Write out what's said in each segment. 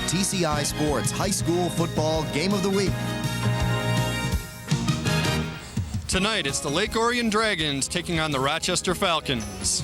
TCI Sports High School Football Game of the Week. Tonight, it's the Lake Orion Dragons taking on the Rochester Falcons.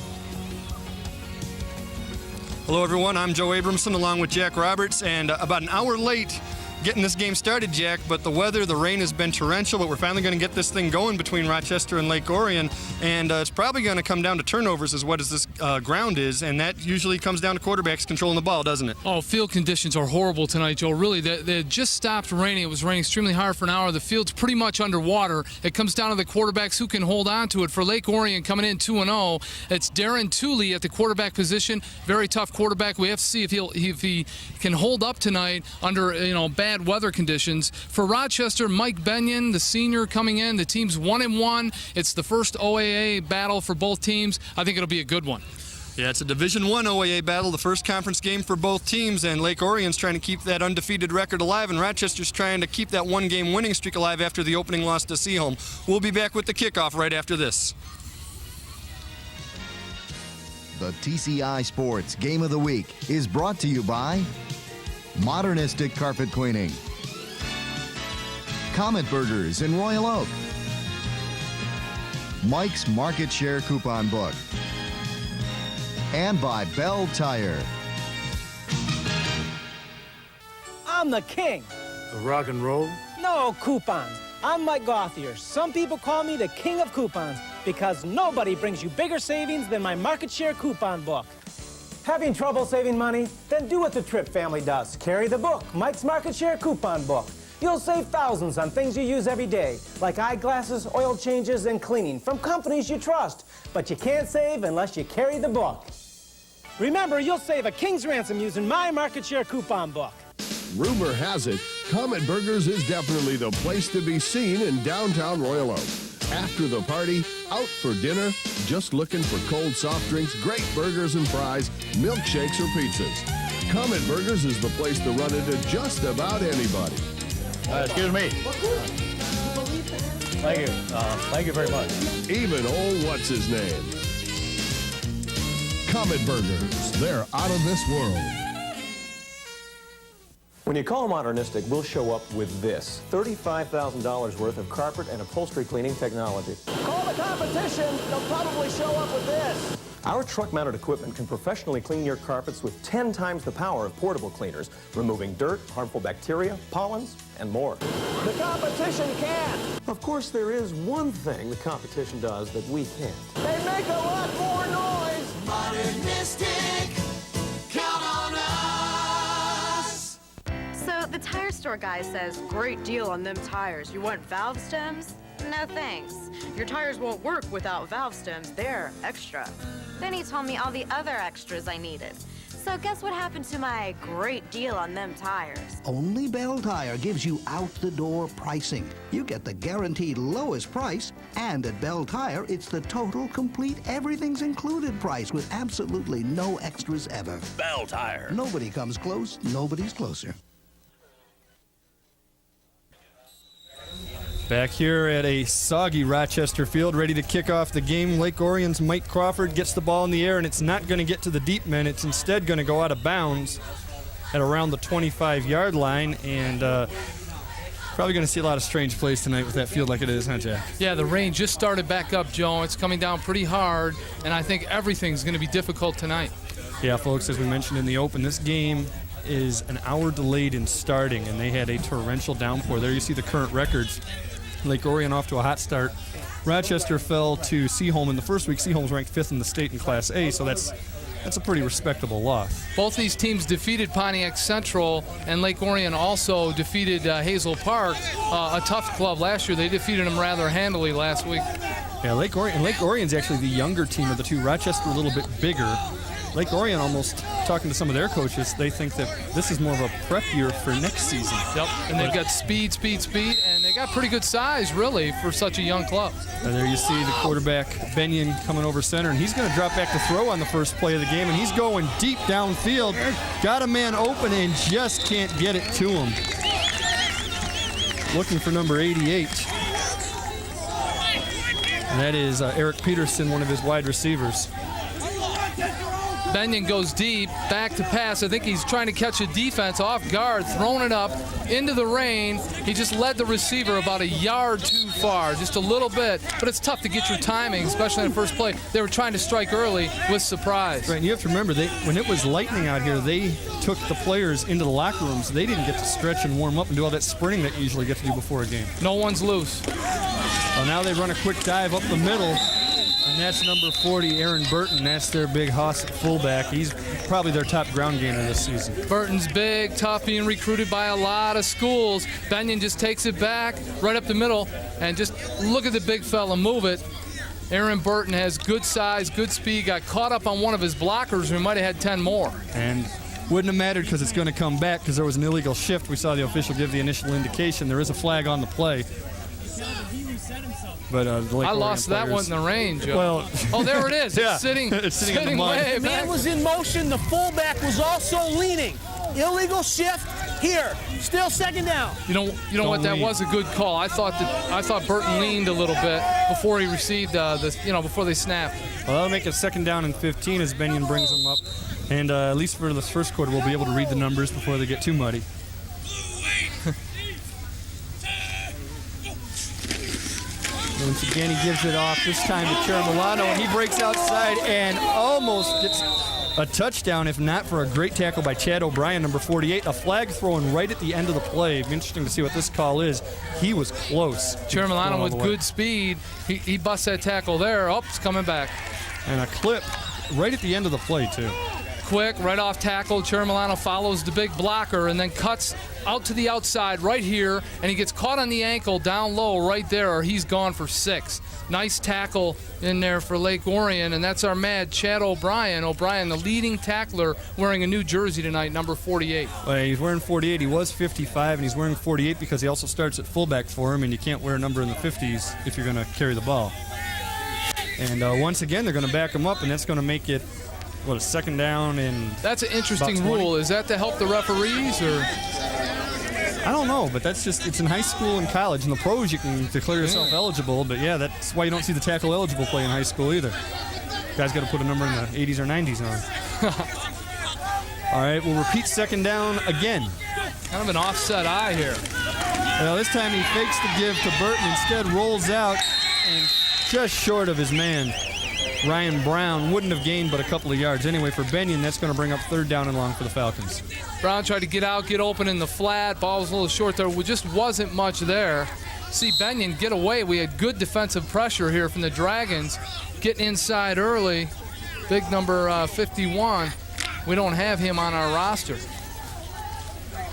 Hello, everyone. I'm Joe Abramson along with Jack Roberts, and about an hour late getting this game started, Jack, but the weather, the rain has been torrential, but we're finally going to get this thing going between Rochester and Lake Orion, and it's probably going to come down to turnovers as what this ground is, and that usually comes down to quarterbacks controlling the ball, doesn't it? Oh, field conditions are horrible tonight, Joe. Really, they just stopped raining. It was raining extremely hard for an hour. The field's pretty much underwater. It comes down to the quarterbacks who can hold on to it. For Lake Orion coming in 2-0, it's Darren Tooley at the quarterback position. Very tough quarterback. We have to see if he can hold up tonight under bad weather conditions. For Rochester, Mike Benyon, the senior, coming in. The team's 1-1. It's the first OAA battle for both teams. I think it'll be a good one. Yeah, it's a Division I OAA battle, the first conference game for both teams, and Lake Orion's trying to keep that undefeated record alive, and Rochester's trying to keep that one-game winning streak alive after the opening loss to Seaholm. We'll be back with the kickoff right after this. The TCI Sports Game of the Week is brought to you by Modernistic Carpet Cleaning, Comet Burgers in Royal Oak, Mike's Market Share Coupon Book, and by Bell Tire. I'm the king. The rock and roll? No, coupons. I'm Mike Gothier. Some people call me the king of coupons because nobody brings you bigger savings than my Market Share Coupon Book. Having trouble saving money? Then do what the Tripp family does. Carry the book, Mike's Market Share Coupon Book. You'll save thousands on things you use every day, like eyeglasses, oil changes, and cleaning from companies you trust. But you can't save unless you carry the book. Remember, you'll save a king's ransom using my Market Share Coupon Book. Rumor has it, Comet Burgers is definitely the place to be seen in downtown Royal Oak. After the party, out for dinner, just looking for cold soft drinks, great burgers and fries, milkshakes or pizzas. Comet Burgers is the place to run into just about anybody. Excuse me. Thank you. Thank you very much. Even old what's-his-name. Comet Burgers, they're out of this world. When you call Modernistic, we'll show up with this, $35,000 worth of carpet and upholstery cleaning technology. Call the competition, they'll probably show up with this. Our truck-mounted equipment can professionally clean your carpets with 10 times the power of portable cleaners, removing dirt, harmful bacteria, pollens, and more. The competition can. Of course, there is one thing the competition does that we can't. They make a lot more noise. Modernistic, count on us. So the tire store guy says, great deal on them tires. You want valve stems? No thanks. Your tires won't work without valve stems. They're extra. Then he told me all the other extras I needed. So guess what happened to my great deal on them tires? Only Bell Tire gives you out-the-door pricing. You get the guaranteed lowest price, and at Bell Tire, it's the total, complete, everything's included price with absolutely no extras ever. Bell Tire. Nobody comes close, nobody's closer. Back here at a soggy Rochester field, ready to kick off the game. Lake Orion's Mike Crawford gets the ball in the air, and it's not going to get to the deep men. It's instead going to go out of bounds at around the 25-yard line, and probably going to see a lot of strange plays tonight with that field like it is, huh, Jack? Yeah, the rain just started back up, Joe. It's coming down pretty hard, and I think everything's going to be difficult tonight. Yeah, folks, as we mentioned in the open, this game is an hour delayed in starting, and they had a torrential downpour. There you see the current records. Lake Orion off to a hot start. Rochester fell to Seaholm in the first week. Seaholm's ranked 5th in the state in Class A, so that's a pretty respectable loss. Both these teams defeated Pontiac Central, and Lake Orion also defeated Hazel Park, a tough club last year. They defeated them rather handily last week. Yeah, Lake Orion's actually the younger team of the two. Rochester a little bit bigger. Lake Orion, almost talking to some of their coaches, they think that this is more of a prep year for next season. Yep, and they've got speed, and they got pretty good size, really, for such a young club. And there you see the quarterback, Benyon, coming over center, and he's going to drop back to throw on the first play of the game, and he's going deep downfield. Got a man open and just can't get it to him. Looking for number 88. And that is Eric Peterson, one of his wide receivers. Benyon goes deep, back to pass. I think he's trying to catch a defense off guard, throwing it up into the rain. He just led the receiver about a yard too far, just a little bit. But it's tough to get your timing, especially in the first play. They were trying to strike early with surprise. Right, and you have to remember, when it was lightning out here, they took the players into the locker rooms. They didn't get to stretch and warm up and do all that sprinting that you usually get to do before a game. No one's loose. Well, now they run a quick dive up the middle. And that's number 40, Aaron Burton. That's their big hoss at fullback. He's probably their top ground gainer this season. Burton's big, tough, being recruited by a lot of schools. Benyon just takes it back right up the middle, and just look at the big fella move it. Aaron Burton has good size, good speed, got caught up on one of his blockers who might have had 10 more. And wouldn't have mattered because it's going to come back because there was an illegal shift. We saw the official give the initial indication. There is a flag on the play. But I lost that one in the range. Well, oh, there it is. Yeah, it's sitting in the mud. way The man back. was in motion. The fullback was also leaning. Illegal shift here. Still second down. You know what? That was a good call. I thought Burton leaned a little bit before he received before they snapped. Well, that'll make it 2nd down and 15 as Benyon brings them up. And at least for this first quarter, we'll be able to read the numbers before they get too muddy. Once again, he gives it off, this time to Milano, and he breaks outside and almost gets a touchdown, if not for a great tackle by Chad O'Brien, number 48. A flag thrown right at the end of the play. It'd be interesting to see what this call is. He was close. Milano with good speed. He busts that tackle there. Oh, it's coming back. And a clip right at the end of the play, too. Quick, right off tackle. Milano follows the big blocker and then cuts out to the outside right here, and he gets caught on the ankle down low right there, or he's gone for 6. Nice tackle in there for Lake Orion, and that's our mad Chad O'Brien. O'Brien, the leading tackler, wearing a new jersey tonight, number 48. Well, he's wearing 48. He was 55, and he's wearing 48 because he also starts at fullback for him, and you can't wear a number in the 50s if you're going to carry the ball. And once again, they're going to back him up, and that's going to make it, a 2nd down and that's an interesting rule. Is that to help the referees, or? I don't know, but that's just, it's in high school and college. In the pros, you can declare yourself eligible, but yeah, that's why you don't see the tackle eligible play in high school either. Guy's got to put a number in the 80s or 90s on. All right, we'll repeat 2nd down again. Kind of an offset eye here. Well, this time he fakes the give to Burton, instead rolls out and just short of his man. Ryan Brown wouldn't have gained but a couple of yards. Anyway, for Benyon, that's going to bring up 3rd down and long for the Falcons. Brown tried to get out, get open in the flat. Ball was a little short there. Just wasn't much there. See Benyon get away. We had good defensive pressure here from the Dragons. Getting inside early. Big number 51. We don't have him on our roster.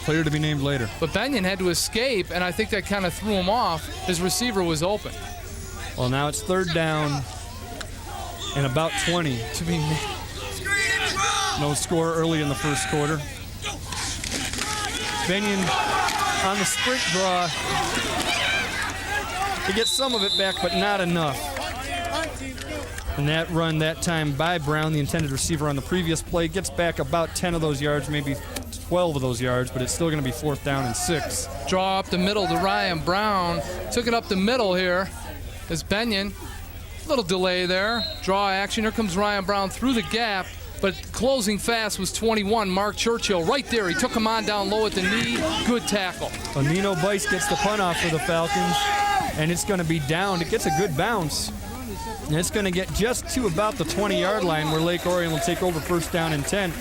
Player to be named later. But Benyon had to escape, and I think that kind of threw him off. His receiver was open. Well, now it's 3rd down and about 20 to be made. No score early in the first quarter. Benyon on the sprint draw. He gets some of it back, but not enough. And that run that time by Brown, the intended receiver on the previous play, gets back about 10 of those yards, maybe 12 of those yards, but it's still going to be 4th down and 6. Draw up the middle to Ryan Brown. Took it up the middle here as Benyon. Little delay there. Draw action. Here comes Ryan Brown through the gap, but closing fast was 21, Mark Churchill. Right there. He took him on down low at the knee. Good tackle. Nino Bice gets the punt off for the Falcons, and it's going to be down. It gets a good bounce. And it's going to get just to about the 20-yard line where Lake Orion will take over 1st down and 10.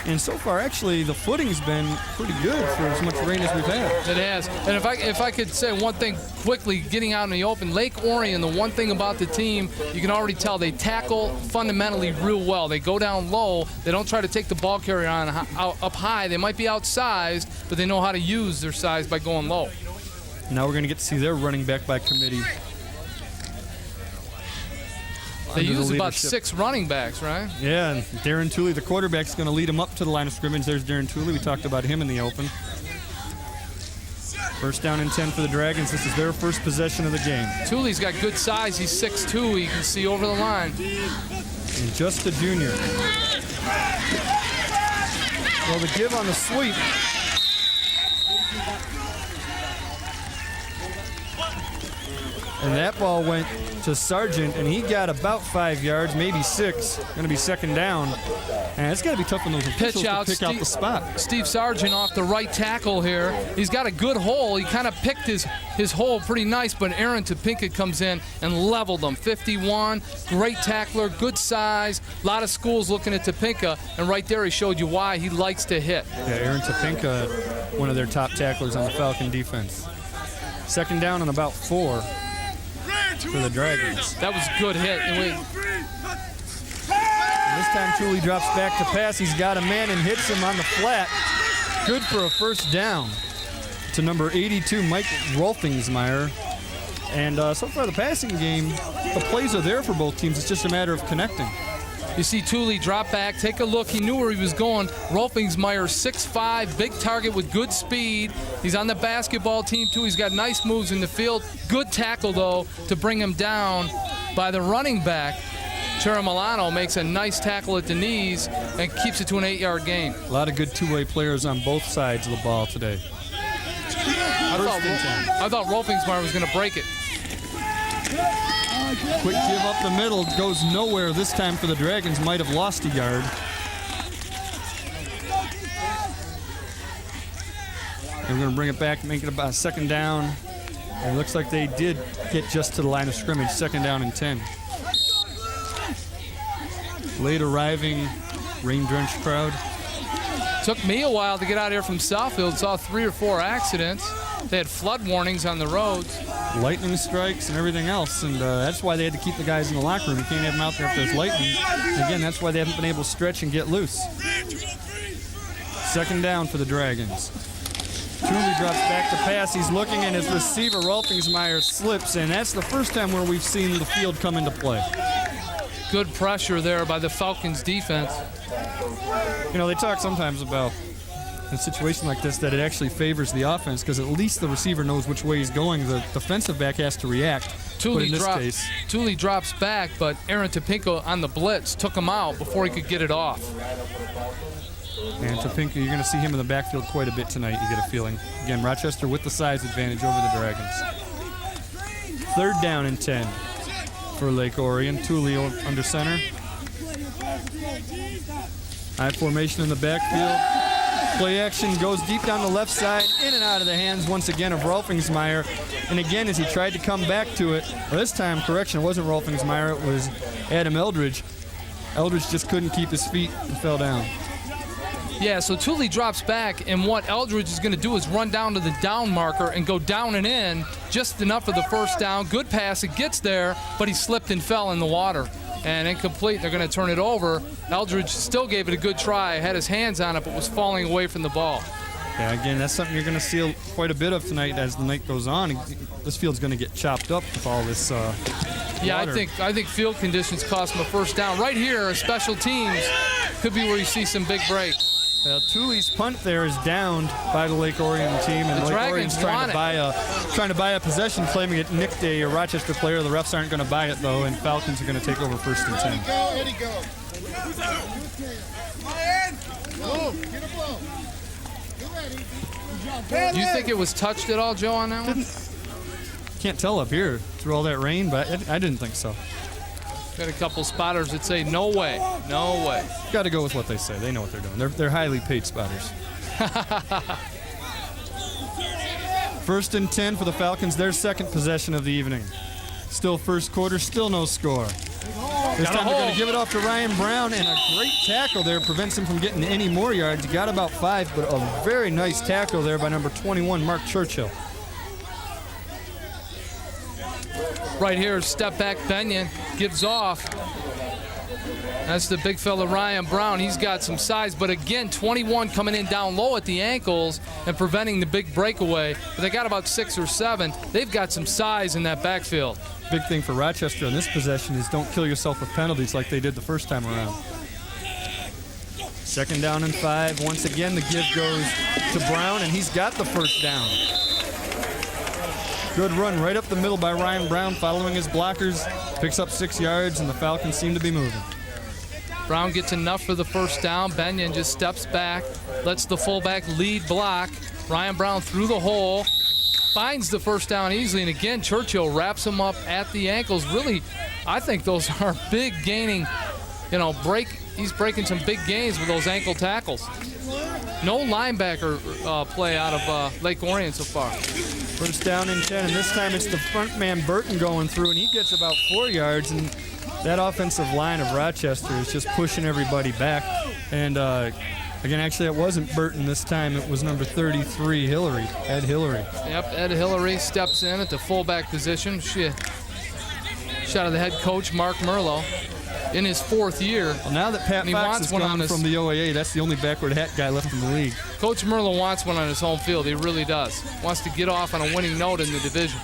And so far, actually, the footing's been pretty good for as much rain as we've had. It has. And if I could say one thing quickly, getting out in the open, Lake Orion, the one thing about the team, you can already tell they tackle fundamentally real well. They go down low. They don't try to take the ball carrier on up high. They might be outsized, but they know how to use their size by going low. Now we're going to get to see their running back by committee. They use about 6 running backs, right? Yeah, and Darren Tooley, the quarterback, is going to lead him up to the line of scrimmage. There's Darren Tooley. We talked about him in the open. 1st down and 10 for the Dragons. This is their first possession of the game. Tooley's got good size. He's 6'2". You can see over the line. And just a junior. Well, the give on the sweep. And that ball went to Sargent, and he got about 5 yards, maybe 6. Going to be second down. And it's going to be tough on those officials to pick out the spot. Steve Sargent off the right tackle here. He's got a good hole. He kind of picked his hole pretty nice, but Aaron Topinka comes in and leveled him. 51, great tackler, good size. A lot of schools looking at Topinka, and right there he showed you why he likes to hit. Yeah, Aaron Topinka, one of their top tacklers on the Falcon defense. Second down and about 4 for the Dragons. That was a good hit. And this time Tooley drops back to pass. He's got a man and hits him on the flat. Good for a first down to number 82, Mike Rolfingsmeyer. And so far the passing game, the plays are there for both teams. It's just a matter of connecting. You see Tooley drop back, take a look. He knew where he was going. Rolfingsmeyer, 6'5", big target with good speed. He's on the basketball team, too. He's got nice moves in the field. Good tackle, though, to bring him down by the running back. Chera Milano makes a nice tackle at the knees and keeps it to an 8-yard gain. A lot of good two-way players on both sides of the ball today. I thought Rolfingsmeyer was going to break it. Quick give up the middle, goes nowhere this time for the Dragons. Might have lost a yard. They're going to bring it back, make it about a second down. And it looks like they did get just to the line of scrimmage, second down and 10. Late arriving, rain-drenched crowd. Took me a while to get out here from Southfield. Saw 3 or 4 accidents. They had flood warnings on the roads. Lightning strikes and everything else, and that's why they had to keep the guys in the locker room. You can't have them out there if there's lightning. And again, that's why they haven't been able to stretch and get loose. Second down for the Dragons. Tooley drops back to pass. He's looking, and his receiver, Rolfingsmeyer, slips, and that's the first time where we've seen the field come into play. Good pressure there by the Falcons defense. You know, they talk sometimes about in a situation like this that it actually favors the offense because at least the receiver knows which way he's going. The defensive back has to react. Tooley drops back, but Aaron Topinka on the blitz took him out before he could get it off. And Topinka, you're going to see him in the backfield quite a bit tonight, you get a feeling. Again, Rochester with the size advantage over the Dragons. Third down and 10 for Lake Orion. Tooley under center. High formation in the backfield. Play action goes deep down the left side, in and out of the hands once again of Rolfingsmeyer. And again, as he tried to come back to it, well, this time, correction, it wasn't Rolfingsmeyer, it was Adam Eldridge. Eldridge just couldn't keep his feet and fell down. Yeah, so Tooley drops back, and what Eldridge is going to do is run down to the down marker and go down and in, just enough for the first down. Good pass, it gets there, but he slipped and fell in the water. And incomplete, they're going to turn it over. Eldridge still gave it a good try, had his hands on it, but was falling away from the ball. Yeah, again, that's something you're going to see quite a bit of tonight as the night goes on. This field's going to get chopped up with all this Yeah, water. I think field conditions cost him a first down. Right here, special teams could be where you see some big breaks. Tooley's punt there is downed by the Lake Orion team, and Lake Orion's trying to buy a possession, claiming it nicked a Rochester player. The refs aren't going to buy it though, and Falcons are going to take over first and 10. Do you think it was touched at all, Joe, on that one? Can't tell up here through all that rain, but I didn't think so. Got a couple spotters that say no way, no way. Got to go with what they say. They know what they're doing. They're highly paid spotters. First and 10 for the Falcons. Their second possession of the evening. Still first quarter, still no score. This time they're going to give it off to Ryan Brown, and a great tackle there prevents him from getting any more yards. He got about 5, but a very nice tackle there by number 21, Mark Churchill. Right here, step back, Benyon gives off. That's the big fella, Ryan Brown. He's got some size, but again, 21 coming in down low at the ankles and preventing the big breakaway. But they got about 6 or 7. They've got some size in that backfield. Big thing for Rochester in this possession is don't kill yourself with penalties like they did the first time around. Second down and 5. Once again, the give goes to Brown, and he's got the first down. Good run right up the middle by Ryan Brown, following his blockers. Picks up 6 yards, and the Falcons seem to be moving. Brown gets enough for the first down. Benyon just steps back, lets the fullback lead block. Ryan Brown through the hole. finds the first down easily, and again, Churchill wraps him up at the ankles. Really, I think those are big gaining, he's breaking some big gains with those ankle tackles. No linebacker play out of Lake Orion so far. First down and 10, and this time it's the front man Burton going through, and he gets about 4 yards, and that offensive line of Rochester is just pushing everybody back. And again, actually, it wasn't Burton this time. It was number 33, Hillary, Ed Hillary. Yep, Ed Hillary steps in at the fullback position. Shot of the head coach, Mark Merlo, in his 4th year. Well, now that Pat Fox has gone from the OAA, that's the only backward hat guy left in the league. Coach Merlo wants one on his home field. He really does. Wants to get off on a winning note in the division.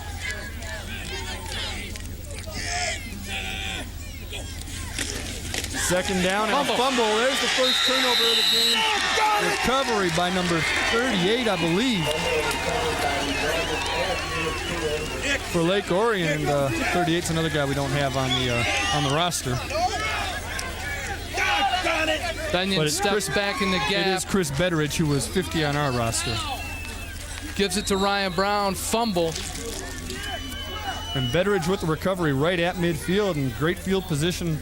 Second down and a fumble. There's the first turnover of the game. Recovery by number 38, I believe, for Lake Orion. And 38's another guy we don't have on the roster. Benyon steps back in the gap. It is Chris Betteridge, who was 50 on our roster. Gives it to Ryan Brown. Fumble. And Betteridge with the recovery right at midfield, and great field position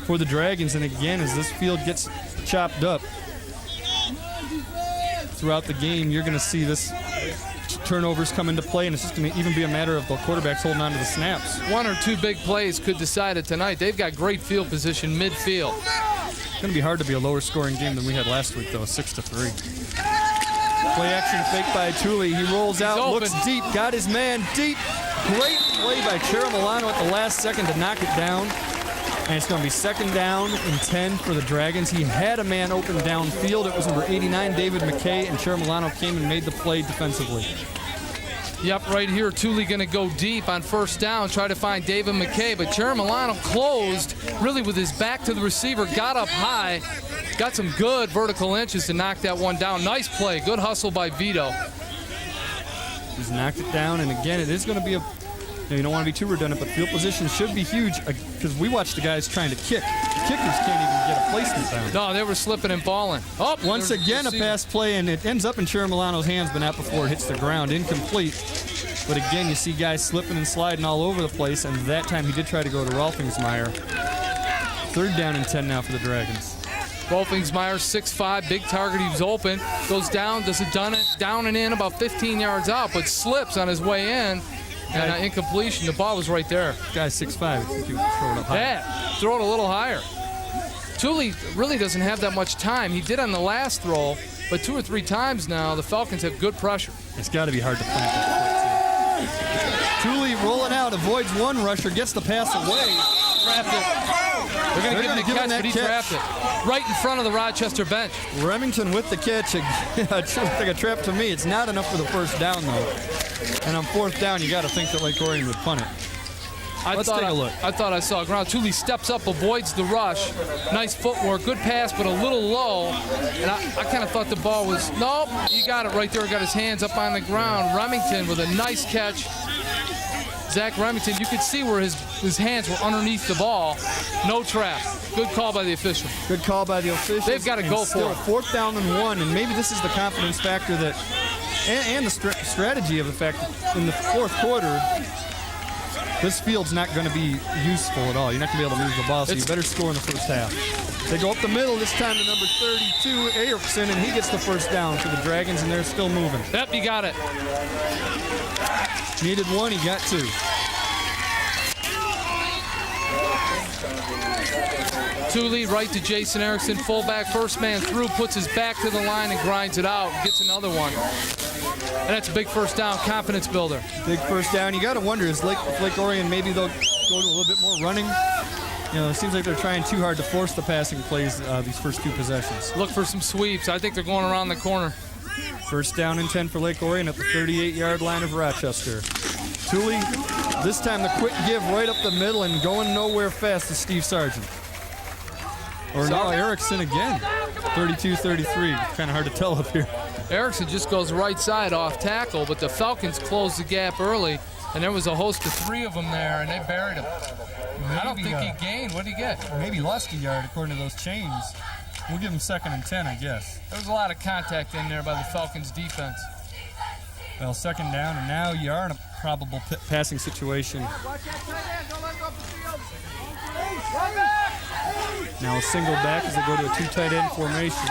for the Dragons. And again, as this field gets chopped up throughout the game, you're going to see this turnovers come into play, and it's just going to even be a matter of the quarterbacks holding on to the snaps. 1 or 2 big plays could decide it tonight. They've got great field position midfield. It's going to be hard to be a lower scoring game than we had last week, though, 6-3. Play action fake by Tooley. He rolls out, looks deep, got his man deep. Great play by Chero Milano at the last second to knock it down. And it's going to be second down and 10 for the Dragons. He had a man open downfield. It was number 89, David McKay, and Chero Milano came and made the play defensively. Yep, right here, Tooley going to go deep on first down, try to find David McKay, but Chero Milano closed really with his back to the receiver, got up high, got some good vertical inches to knock that one down. Nice play, good hustle by Vito. He's knocked it down, and again, it is going to be you don't want to be too redundant, but field position should be huge because we watched the guys trying to kick. The kickers can't even get a placement down. No, they were slipping and falling. Oh, once again, a pass play, and it ends up in Chero Milano's hands, but not before it hits the ground. Incomplete. But again, you see guys slipping and sliding all over the place, and that time he did try to go to Rolfingsmeyer. Third down and 10 now for the Dragons. Rolfingsmeyer, 6'5", big target. He was open. Goes down, does it down and in about 15 yards out, but slips on his way in. And incompletion. The ball was right there. Guy's 6'5". Throw it up high. Yeah, throw it a little higher. Tooley really doesn't have that much time. He did on the last throw, but 2 or 3 times now, the Falcons have good pressure. It's got to be hard to plant that quick, too. Tooley rolling out, avoids one rusher, gets the pass away. Trapped it. They're going to give him the catch, but he trapped it. Right in front of the Rochester bench. Remington with the catch. It looks like a trap to me. It's not enough for the first down, though. And on fourth down, you got to think that Lake Orion would punt it. Let's take a look. I thought I saw ground. Tooley steps up, avoids the rush. Nice footwork, good pass, but a little low. And I kind of thought the ball was, nope, you got it right there. Got his hands up on the ground. Remington with a nice catch. Zach Remington, you could see where his hands were underneath the ball. No trap. Good call by the official. Good call by the officials. They've got to go for it. Fourth down and 1, and maybe this is the confidence factor that, and the strategy of the fact that in the fourth quarter, this field's not going to be useful at all. You're not going to be able to move the ball, so you better score in the first half. They go up the middle, this time to number 32, Erickson, and he gets the first down for the Dragons, and they're still moving. Yep, you got it. Needed 1, he got 2. Tooley right to Jason Erickson, fullback, first man through, puts his back to the line and grinds it out, gets another one. And that's a big first down, confidence builder. Big first down. You got to wonder, is Lake Orion, maybe they'll go to a little bit more running? You know, it seems like they're trying too hard to force the passing plays these first 2 possessions. Look for some sweeps. I think they're going around the corner. First down and 10 for Lake Orion at the 38-yard line of Rochester. Tooley, this time the quick give right up the middle and going nowhere fast is Steve Sargent. Or now Erickson again. 32-33. Kind of hard to tell up here. Erickson just goes right side off tackle, but the Falcons closed the gap early, and there was a host of 3 of them there, and they buried him. I don't think he gained. What did he get? Maybe lost a yard according to those chains. We'll give him second and 10, I guess. There was a lot of contact in there by the Falcons defense. Well, second down, and now you are in a probable passing situation. Now a single back as they go to a 2 tight end formation.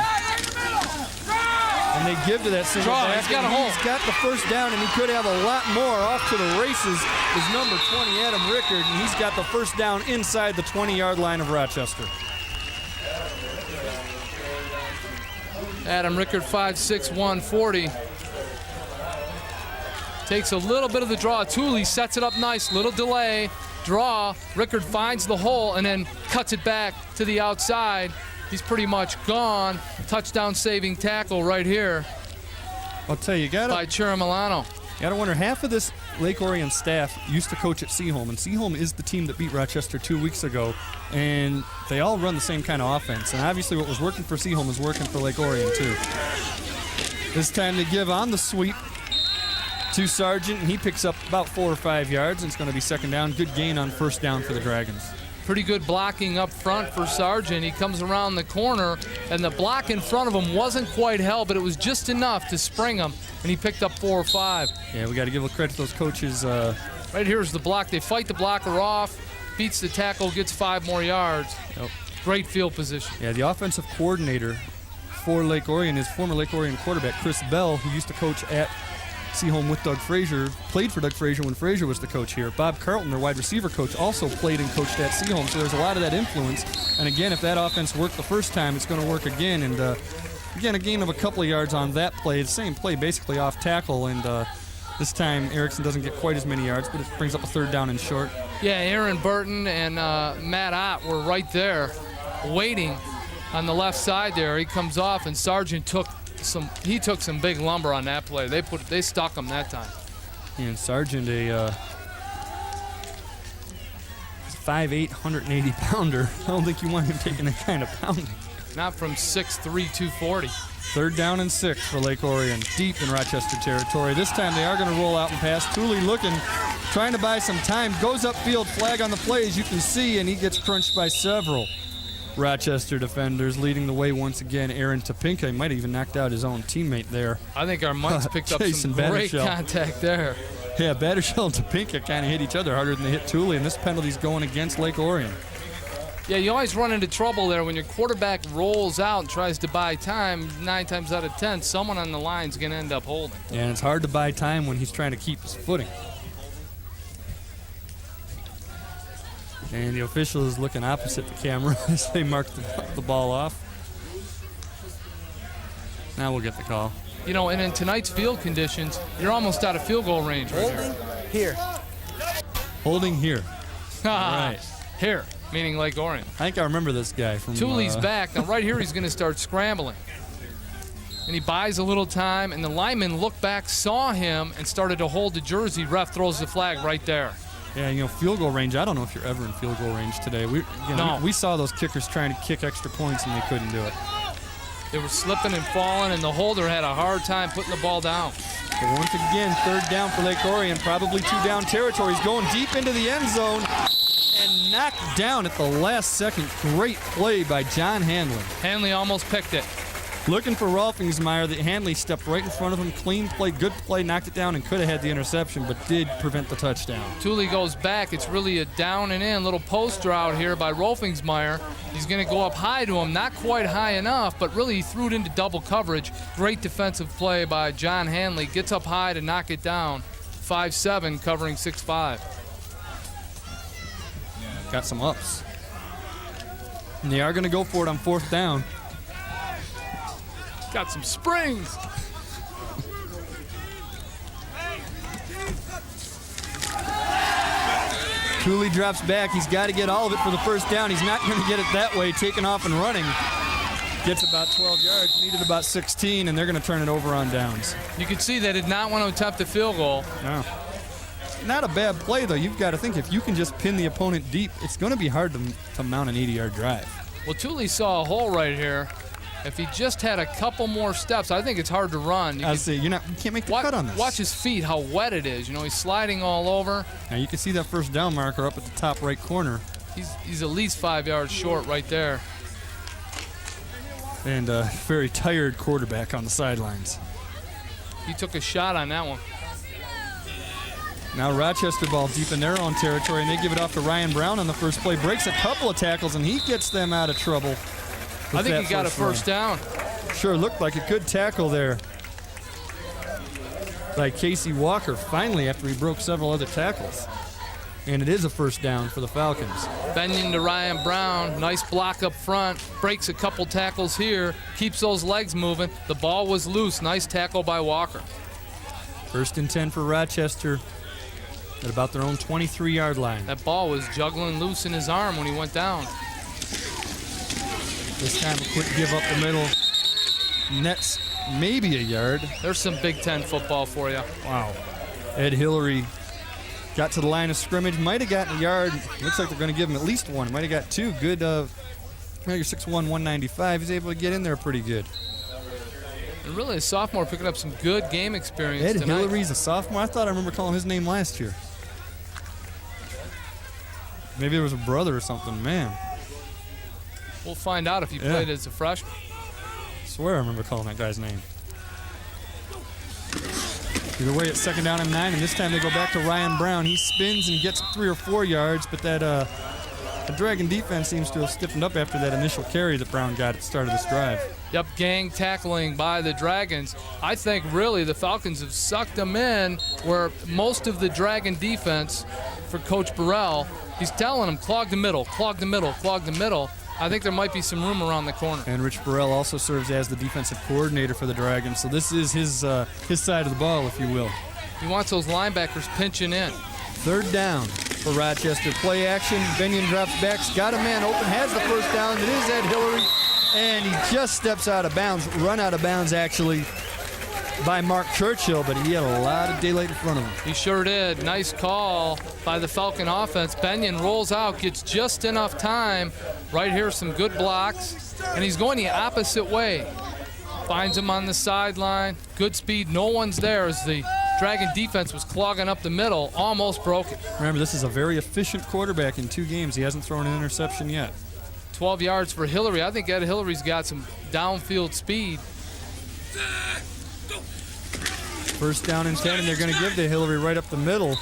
And they give to that single back. He's got a hole. He's got the first down, and he could have a lot more. Off to the races is number 20, Adam Rickard, and he's got the first down inside the 20-yard line of Rochester. Adam Rickard, 5'6", 140. Takes a little bit of the draw. Tooley sets it up nice. Little delay. Draw. Rickard finds the hole and then cuts it back to the outside. He's pretty much gone. Touchdown saving tackle right here. I'll tell you, by Chiramilano. You gotta wonder, half of this Lake Orion staff used to coach at Seaholm, and Seaholm is the team that beat Rochester 2 weeks ago, and they all run the same kind of offense. And obviously what was working for Seaholm is working for Lake Orion too. This time to give on the sweep to Sargent, and he picks up about 4 or 5 yards, and it's going to be second down. Good gain on first down for the Dragons. Pretty good blocking up front for Sargent. He comes around the corner, and the block in front of him wasn't quite held, but it was just enough to spring him, and he picked up 4 or 5. Yeah, we got to give a credit to those coaches. Right here's the block. They fight the blocker off, beats the tackle, gets 5 more yards. Yep. Great field position. Yeah, the offensive coordinator for Lake Orion is former Lake Orion quarterback Chris Bell, who used to coach at Seaholm with Doug Frazier, played for Doug Frazier when Frazier was the coach here. Bob Carlton, their wide receiver coach, also played and coached at Seaholm, so there's a lot of that influence. And again, if that offense worked the first time, it's going to work again. And again, a gain of a couple of yards on that play, the same play basically off tackle, and this time Erickson doesn't get quite as many yards, but it brings up a third down and short. Yeah, Aaron Burton and Matt Ott were right there waiting on the left side there. He comes off, and Sargent took some big lumber on that play. They stuck him that time. And Sargent, a 5'8", 180-pounder. I don't think you want him taking that kind of pounding. Not from 6'3", 240. Third down and 6 for Lake Orion, deep in Rochester territory. This time they are going to roll out and pass. Tooley looking, trying to buy some time. Goes upfield, flag on the play, as you can see, and he gets crunched by several Rochester defenders. Leading the way once again, Aaron Topinka. He might have even knocked out his own teammate there. I think our Muns picked up some great contact there. Yeah, Battershell and Topinka kind of hit each other harder than they hit Tooley, and this penalty's going against Lake Orion. Yeah, you always run into trouble there when your quarterback rolls out and tries to buy time. 9 times out of 10, someone on the line's going to end up holding. Yeah, and it's hard to buy time when he's trying to keep his footing. And the official is looking opposite the camera as they mark the ball off. Now we'll get the call. You know, and in tonight's field conditions, you're almost out of field goal range right here. Holding here. Right. Here, meaning Lake Orion. I think I remember this guy from... Tooley's back. Now right here he's going to start scrambling. And he buys a little time, and the lineman looked back, saw him, and started to hold the jersey. Ref throws the flag right there. Yeah, you know, field goal range, I don't know if you're ever in field goal range today. We saw those kickers trying to kick extra points, and they couldn't do it. They were slipping and falling, and the holder had a hard time putting the ball down. But once again, third down for Lake Orion, probably 2 down territory. He's going deep into the end zone and knocked down at the last second. Great play by John Hanley. Hanley almost picked it. Looking for Rolfingsmeyer. Hanley stepped right in front of him. Clean play, good play, knocked it down and could have had the interception, but did prevent the touchdown. Tooley goes back. It's really a down and in. Little poster out here by Rolfingsmeyer. He's going to go up high to him. Not quite high enough, but really he threw it into double coverage. Great defensive play by John Hanley. Gets up high to knock it down. 5'7", covering 6'5". Got some ups. And they are going to go for it on fourth down. Got some springs. Tooley drops back. He's got to get all of it for the first down. He's not going to get it that way. Taking off and running. Gets about 12 yards. Needed about 16, and they're going to turn it over on downs. You can see they did not want to attempt a field goal. No. Not a bad play, though. You've got to think if you can just pin the opponent deep, it's going to be hard to mount an 80-yard drive. Well, Tooley saw a hole right here. If he just had a couple more steps, I think it's hard to run. You can't make the cut on this. Watch his feet, how wet it is. You know, he's sliding all over. Now you can see that first down marker up at the top right corner. He's at least 5 yards short right there. And a very tired quarterback on the sidelines. He took a shot on that one. Now Rochester ball deep in their own territory, and they give it off to Ryan Brown on the first play. Breaks a couple of tackles, and he gets them out of trouble. I think he got a first down. Sure looked like a good tackle there by Casey Walker, finally, after he broke several other tackles. And it is a first down for the Falcons. Benyon to Ryan Brown. Nice block up front. Breaks a couple tackles here. Keeps those legs moving. The ball was loose. Nice tackle by Walker. First and 10 for Rochester at about their own 23-yard line. That ball was juggling loose in his arm when he went down. This time a quick give up the middle. Nets maybe a yard. There's some Big Ten football for you. Wow. Ed Hillary got to the line of scrimmage. Might have gotten a yard. Looks like they're going to give him at least one. Might have got two. Good. You're 6'1", 195. He's able to get in there pretty good. And really a sophomore picking up some good game experience Ed tonight. Hillary's a sophomore. I thought I remember calling his name last year. Maybe there was a brother or something. Man. We'll find out if he played as a freshman. I swear I remember calling that guy's name. Either way, it's second down and 9, and this time they go back to Ryan Brown. He spins and gets 3 or 4 yards, but that the Dragon defense seems to have stiffened up after that initial carry that Brown got at the start of this drive. Yep, gang tackling by the Dragons. I think really the Falcons have sucked them in where most of the Dragon defense for Coach Burrell, he's telling them clog the middle, clog the middle, clog the middle. I think there might be some room around the corner. And Rich Burrell also serves as the defensive coordinator for the Dragons, so this is his side of the ball, if you will. He wants those linebackers pinching in. Third down for Rochester. Play action. Benyon drops back. Got a man open. Has the first down. It is Ed Hillary. And he just steps out of bounds. Run out of bounds, actually, by Mark Churchill, but he had a lot of daylight in front of him. He sure did. Nice call by the Falcon offense. Benyon rolls out, gets just enough time. Right here, some good blocks. And he's going the opposite way. Finds him on the sideline. Good speed. No one's there as the Dragon defense was clogging up the middle. Almost broke it. Remember, this is a very efficient quarterback in 2 games. He hasn't thrown an interception yet. 12 yards for Hillary. I think Ed Hillary's got some downfield speed. First down and 10, and they're going to give to Hillary right up the middle.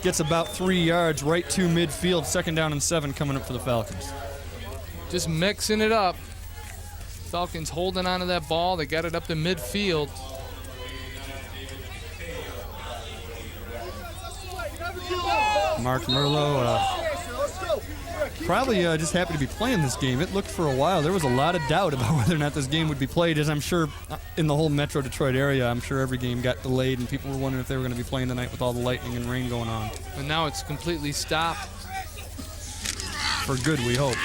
Gets about 3 yards right to midfield. Second down and 7 coming up for the Falcons. Just mixing it up. Falcons holding onto that ball. They got it up to midfield. Mark Merlo probably just happy to be playing this game. It looked for a while. There was a lot of doubt about whether or not this game would be played, as I'm sure in the whole Metro Detroit area, I'm sure every game got delayed and people were wondering if they were going to be playing tonight with all the lightning and rain going on. And now it's completely stopped. For good, we hope.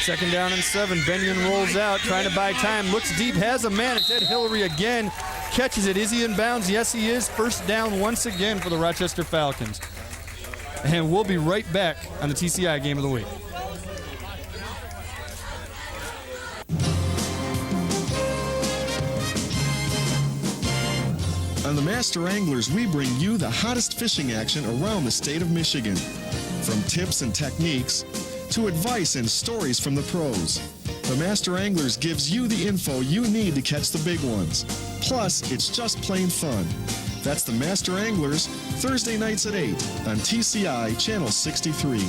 Second down and 7. Benyon rolls out, trying to buy time. Looks deep, has a man. It's Ed Hillary again. Catches it. Is he in bounds? Yes, he is. First down once again for the Rochester Falcons. And we'll be right back on the TCI Game of the Week. On the Master Anglers, we bring you the hottest fishing action around the state of Michigan. From tips and techniques to advice and stories from the pros, the Master Anglers gives you the info you need to catch the big ones. Plus, it's just plain fun. That's the Master Anglers, Thursday nights at 8 on TCI Channel 63.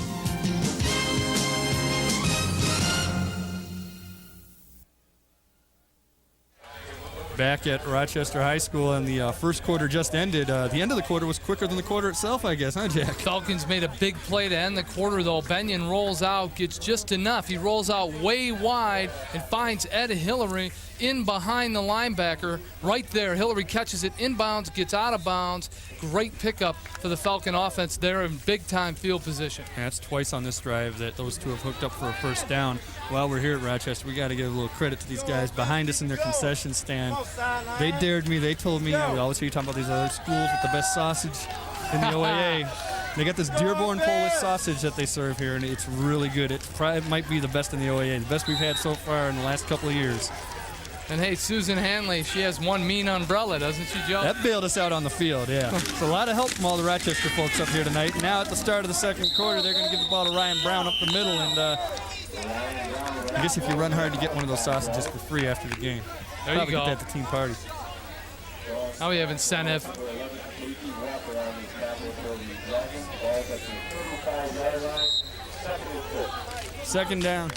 Back at Rochester High School, and the first quarter just ended. The end of the quarter was quicker than the quarter itself, I guess, huh, Jack? Falcons made a big play to end the quarter, though. Benyon rolls out, gets just enough. He rolls out way wide and finds Ed Hillary in behind the linebacker. Right there, Hillary catches it inbounds, gets out of bounds. Great pickup for the Falcon offense there in big-time field position. And that's twice on this drive that those two have hooked up for a first down. While we're here at Rochester, we got to give a little credit to these guys behind us in their concession stand. They dared me. They told me, we always hear you talking about these other schools with the best sausage in the OAA. They got this Dearborn Polish sausage that they serve here, and it's really good. It might be the best in the OAA, the best we've had so far in the last couple of years. And hey, Susan Hanley, she has one mean umbrella, doesn't she, Joe? That bailed us out on the field, yeah. It's a lot of help from all the Rochester folks up here tonight. Now at the start of the second quarter, they're going to give the ball to Ryan Brown up the middle, and I guess if you run hard, you get one of those sausages for free after the game. There Probably you go. get that at the team party. Now we have incentive. Second down.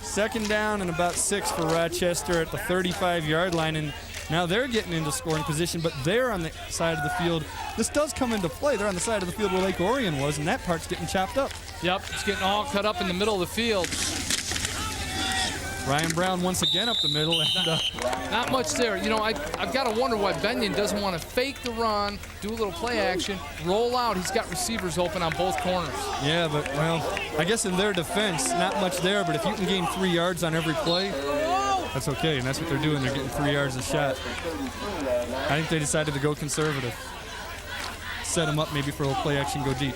Second down and about 6 for Rochester at the 35-yard line. And now they're getting into scoring position, but they're on the side of the field. This does come into play. They're on the side of the field where Lake Orion was, and that part's getting chopped up. Yep, it's getting all cut up in the middle of the field. Ryan Brown once again up the middle. And, not much there. You know, I've got to wonder why Benyon doesn't want to fake the run, do a little play action, roll out. He's got receivers open on both corners. Yeah, but, well, I guess in their defense, not much there, but if you can gain 3 yards on every play, that's okay, and that's what they're doing. They're getting 3 yards a shot. I think they decided to go conservative. Set them up maybe for a little play action, go deep.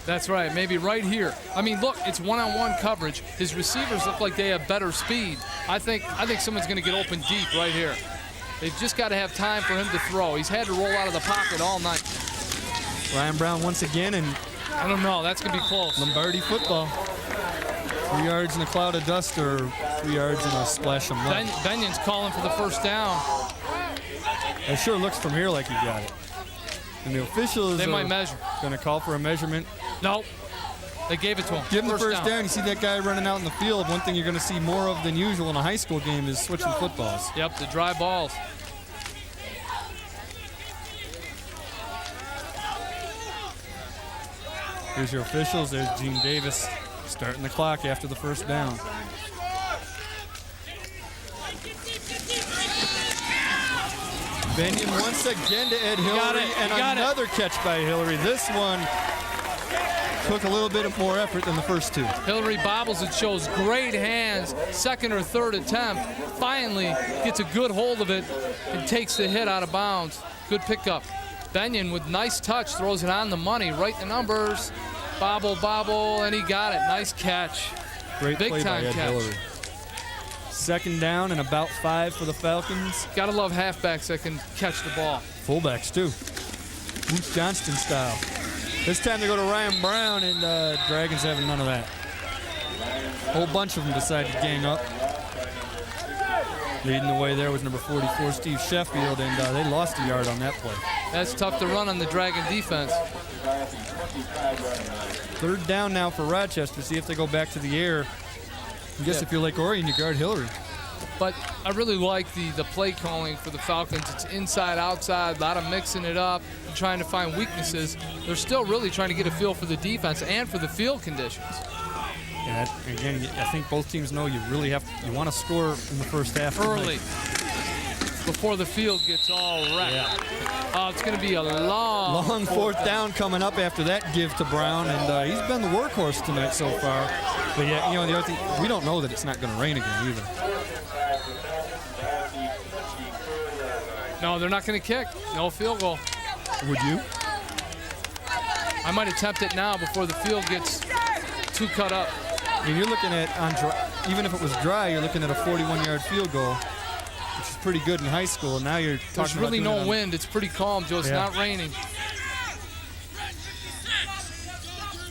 That's right, maybe right here. I mean, look, it's one-on-one coverage. His receivers look like they have better speed. I think someone's going to get open deep right here. They've just got to have time for him to throw. He's had to roll out of the pocket all night. Ryan Brown once again, and I don't know, that's going to be close. Lombardi football. 3 yards in a cloud of dust or 3 yards in a splash of mud. Benyon's calling for the first down. It sure looks from here like he got it. And the officials they might measure. Going to call for a measurement. No, they gave it to him. Give him the first down. You see that guy running out in the field. One thing you're going to see more of than usual in a high school game is switching footballs. Yep, the dry balls. Here's your officials. There's Gene Davis starting the clock after the first down. Benyon once again to Ed Hillary, and another catch by Hillary. This one took a little bit of more effort than the first two. Hillary bobbles it, shows great hands. Second or third attempt. Finally gets a good hold of it and takes the hit out of bounds. Good pickup. Benyon with nice touch, throws it on the money, right the numbers. Bobble, bobble, and he got it. Nice catch. Great big play time by Ed catch. Hillary. Second down and about 5 for the Falcons. Gotta love halfbacks that can catch the ball. Fullbacks too. Bruce Johnston style. This time they go to Ryan Brown, and Dragons having none of that. A whole bunch of them decided to gang up. Leading the way there was number 44, Steve Sheffield, and they lost a yard on that play. That's tough to run on the Dragon defense. Third down now for Rochester. See if they go back to the air. I guess if you're Lake Orion, you guard Hillary. But I really like the play calling for the Falcons. It's inside, outside, a lot of mixing it up and trying to find weaknesses. They're still really trying to get a feel for the defense and for the field conditions. Yeah, again, I think both teams know you really you want to score in the first half. Early, before the field gets all wrecked. Yeah. It's going to be a long fourth down coming up after that give to Brown, and he's been the workhorse tonight so far. But yeah, the other thing, we don't know that it's not going to rain again either. No, they're not going to kick. No field goal. Would you? I might attempt it now before the field gets too cut up. I mean, you're looking at, even if it was dry, you're looking at a 41-yard field goal, which is pretty good in high school. And now you're talking There's really no wind. It's pretty calm, Joe. It's not raining.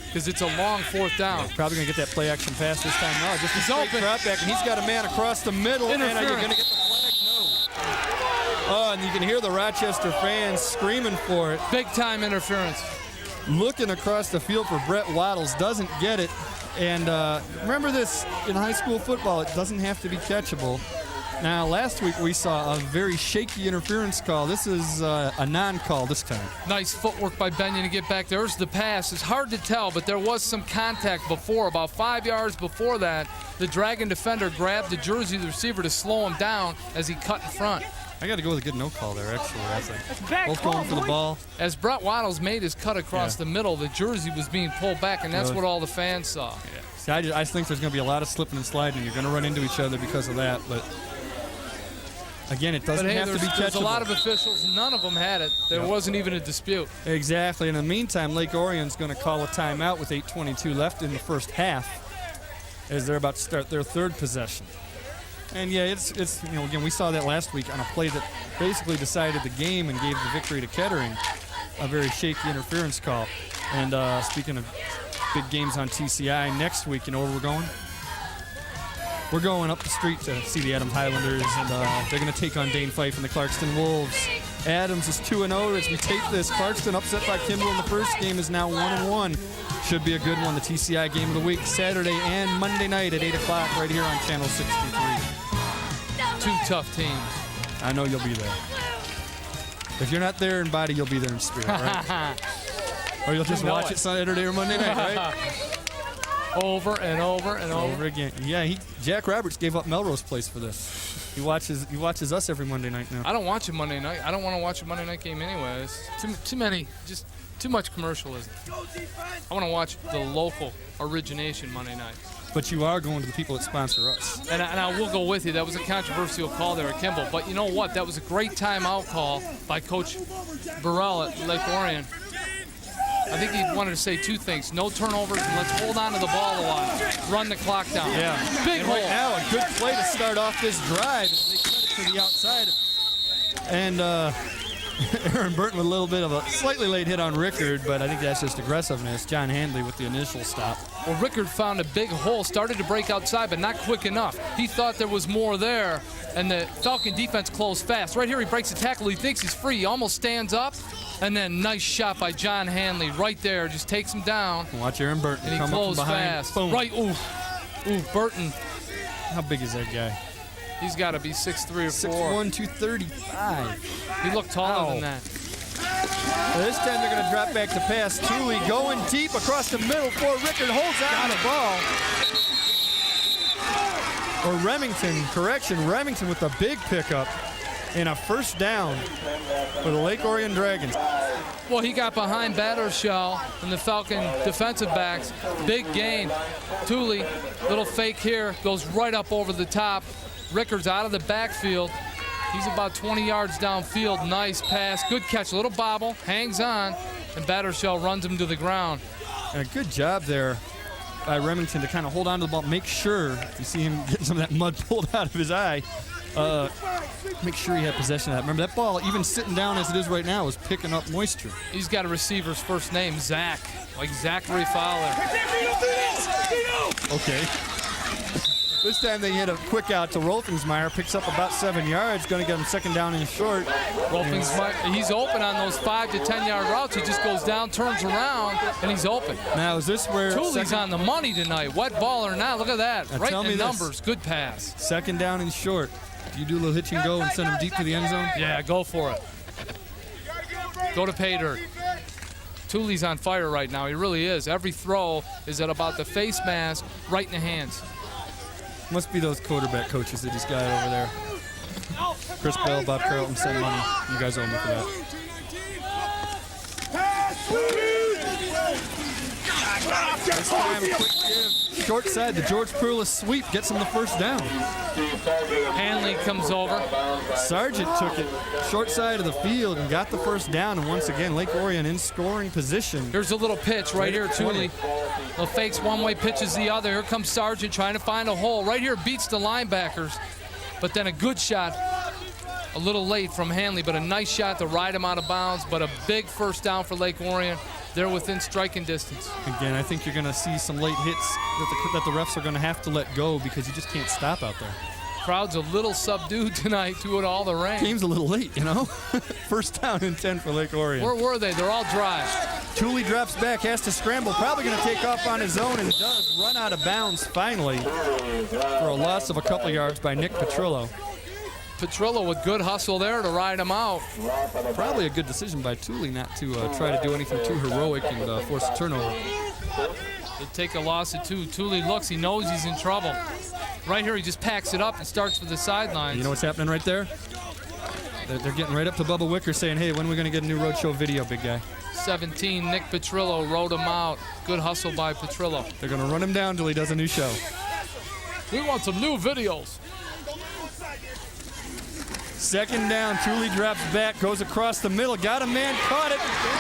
Because it's a long fourth down. Yeah, probably going to get that play action pass this time. No, just a straight drop back, and he's got a man across the middle. And are you going to get the flag? No. Oh, and you can hear the Rochester fans screaming for it. Big time interference. Looking across the field for Brett Waddles, doesn't get it. And remember this, in high school football, it doesn't have to be catchable. Now, last week we saw a very shaky interference call. This is a non-call this time. Nice footwork by Benyon to get back. There's the pass. It's hard to tell, but there was some contact before. About 5 yards before that, the Dragon defender grabbed the jersey of the receiver to slow him down as he cut in front. I got to go with a good no call there, actually. I think both going for the ball. As Brett Waddles made his cut across the middle, the jersey was being pulled back, and that's what all the fans saw. Yeah. See, I think there's going to be a lot of slipping and sliding. You're going to run into each other because of that, but again, it doesn't have to be catchable. There's a lot of officials. None of them had it. There wasn't even a dispute. Exactly. In the meantime, Lake Orion's going to call a timeout with 8:22 left in the first half as they're about to start their third possession. And yeah, it's again, we saw that last week on a play that basically decided the game and gave the victory to Kettering, a very shaky interference call. And speaking of big games on TCI, next week, you know where we're going? We're going up the street to see the Adams Highlanders, and they're going to take on Dane Fife and the Clarkston Wolves. Adams is 2-0 as we tape this. Clarkston upset by Kimball in the first game is now 1-1. Should be a good one. The TCI game of the week, Saturday and Monday night at 8 o'clock right here on Channel 63. Two tough teams. I know you'll be there. If you're not there in body, you'll be there in spirit, right? Or you'll just watch it Saturday or Monday night, right? Over and over and over again. Yeah, Jack Roberts gave up Melrose Place for this. He watches us every Monday night now. I don't watch a Monday night. I don't want to watch a Monday night game anyways. Too many, just too much commercialism. I want to watch the local origination Monday night. But you are going to the people that sponsor us. And I will go with you. That was a controversial call there at Kimball. But you know what? That was a great timeout call by Coach Burrell at Lake Orion. I think he wanted to say two things. No turnovers, and let's hold on to the ball a while. Run the clock down. Yeah. Big hole. Right now, a good play to start off this drive. They cut it to the outside. And Aaron Burton with a little bit of a slightly late hit on Rickard, but I think that's just aggressiveness. John Handley with the initial stop. Well, Rickard found a big hole, started to break outside, but not quick enough. He thought there was more there, and the Falcon defense closed fast. Right here, he breaks the tackle. He thinks he's free. He almost stands up, and then nice shot by John Handley right there. Just takes him down. Watch Aaron Burton and he come closed up from behind. fast. Boom. Right, ooh, Burton. How big is that guy? He's got to be 6'3" or 4. 6'1", 235. He looked taller than that. Well, this time they're going to drop back to pass. Tooley going deep across the middle for Rickard. Holds on the ball. Or Remington, correction. Remington with a big pickup and a first down for the Lake Orion Dragons. Well, he got behind Battershell and the Falcon defensive backs. Big gain. Tooley, little fake here, goes right up over the top. Rickard's out of the backfield. He's about 20 yards downfield. Nice pass. Good catch. A little bobble. Hangs on. And Battershell runs him to the ground. And a good job there by Remington to kind of hold on to the ball. Make sure, you see him getting some of that mud pulled out of his eye, make sure he had possession of that. Remember, that ball, even sitting down as it is right now, is picking up moisture. He's got a receiver's first name, Zach, like Zachary Fowler. Okay. This time they hit a quick out to Rolfingsmeyer, picks up about 7 yards, going to get him second down and short. Rolfingsmeyer, he's open on those 5 to 10 yard routes. He just goes down, turns around, and he's open. Now, is this where Tooley's on the money tonight? Wet ball or not? Look at that. Now, right tell in me the this. numbers. Good pass. Second down and short. Do you do a little hitch and go and send him deep to the end zone? Yeah, go for it. Go to pay dirt. Tooley's on fire right now. He really is. Every throw is at about the face mask, right in the hands. Must be those quarterback coaches that he's got over there. Chris Bell, Bob Carlton, send money. You guys owe me for that. This time, a quick give. Short side, the George Prulis sweep gets him the first down. Hanley comes over. Sargent took it short side of the field and got the first down. And once again, Lake Orion in scoring position. Here's a little pitch right here, Tooley. Little fakes one way, pitches the other. Here comes Sargent trying to find a hole. Right here, beats the linebackers. But then a good shot, a little late from Hanley, but a nice shot to ride him out of bounds. But a big first down for Lake Orion. They're within striking distance. Again, I think you're going to see some late hits that the refs are going to have to let go because you just can't stop out there. Crowd's a little subdued tonight to it all the rain. Game's a little late, you know? First down and 10 for Lake Orion. Where were they? They're all dry. Tooley drops back, has to scramble, probably going to take off on his own, and does run out of bounds finally for a loss of a couple yards by Nick Petrillo. Petrillo with good hustle there to ride him out. Probably a good decision by Tooley not to try to do anything too heroic and force a turnover. They take a loss at 2. Tooley looks, he knows he's in trouble. Right here, he just packs it up and starts for the sidelines. You know what's happening right there? They're getting right up to Bubba Wicker saying, hey, when are we going to get a new Roadshow video, big guy? 17, Nick Petrillo rode him out. Good hustle by Petrillo. They're going to run him down till he does a new show. We want some new videos. Second down, Tooley drops back, goes across the middle, got a man, caught it,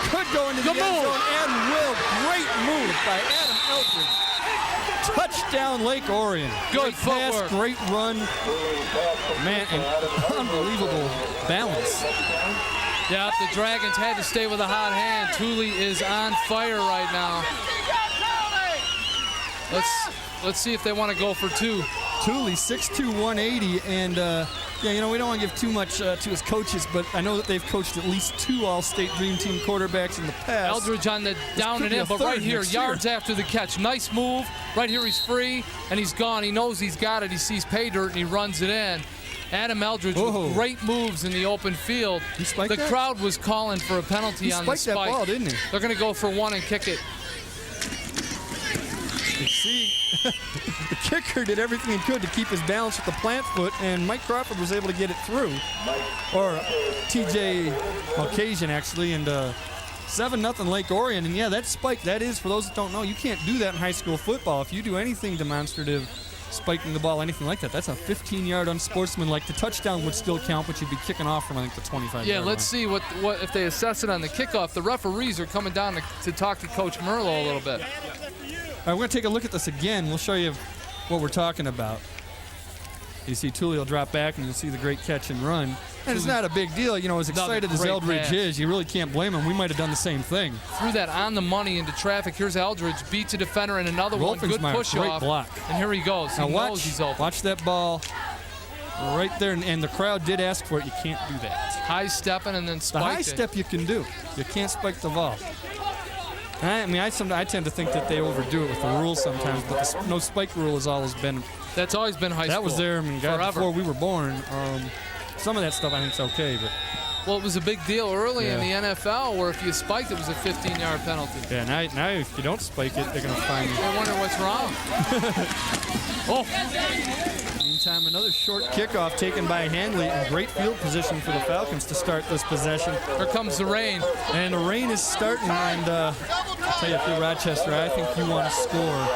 could go into the end zone, and will. Great move by Adam Elkins. Touchdown, Lake Orion. Good pass, footwork. great run. Man, and unbelievable balance. Yeah, the Dragons had to stay with a hot hand. Tooley is on fire right now. Let's see if they want to go for 2. Tooley, 6'2", 180, and Yeah, we don't want to give too much to his coaches, but I know that they've coached at least 2 All-State Dream Team quarterbacks in the past. Eldridge on the down and in, but right here, yards after the catch. Nice move. Right here, he's free, and he's gone. He knows he's got it. He sees pay dirt, and he runs it in. Adam Eldridge with great moves in the open field. The crowd was calling for a penalty on the spike. He spiked that ball, didn't he? They're going to go for 1 and kick it. You see, the kicker did everything he could to keep his balance with the plant foot, and Mike Crawford was able to get it through. Or TJ Mulcasion, actually, and 7-0 Lake Orion. And yeah, that spike, that is, for those that don't know, you can't do that in high school football. If you do anything demonstrative, spiking the ball, anything like that, that's a 15-yard unsportsmanlike. The touchdown would still count, but you'd be kicking off from, I think, the 25-yard line. Yeah, let's see what if they assess it on the kickoff. The referees are coming down to talk to Coach Merlo a little bit. All right, we're going to take a look at this again. We'll show you what we're talking about. You see Tulio drop back, and you'll see the great catch and run. And it's not a big deal. As excited as Eldridge is, you really can't blame him. We might have done the same thing. Threw that on the money into traffic. Here's Eldridge, beats a defender, and another one. Good push great off. Block. And here he goes. He knows he's open. Watch that ball right there, and the crowd did ask for it. You can't do that. High stepping and then spike. The high step you can do. You can't spike the ball. I tend to think that they overdo it with the rules sometimes, but the no spike rule has always been. That's always been high school. That was there, before we were born. Some of that stuff I think is okay, but. Well, it was a big deal early in the NFL where if you spiked, it was a 15-yard penalty. Yeah, now if you don't spike it, they're going to find you. I wonder what's wrong. Meantime, another short kickoff taken by Hanley in great field position for the Falcons to start this possession. Here comes the rain. And the rain is starting, and I'll tell you, if you're Rochester, I think you want to score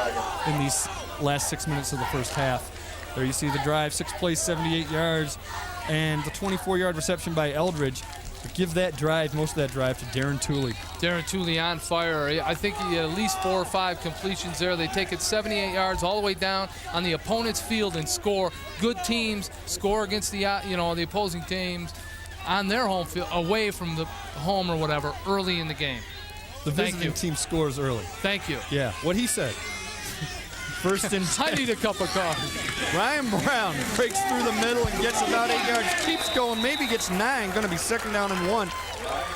in these last 6 minutes of the first half. There you see the drive, 6 plays, 78 yards, and the 24-yard reception by Eldridge. Give that drive, most of that drive, to Darren Tooley. Darren Tooley on fire. I think he had at least 4 or 5 completions there. They take it 78 yards all the way down on the opponent's field and score. Good teams score against the the opposing teams on their home field, away from the home or whatever, early in the game. The visiting team scores early. Thank you. Yeah, what he said. First and 10. I need a cup of coffee. Ryan Brown breaks through the middle and gets about 8 yards. Keeps going, maybe gets 9. Going to be 2nd down and 1.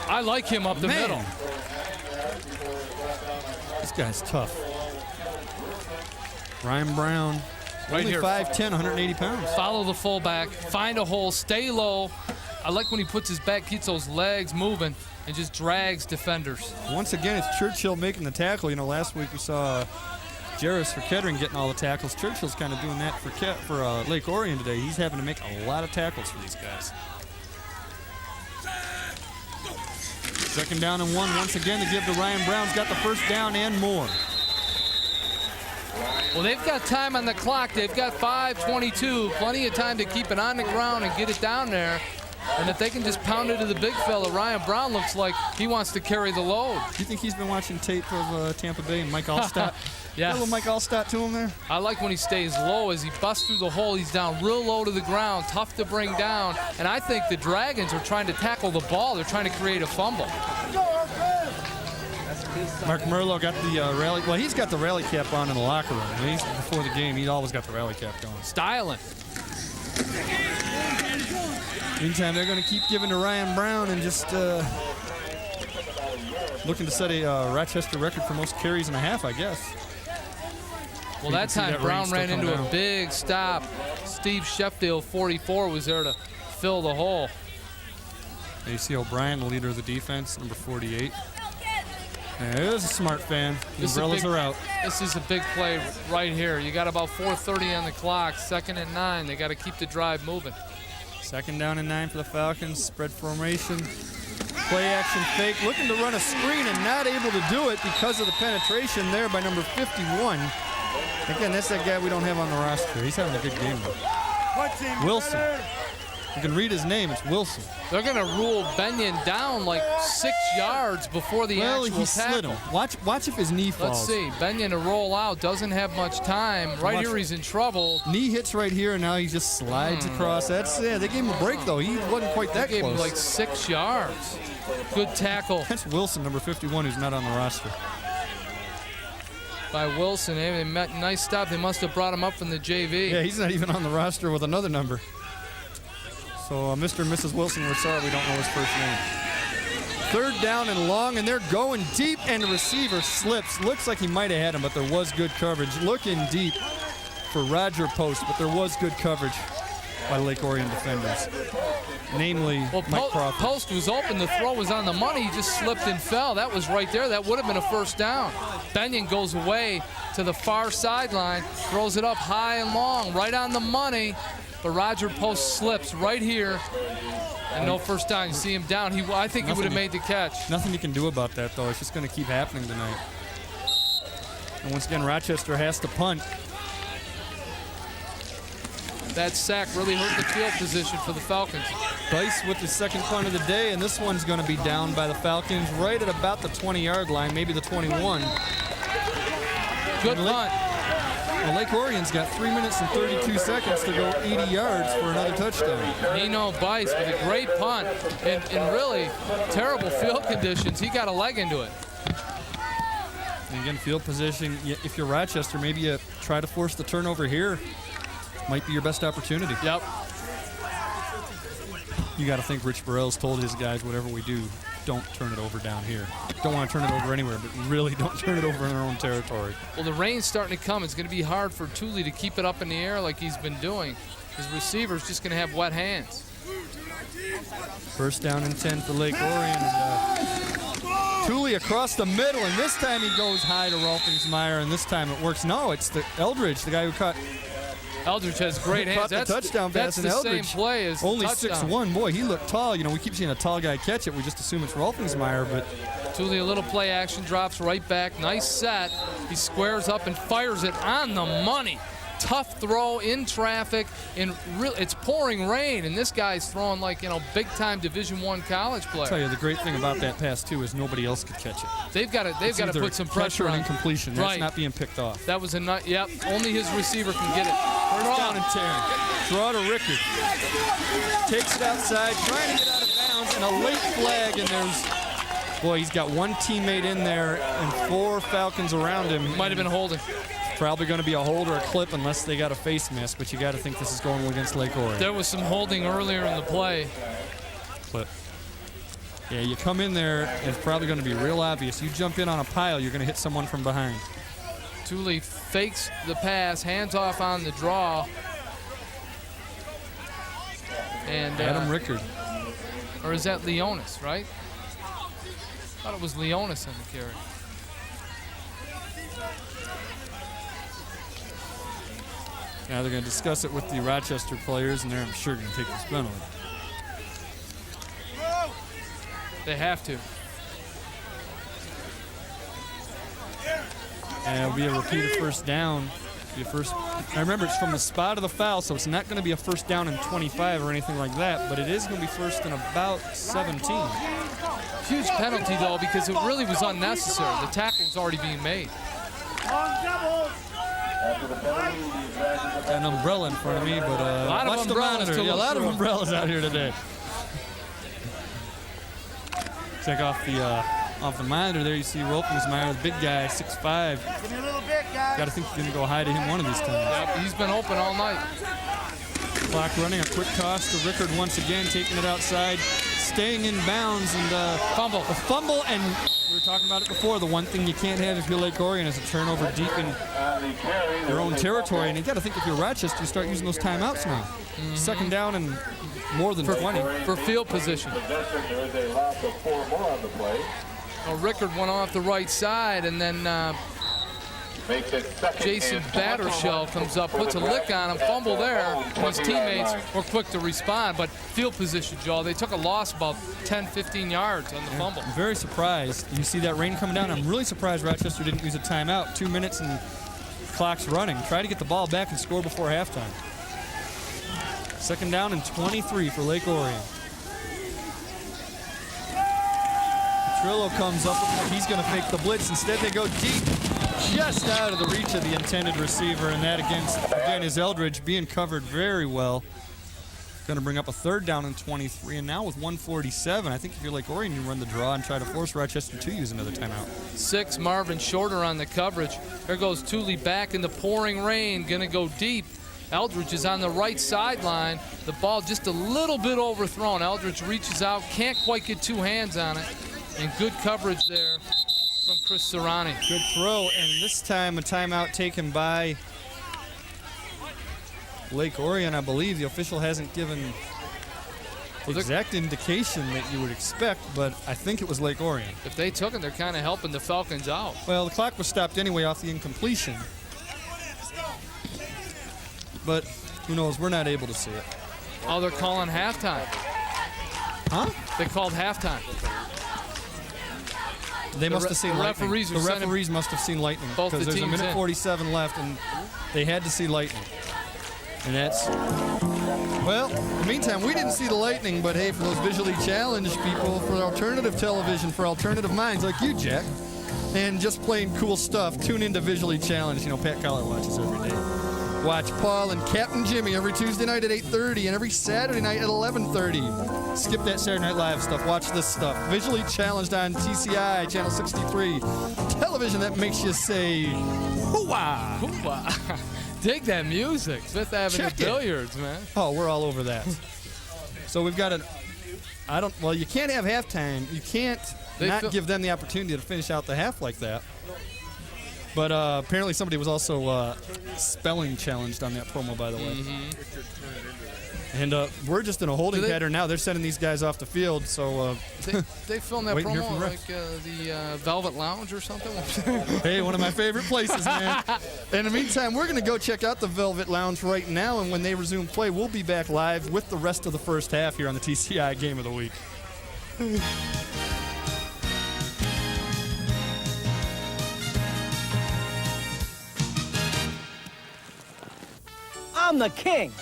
I like him up the middle. This guy's tough. Ryan Brown, right only here. 5'10", 180 pounds. Follow the fullback, find a hole, stay low. I like when he puts his back, keeps those legs moving, and just drags defenders. Once again, it's Churchill making the tackle. Last week we saw Jarris for Kettering getting all the tackles. Churchill's kind of doing that for Lake Orion today. He's having to make a lot of tackles for these guys. 2nd down and 1 once again to give to Ryan Brown. He's got the 1st down and more. Well, they've got time on the clock. They've got 5:22, plenty of time to keep it on the ground and get it down there. And if they can just pound it to the big fella, Ryan Brown looks like he wants to carry the load. Do you think he's been watching tape of Tampa Bay and Mike Allstott? Yeah. A little Mike Allstott to him there. I like when he stays low. As he busts through the hole, he's down real low to the ground, tough to bring down. And I think the Dragons are trying to tackle the ball. They're trying to create a fumble. Mark Merlo got the rally. Well, he's got the rally cap on in the locker room. Before the game, he's always got the rally cap going. Styling. Meantime, they're going to keep giving to Ryan Brown and just looking to set a Rochester record for most carries in a half, I guess. Well, that time Brown ran into a big stop. Steve Sheffield, 44, was there to fill the hole. A.C. O'Brien, the leader of the defense, number 48. Yeah, it was a smart fan. The umbrellas are out. This is a big play right here. You got about 4:30 on the clock. 2nd and 9. They got to keep the drive moving. 2nd down and 9 for the Falcons. Spread formation. Play action fake. Looking to run a screen and not able to do it because of the penetration there by number 51. Again, that's that guy we don't have on the roster. He's having a good game though. Wilson. You can read his name. It's Wilson. They're going to rule Benyon down like 6 yards before the actual tackle. Slid him. Watch if his knee falls. Let's see. Benyon to roll out. Doesn't have much time. Right here, he's in trouble. Knee hits right here, and now he just slides across. They gave him a break, though. He wasn't quite that close. They gave him like 6 yards. Good tackle. That's Wilson, number 51, who's not on the roster. By Wilson. They met nice stop. They must have brought him up from the JV. Yeah, he's not even on the roster with another number. So Mr. and Mrs. Wilson, we're sorry we don't know his first name. Third down and long, and they're going deep, and the receiver slips. Looks like he might have had him, but there was good coverage. Looking deep for Roger Post, but there was good coverage by Lake Orion defenders, namely Mike Crawford. Post was open. The throw was on the money. He just slipped and fell. That was right there. That would have been a first down. Benyon goes away to the far sideline, throws it up high and long, right on the money. But Roger Post slips right here, and no first down. You see him down. I think he would have made the catch. Nothing you can do about that, though. It's just going to keep happening tonight. And once again, Rochester has to punt. That sack really hurt the field position for the Falcons. Bice with the second punt of the day, and this one's going to be down by the Falcons right at about the 20-yard line, maybe the 21. Good punt. Well, Lake Orion's got 3 minutes and 32 seconds to go 80 yards for another touchdown. Nino Bice with a great punt in really terrible field conditions. He got a leg into it. And again, field position, if you're Rochester, maybe you try to force the turnover here. Might be your best opportunity. Yep. You got to think Rich Burrell's told his guys, whatever we do, don't turn it over down here. Don't want to turn it over anywhere, but really don't turn it over in our own territory. Well, the rain's starting to come. It's going to be hard for Thule to keep it up in the air like he's been doing. His receiver's just going to have wet hands. First down and 10 for Lake Orion. And, Thule across the middle, and this time he goes high to Rolfingsmeyer, and this time it works. No, it's the Eldridge, the guy who caught. Eldridge has great hands. That's the touchdown pass, and Eldridge, same play as only touchdown. 6'1". Boy, he looked tall. You know, we keep seeing a tall guy catch it. We just assume it's Rolfingsmeyer, but Thule, a little play action, drops right back. Nice set. He squares up and fires it on the money. Tough throw in traffic. It's pouring rain, and this guy's throwing like, big-time Division I college player. I'll tell you, the great thing about that pass, too, is nobody else could catch it. They've got to put some pressure on. Incompletion. That's not being picked off. That was only his receiver can get it. First down and 10. Draw to Rickard. Takes it outside, trying to get out of bounds, and a late flag, and he's got one teammate in there and 4 Falcons around him. Might have been holding. Probably going to be a hold or a clip unless they got a face miss, but you got to think this is going against Lake Orion. There was some holding earlier in the play. But, yeah, you come in there, and it's probably going to be real obvious. You jump in on a pile, you're going to hit someone from behind. Thule fakes the pass, hands off on the draw. And Adam Rickard. Or is that Leonis, right? I thought it was Leonis on the carry. Now they're going to discuss it with the Rochester players, and they're, I'm sure, going to take this penalty. They have to. And it'll be a repeated first down. I remember it's from the spot of the foul, so it's not going to be a first down in 25 or anything like that, but it is going to be first and about 17. Huge penalty, though, because it really was unnecessary. The tackle was already being made. An umbrella in front of me, but a lot of umbrellas. A lot of umbrellas out here today. Check off the monitor there. You see Rolfingsmeyer, the big guy, 6'5". Give me a little bit, guys. Got to think you're going to go high to him one of these times. Yep, he's been open all night. Clock running, a quick toss to Rickard once again, taking it outside, staying in bounds, and fumble. A fumble, and we were talking about it before. The one thing you can't have if you're Lake Orion is a turnover deep in your own territory. And you got to think if you're Rochester, you start using those timeouts now. Mm-hmm. Second down and more than 20 for field position. Rickard went off the right side, and then Jason Battershell comes up, puts a lick on him, fumble there. His teammates were quick to respond, but field position, Joel, they took a loss about 10, 15 yards on the fumble. I'm very surprised. You see that rain coming down. I'm really surprised Rochester didn't use a timeout. 2 minutes and clock's running. Try to get the ball back and score before halftime. Second down and 23 for Lake Orion. Trillo comes up. He's going to fake the blitz. Instead, they go deep, just out of the reach of the intended receiver, and that again is Eldridge being covered very well. Going to bring up a third down and 23, and now with 1:47, I think if you're Lake Orion, you run the draw and try to force Rochester to use another timeout. 6, Marvin Shorter on the coverage. There goes Thule back in the pouring rain, going to go deep. Eldridge is on the right sideline. The ball just a little bit overthrown. Eldridge reaches out, can't quite get two hands on it. And good coverage there from Chris Serrani. Good throw, and this time a timeout taken by Lake Orion. I believe the official hasn't given the exact indication that you would expect, but I think it was Lake Orion. If they took it, they're kind of helping the Falcons out. Well, the clock was stopped anyway off the incompletion. But who knows? We're not able to see it. Oh, they're calling halftime. Huh? They called halftime. They must have seen lightning. The referees must have seen lightning because there's a minute 47 left, and they had to see lightning. And that's, well, in the meantime, we didn't see the lightning, but hey, for those visually challenged people, for alternative television, for alternative minds like you, Jack, and just plain cool stuff, tune into Visually Challenged. You know, Pat Collar watches every day. Watch Paul and Captain Jimmy every Tuesday night at 8:30 and every Saturday night at 11:30. Skip that Saturday Night Live stuff. Watch this stuff. Visually Challenged on TCI, Channel 63. Television that makes you say, hoo-wah! Hoo-wah. Dig that music. Fifth Avenue Billiards, man. Oh, we're all over that. So we've got well, you can't have halftime. You can't give them the opportunity to finish out the half like that. But apparently somebody was also spelling challenged on that promo, by the way. And we're just in a holding pattern now. They're sending these guys off the field, so... they filmed that promo like the Velvet Lounge or something? Hey, one of my favorite places, man. In the meantime, we're going to go check out the Velvet Lounge right now, and when they resume play, we'll be back live with the rest of the first half here on the TCI Game of the Week. I'm the king.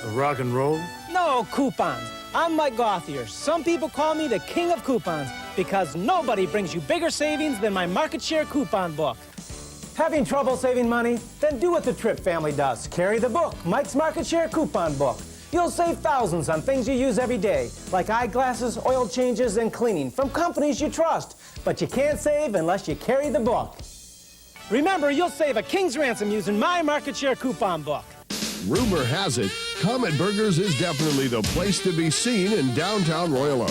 Rock and roll? No, coupons. I'm Mike Gauthier. Some people call me the king of coupons because nobody brings you bigger savings than my market share coupon book. Having trouble saving money? Then do what the Tripp family does. Carry the book, Mike's Market Share Coupon Book. You'll save thousands on things you use every day, like eyeglasses, oil changes, and cleaning from companies you trust. But you can't save unless you carry the book. Remember, you'll save a king's ransom using my Market Share Coupon Book. Rumor has it, Comet Burgers is definitely the place to be seen in downtown Royal Oak.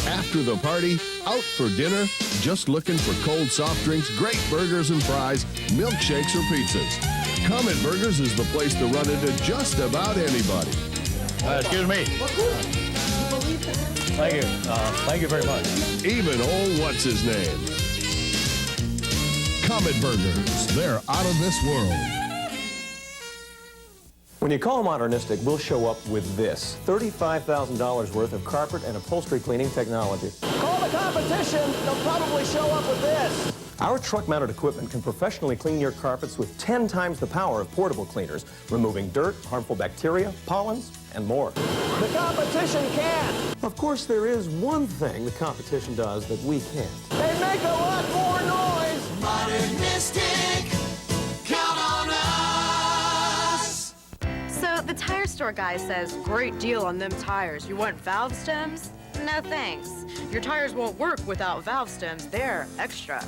After the party, out for dinner, just looking for cold soft drinks, great burgers and fries, milkshakes or pizzas. Comet Burgers is the place to run into just about anybody. Excuse me. Thank you. Thank you very much. Even old what's-his-name. Comet Burgers, they're out of this world. When you call Modernistic, we'll show up with this. $35,000 worth of carpet and upholstery cleaning technology. Call the competition, they'll probably show up with this. Our truck-mounted equipment can professionally clean your carpets with 10 times the power of portable cleaners, removing dirt, harmful bacteria, pollens, and more. The competition can't. Of course, there is one thing the competition does that we can't. They make a lot more noise. Modernistic, count on us. So the tire store guy says, great deal on them tires. You want valve stems? No thanks. Your tires won't work without valve stems. They're extra.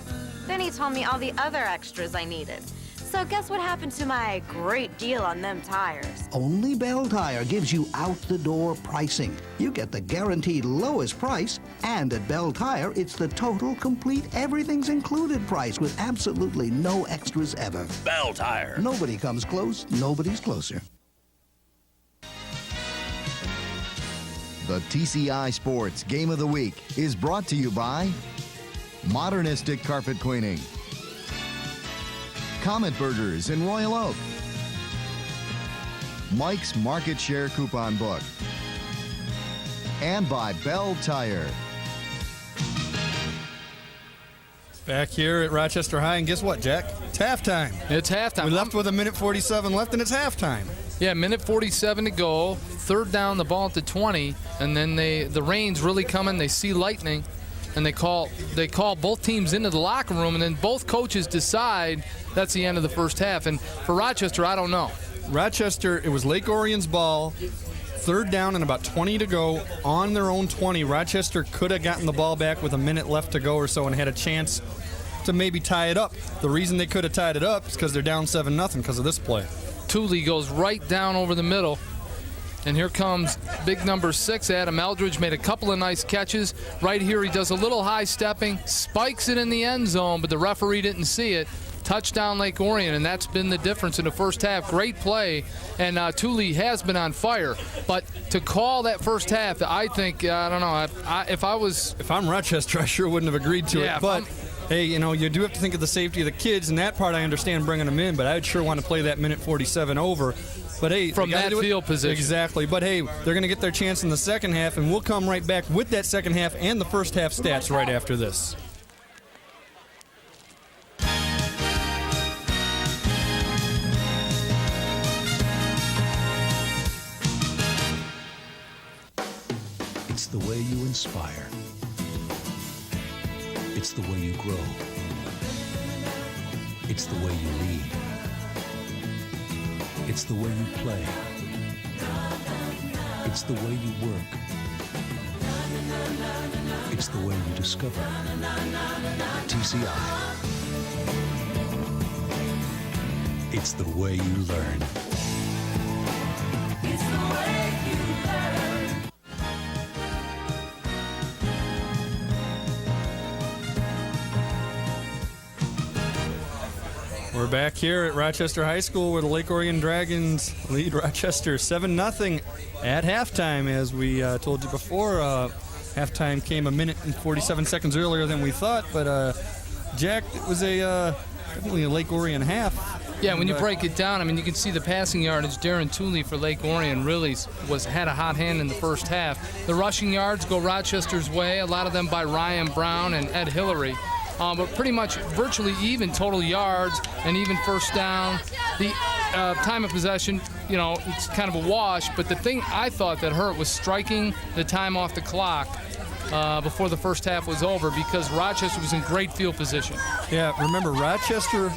Then he told me all the other extras I needed. So guess what happened to my great deal on them tires? Only Bell Tire gives you out-the-door pricing. You get the guaranteed lowest price, and at Bell Tire, it's the total, complete, everything's included price with absolutely no extras ever. Bell Tire. Nobody comes close, nobody's closer. The TCI Sports Game of the Week is brought to you by Modernistic Carpet Cleaning, Comet Burgers in Royal Oak, Mike's Market Share Coupon Book, and by Bell Tire. Back here at Rochester High, and guess what, Jack? It's halftime. It's halftime. We left with a minute 47 left, and it's halftime. Yeah, minute 47 to go. Third down, the ball at the 20, and then the rain's really coming. They see lightning, and they call both teams into the locker room, and then both coaches decide that's the end of the first half. And for Rochester, I don't know. Rochester, it was Lake Orion's ball. Third down and about 20 to go on their own 20. Rochester could have gotten the ball back with a minute left to go or so and had a chance to maybe tie it up. The reason they could have tied it up is because they're down 7-0 because of this play. Thule goes right down over the middle. And here comes big number 6, Adam Eldridge. Made a couple of nice catches. Right here, he does a little high stepping, spikes it in the end zone, but the referee didn't see it. Touchdown Lake Orion, and that's been the difference in the first half. Great play, and Thule has been on fire. But to call that first half, I think, I don't know, if I'm Rochester, I sure wouldn't have agreed to it. But hey, you know, you do have to think of the safety of the kids, and that part I understand bringing them in, but I'd sure want to play that minute 47 over. But hey, from that field position. Exactly. But hey, they're going to get their chance in the second half, and we'll come right back with that second half and the first half stats right after this. It's the way you inspire. It's the way you grow. It's the way you lead. It's the way you play. It's the way you work. It's the way you discover. TCI. It's the way you learn. It's the way you learn. We're back here at Rochester High School where the Lake Orion Dragons lead Rochester 7-0 at halftime. As we told you before, halftime came a minute and 47 seconds earlier than we thought, but Jack, it was definitely a Lake Orion half. Yeah, when you break it down, I mean, you can see the passing yardage. Darren Thule for Lake Orion really had a hot hand in the first half. The rushing yards go Rochester's way, a lot of them by Ryan Brown and Ed Hillary. But pretty much virtually even total yards and even first down. The time of possession, you know, it's kind of a wash. But the thing I thought that hurt was striking the time off the clock before the first half was over, because Rochester was in great field position. Yeah, remember, Rochester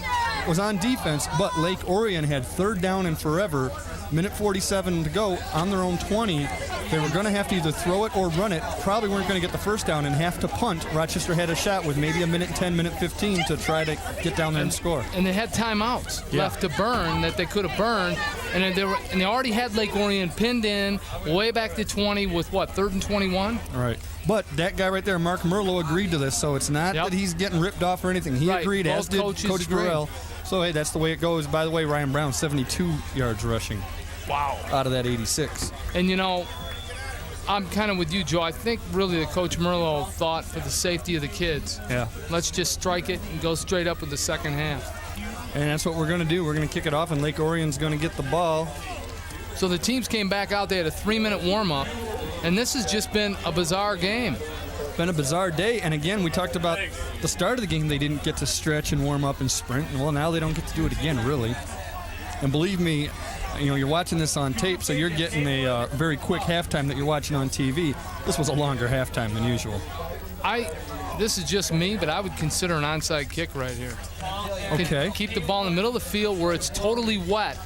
was on defense, but Lake Orion had third down and forever. Minute 47 to go on their own 20. They were going to have to either throw it or run it. Probably weren't going to get the first down and have to punt. Rochester had a shot with maybe a minute 10, minute 15 to try to get down there and score. And they had timeouts left to burn that they could have burned. And they already had Lake Orion pinned in way back to 20 with, what, 3rd and 21? All right. But that guy right there, Mark Merlo, agreed to this, so it's not that he's getting ripped off or anything. He agreed, as did Coach Burrell. So, hey, that's the way it goes. By the way, Ryan Brown, 72 yards rushing. Wow. Out of that 86. And, you know, I'm kind of with you, Joe. I think really that Coach Merlo thought for the safety of the kids. Yeah. Let's just strike it and go straight up with the second half. And that's what we're going to do. We're going to kick it off, and Lake Orion's going to get the ball. So the teams came back out. They had a 3-minute warm-up, and this has just been a bizarre game. Been a bizarre day, and again, we talked about the start of the game. They didn't get to stretch and warm up and sprint, and well, now they don't get to do it again, really. And believe me, you know, you're watching this on tape, so you're getting a very quick halftime that you're watching on TV. This was a longer halftime than usual. This is just me, but I would consider an onside kick right here. Okay. Keep the ball in the middle of the field where it's totally wet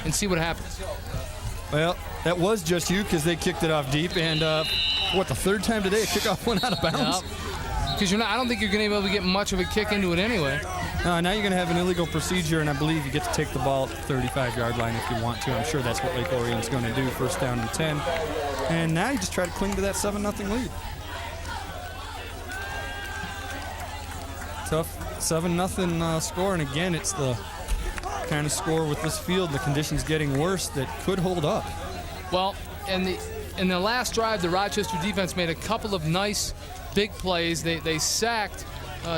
and see what happens. Well, that was just you because they kicked it off deep, and the third time today a kickoff went out of bounds? Because I don't think you're going to be able to get much of a kick into it anyway. Now you're going to have an illegal procedure, and I believe you get to take the ball at the 35-yard line if you want to. I'm sure that's what Lake Orion's going to do, first down and 10. And now you just try to cling to that 7-0 lead. Tough 7-0 score, and again, it's the kind of score with this field, the conditions getting worse, that could hold up. Well, in the last drive, the Rochester defense made a couple of nice big plays. They sacked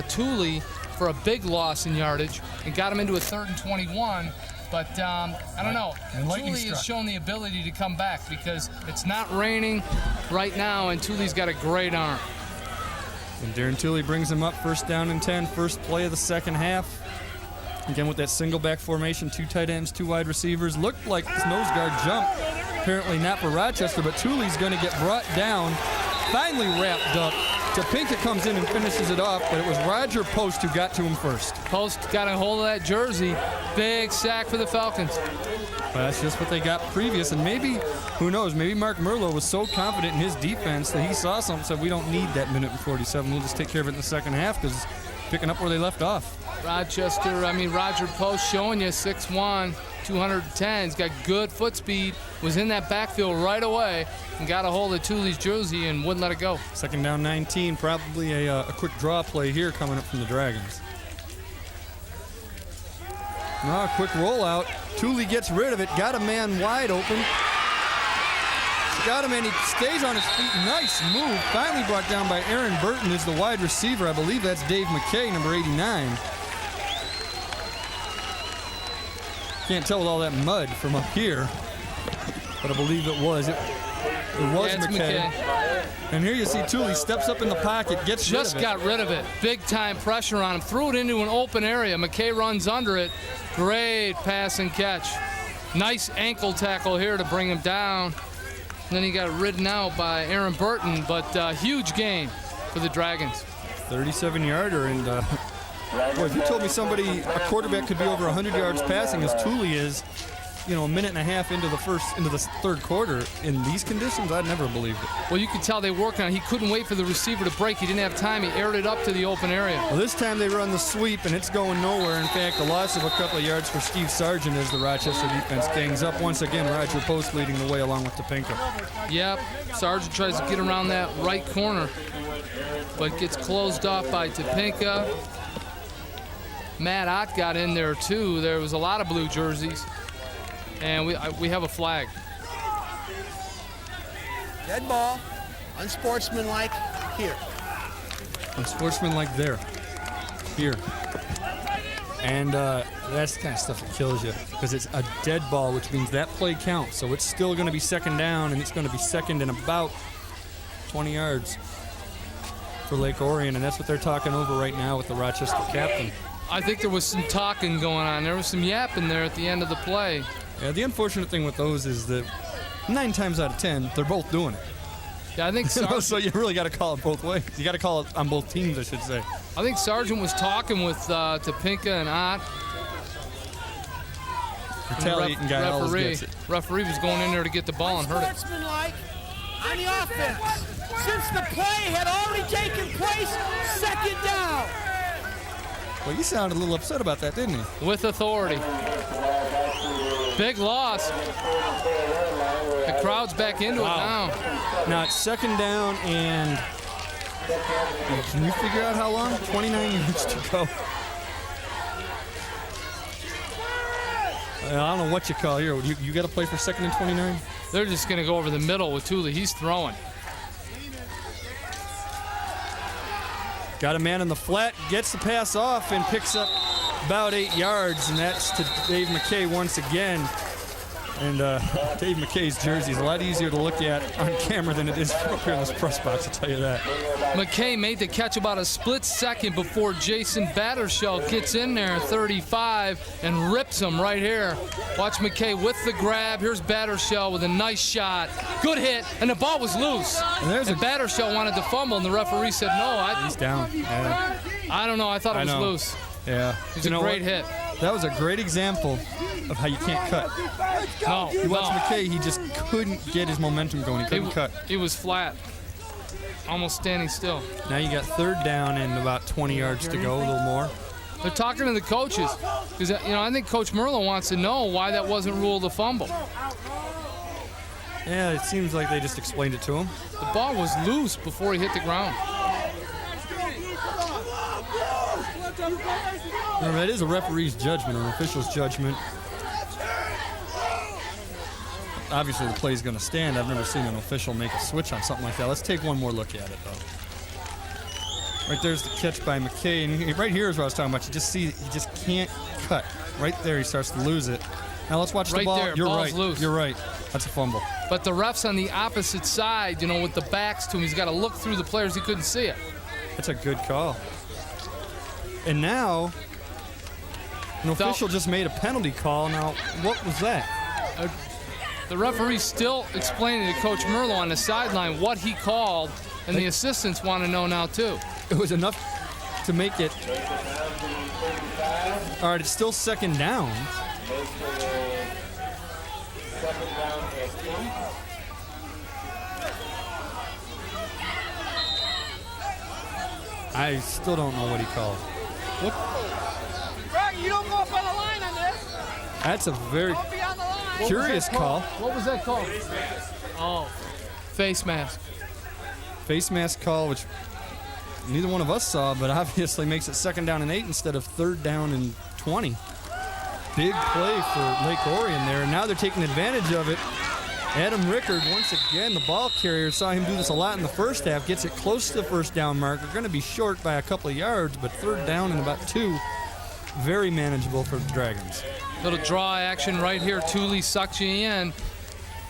Thule for a big loss in yardage and got him into a 3rd and 21. But I don't know. Thule has shown the ability to come back because it's not raining right now, and Thule's got a great arm. And Darren Thule brings him up, first down and 10, first play of the second half. Again, with that single back formation, 2 tight ends, 2 wide receivers. Looked like this nose guard jump. Apparently not for Rochester, but Thule's going to get brought down, finally wrapped up. Topinka comes in and finishes it off, but it was Roger Post who got to him first. Post got a hold of that jersey. Big sack for the Falcons. Well, that's just what they got previous, and maybe, who knows, maybe Mark Merlo was so confident in his defense that he saw something, said we don't need that minute and 47. We'll just take care of it in the second half because it's picking up where they left off. Roger Post showing you 6'1", 210. He's got good foot speed. Was in that backfield right away and got a hold of Thule's jersey and wouldn't let it go. Second down 19, probably a quick draw play here coming up from the Dragons. A quick rollout. Thule gets rid of it, got a man wide open. Got him and he stays on his feet. Nice move. Finally brought down by Aaron Burton is the wide receiver. I believe that's Dave McKay, number 89. Can't tell with all that mud from up here, but I believe it was. It was McKay. And here you see Thule steps up in the pocket, gets rid of it. Just got rid of it. Big time pressure on him. Threw it into an open area. McKay runs under it. Great pass and catch. Nice ankle tackle here to bring him down. And then he got ridden out by Aaron Burton, but huge gain for the Dragons. 37-yarder, and boy, if you told me a quarterback could be over 100 yards passing as Thule is, a minute and a half into the third quarter in these conditions, I'd never believed it. Well, you could tell they worked on it. He couldn't wait for the receiver to break. He didn't have time. He aired it up to the open area. Well, this time they run the sweep, and it's going nowhere. In fact, a loss of a couple of yards for Steve Sargent as the Rochester defense gangs up. Once again, Roger Post leading the way along with Topinka. Yep, Sargent tries to get around that right corner, but gets closed off by Topinka. Matt Ott got in there, too. There was a lot of blue jerseys. And we have a flag. Dead ball, unsportsmanlike here. Unsportsmanlike there, here. And that's the kind of stuff that kills you because it's a dead ball, which means that play counts. So it's still going to be second down, and it's going to be second and about 20 yards for Lake Orion, and that's what they're talking over right now with the Rochester captain. I think there was some talking going on. There was some yapping there at the end of the play. Yeah, the unfortunate thing with those is that 9 times out of 10, they're both doing it. Yeah, I think Sargent, so you really got to call it both ways. You got to call it on both teams, I should say. I think Sargent was talking with Topinka and Ott. Retaliating guy always gets it. Referee was going in there to get the ball and hurt it. Unsportsmanlike on the offense. Since the play had already taken place, second down. Well, you sounded a little upset about that, didn't you? With authority. Big loss. The crowd's back into it now. Now it's second down, and can you figure out how long? 29 yards to go. I don't know what you call here. You got to play for second and 29? They're just going to go over the middle with Thule. He's throwing. Got a man in the flat, gets the pass off, and picks up about 8 yards, and that's to Dave McKay once again. And Dave McKay's jersey is a lot easier to look at on camera than it is up here in this press box, I'll tell you that. McKay made the catch about a split second before Jason Battershell gets in there, 35, and rips him right here. Watch McKay with the grab. Here's Battershell with a nice shot. Good hit, and the ball was loose. And Battershell wanted to fumble, and the referee said no. He's down. Yeah. I don't know. I thought it was loose. Yeah. It was a great hit. That was a great example of how you can't cut. No. You watch McKay, he just couldn't get his momentum going. He couldn't cut. He was flat. Almost standing still. Now you got third down and about 20 yards to go, a little more. They're talking to the coaches because I think Coach Merlo wants to know why that wasn't ruled a fumble. Yeah, it seems like they just explained it to him. The ball was loose before he hit the ground. Remember, that is a referee's judgment, an official's judgment. Obviously, the play is going to stand. I've never seen an official make a switch on something like that. Let's take one more look at it, though. Right there's the catch by McKay, and right here is what I was talking about. You just see he just can't cut. Right there, he starts to lose it. Now let's watch the ball. There, You're ball's right. Loose. You're right. That's a fumble. But the ref's on the opposite side, with the backs to him. He's got to look through the players. He couldn't see it. That's a good call. And now, an official just made a penalty call. Now, what was that? The referee's still explaining to Coach Merlo on the sideline what he called, and the assistants want to know now, too. It was enough to make it. All right, it's still second down. I still don't know what he called. Look, You don't go up on the line on this. that's a very Don't be on the line. curious call. What was that call? Oh, face mask. Face mask call, which neither one of us saw, but obviously makes it 2nd down and 8 instead of 3rd down and 20. Big play for Lake Orion there, and now they're taking advantage of it. Adam Rickard, once again, the ball carrier, saw him do this a lot in the first half, gets it close to the 1st down mark. They're going to be short by a couple of yards, but 3rd down and about 2. Very manageable for the Dragons. Little draw action right here. Thule sucks you in.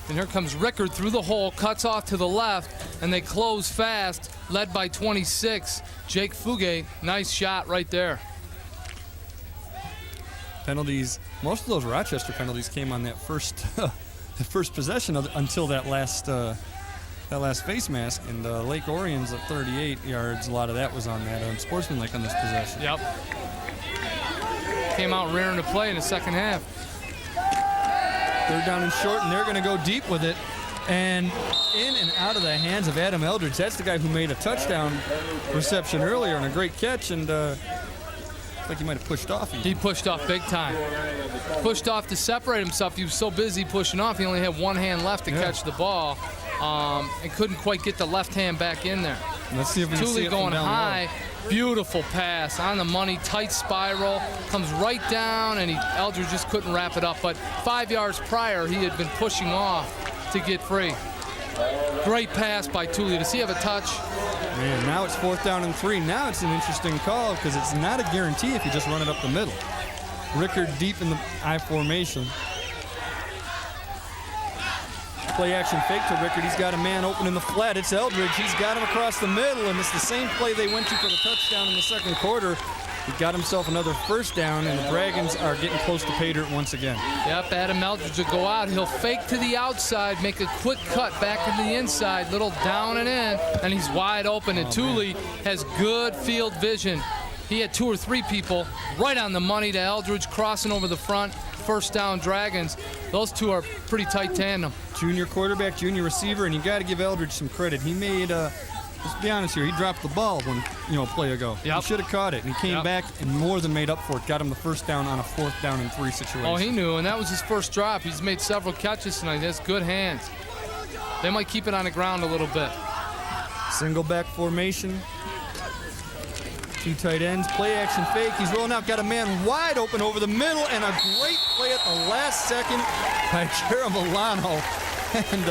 And here comes Rickard through the hole, cuts off to the left, and they close fast, led by 26. Jake Fugate, nice shot right there. Penalties, most of those Rochester penalties came on that first the first possession until that last face mask, and Lake Orion's at 38 yards. A lot of that was on that unsportsmanlike on this possession. Yep. Came out rearing to play in the second half. 3rd down and short, and they're going to go deep with it. And in and out of the hands of Adam Eldridge. That's the guy who made a touchdown reception earlier and a great catch, and like he might have pushed off. He pushed off big time. Pushed off to separate himself. He was so busy pushing off, he only had one hand left to catch the ball, and couldn't quite get the left hand back in there. Let's see if we can see it going from down high. low. Beautiful pass on the money, tight spiral, comes right down, and Eldridge just couldn't wrap it up. But 5 yards prior, he had been pushing off to get free. Great pass by Thule. Does he have a touch? Man, now it's 4th down and 3. Now it's an interesting call because it's not a guarantee if you just run it up the middle. Rickard deep in the I formation. Play action fake to Rickard. He's got a man open in the flat. It's Eldridge. He's got him across the middle, and it's the same play they went to for the touchdown in the 2nd quarter. He got himself another 1st down, and the Dragons are getting close to pay dirt once again. Yep, Adam Eldridge will go out. He'll fake to the outside, make a quick cut back in the inside, little down and in, and he's wide open. And Thule has good field vision. He had 2 or 3 people right on the money to Eldridge, crossing over the front. 1st down Dragons. Those two are pretty tight tandem. Junior quarterback, junior receiver, and you got to give Eldridge some credit. He made, let's be honest here, he dropped the ball one play ago. Yep. He should have caught it, and he came back and more than made up for it. Got him the 1st down on a 4th down and 3 situation. Oh, he knew, and that was his first drop. He's made several catches tonight. He has good hands. They might keep it on the ground a little bit. Single back formation. 2 tight ends, play action fake. He's rolling out, got a man wide open over the middle, and a great play at the last second by Milano. And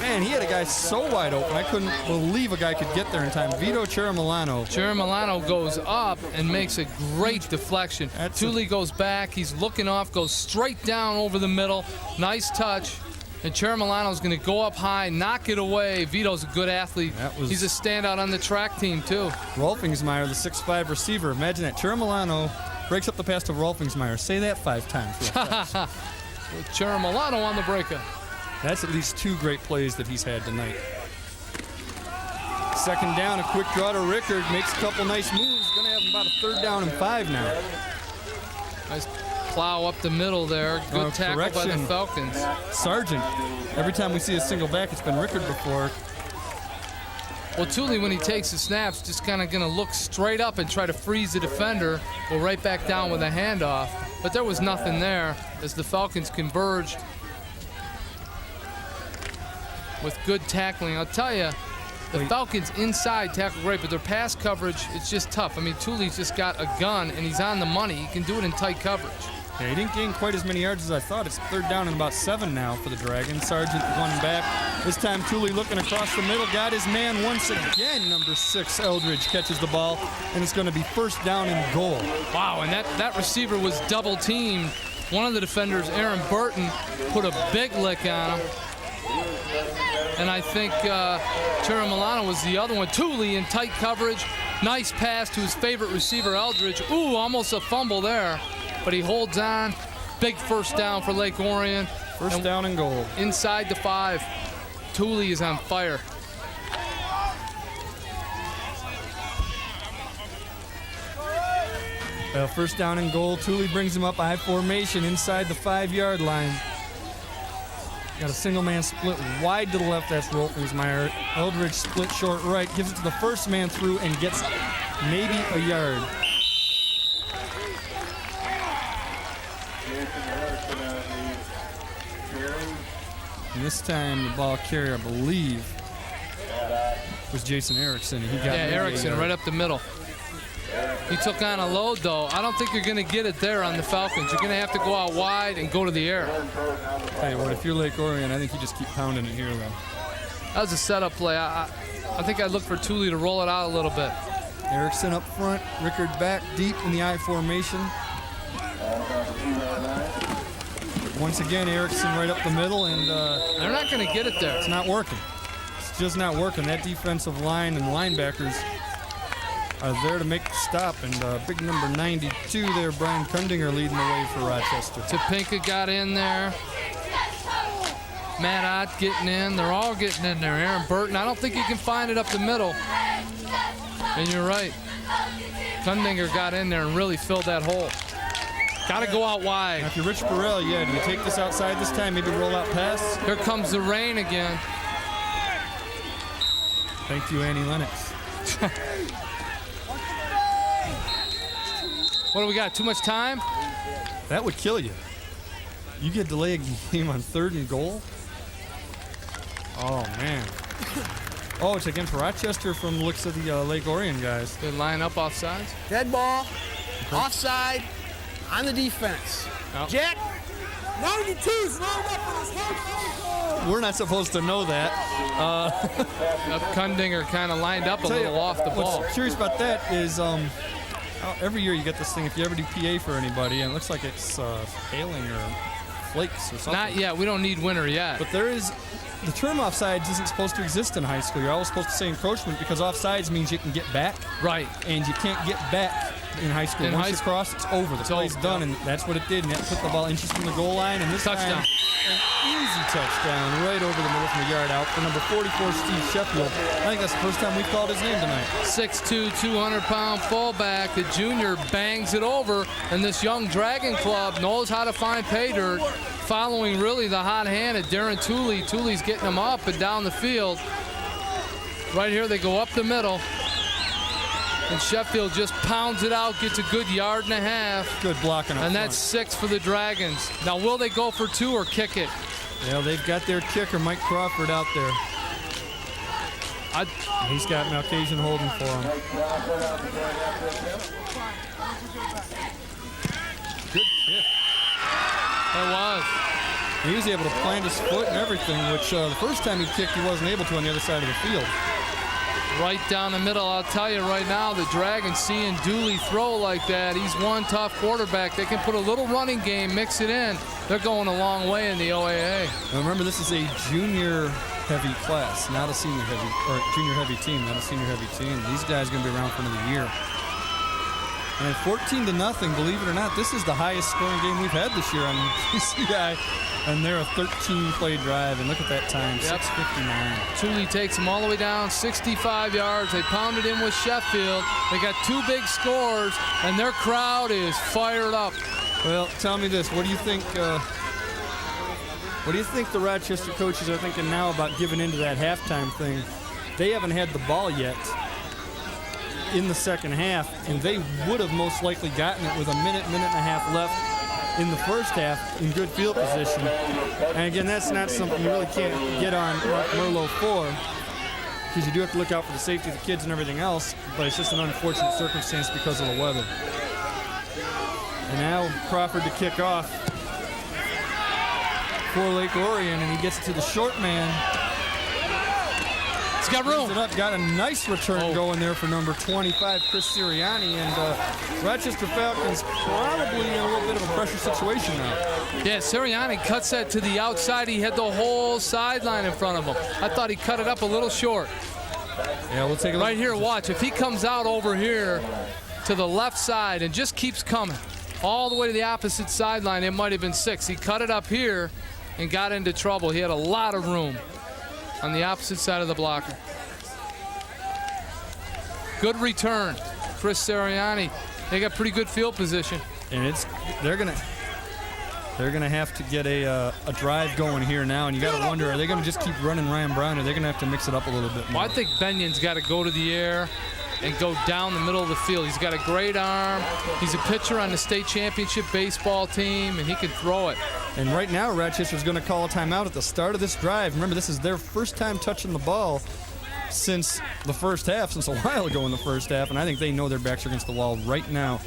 man, he had a guy so wide open, I couldn't believe a guy could get there in time. Vito Milano. Milano goes up and makes a great deflection. Thule goes back, he's looking off, goes straight down over the middle. Nice touch. And Milano's going to go up high, knock it away. Vito's a good athlete. He's a standout on the track team, too. Rolfingsmeyer, the 6'5 receiver. Imagine that. Milano breaks up the pass to Rolfingsmeyer. Say that 5 times. With Milano on the breakup. That's at least 2 great plays that he's had tonight. 2nd down, a quick draw to Rickard. Makes a couple nice moves. Going to have about a 3rd down and 5 now. Nice plow up the middle there. Good tackle by the Falcons. Sargent. Every time we see a single back, it's been Rickard before. Well, Thule, when he takes the snaps, just kind of going to look straight up and try to freeze the defender. Go right back down with a handoff. But there was nothing there as the Falcons converge with good tackling. I'll tell you, the Falcons inside tackle great, but their pass coverage, it's just tough. I mean, Thule's just got a gun, and he's on the money. He can do it in tight coverage. Yeah, he didn't gain quite as many yards as I thought. It's 3rd down and about 7 now for the Dragons. Sargent one back. This time Thule looking across the middle. Got his man once again. Number 6, Eldridge, catches the ball, and it's going to be 1st down and goal. Wow, and that receiver was double teamed. One of the defenders, Aaron Burton, put a big lick on him. And I think Milano was the other one. Thule in tight coverage. Nice pass to his favorite receiver, Eldridge. Ooh, almost a fumble there. But he holds on. Big 1st down for Lake Orion. 1st down and goal. Inside the 5. Thule is on fire. Well, 1st down and goal. Thule brings him up I formation inside the 5-yard line. Got a single man split wide to the left. That's Rolfingsmeyer. Eldridge split short right. Gives it to the 1st man through and gets maybe a yard. And this time the ball carrier, I believe, was Jason Erickson. He got Erickson right up the middle. He took on a load, though. I don't think you're going to get it there on the Falcons. You're going to have to go out wide and go to the air. Tell you what, if you're Lake Orion, I think you just keep pounding it here, though. That was a setup play. I think I'd look for Thule to roll it out a little bit. Erickson up front, Rickard back deep in the I formation. Once again, Erickson right up the middle, and they're not going to get it there. It's not working. It's just not working. That defensive line and linebackers are there to make the stop, and big number 92 there, Brian Kundinger, leading the way for Rochester. Topinka got in there. Matt Ott getting in. They're all getting in there. Aaron Burton, I don't think he can find it up the middle. And you're right. Kundinger got in there and really filled that hole. Got to go out wide. Now if you're Rich Burrell, do you take this outside this time, maybe roll out pass? Here comes the rain again. Thank you, Annie Lennox. What do we got, too much time? That would kill you. You get delay a game on 3rd and goal? Oh, man. Oh, it's again for Rochester from the looks of the Lake Orion guys. They line up offsides. Dead ball, offside, on the defense. Oh. Jack, 92's rolled up in his head. We're not supposed to know that. Kundinger kind of lined up a little off the ball. What's curious about that is every year you get this thing, if you ever do PA for anybody, and it looks like it's hailing or flakes or something. Not yet. We don't need winter yet. But there is, the term offsides isn't supposed to exist in high school. You're always supposed to say encroachment because offsides means you can get back. Right. And you can't get back in high school. Once it's crossed, it's over. The play's done, and that's what it did. And that put the ball inches from the goal line. And this touchdown. time, an easy touchdown right over the middle from the yard out for number 44, Steve Sheffield. I think that's the first time we've called his name tonight. 6'2", 200-pound fullback. The junior bangs it over, and this young Dragon Club knows how to find pay dirt, following really the hot hand of Darren Thule. Thule's getting them up and down the field. Right here, they go up the middle. And Sheffield just pounds it out, gets a good yard and a half. Good blocking up And front. that's 6 for the Dragons. Now, will they go for 2 or kick it? Yeah, they've got their kicker, Mike Crawford, out there. He's got Malcasian holding for him. Good kick. It was. He was able to plant his foot and everything, which the first time he kicked, he wasn't able to on the other side of the field. Right down the middle. I'll tell you right now, the Dragons seeing Dooley throw like that, he's one tough quarterback. They can put a little running game, mix it in. They're going a long way in the OAA. Now remember, this is a junior-heavy class, not a senior-heavy, or junior-heavy team, not a senior-heavy team. These guys are going to be around for another year. And 14-0, believe it or not, this is the highest scoring game we've had this year on TCI. And they're a 13-play drive, and look at that time, 6:59. Thule takes them all the way down, 65 yards. They pounded in with Sheffield. They got 2 big scores, and their crowd is fired up. Well, tell me this: what do you think? What do you think the Rochester coaches are thinking now about giving into that halftime thing? They haven't had the ball yet in the second half, and they would have most likely gotten it with a minute and a half left in the first half in good field position. And again, that's not something you really can't get on Mark Merlot for, because you do have to look out for the safety of the kids and everything else, but it's just an unfortunate circumstance because of the weather. And now Crawford to kick off for Lake Orion, and he gets it to the short man. He's got room. Got a nice return going there for number 25, Chris Sirianni, and Rochester Falcons probably in a little bit of a pressure situation now. Yeah, Sirianni cuts that to the outside. He had the whole sideline in front of him. I thought he cut it up a little short. Yeah, we'll take a look. Right here, watch. If he comes out over here to the left side and just keeps coming all the way to the opposite sideline, it might have been 6. He cut it up here and got into trouble. He had a lot of room on the opposite side of the blocker. Good return, Chris Sirianni. They got pretty good field position. And they're gonna have to get a drive going here now, and you got to wonder, are they going to just keep running Ryan Brown, or are they going to have to mix it up a little bit more? Well, I think Benyon's got to go to the air. and go down the middle of the field. He's got a great arm. He's a pitcher on the state championship baseball team, and he can throw it. And right now, Rochester's going to call a timeout at the start of this drive. Remember, this is their first time touching the ball since the first half, since a while ago in the first half, and I think they know their backs are against the wall right now.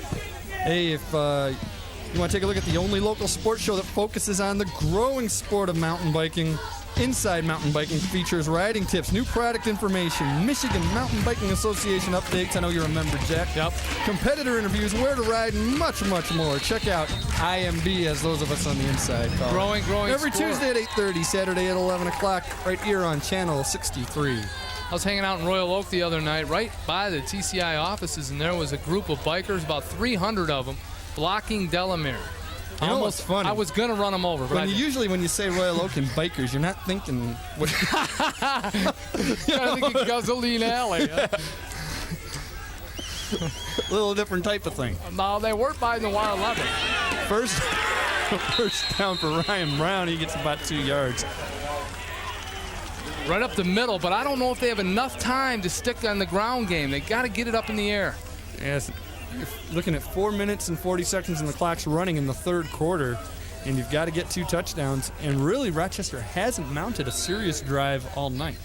Hey, if you want to take a look at the only local sports show that focuses on the growing sport of mountain biking, Inside Mountain Biking features riding tips, new product information, Michigan Mountain Biking Association updates. I know you remember, Jack. Yep. Competitor interviews, where to ride, and much, much more. Check out IMB, as those of us on the inside call it. Growing Every sport. Tuesday at 8:30, Saturday at 11 o'clock, right here on Channel 63. I was hanging out in Royal Oak the other night, right by the TCI offices, and there was a group of bikers, about 300 of them, blocking Delamere. You know what's funny? I was going to run them over. But Usually when you say Royal Oak and bikers, you're not thinking what... I think Gasoline Alley. A little different type of thing. No, they weren't by the wire 11. First down for Ryan Brown. He gets about 2 yards. Right up the middle, but I don't know if they have enough time to stick on the ground game. They got to get it up in the air. Yes. You're looking at 4 minutes and 40 seconds and the clock's running in the third quarter, and you've got to get 2 touchdowns. And really, Rochester hasn't mounted a serious drive all night.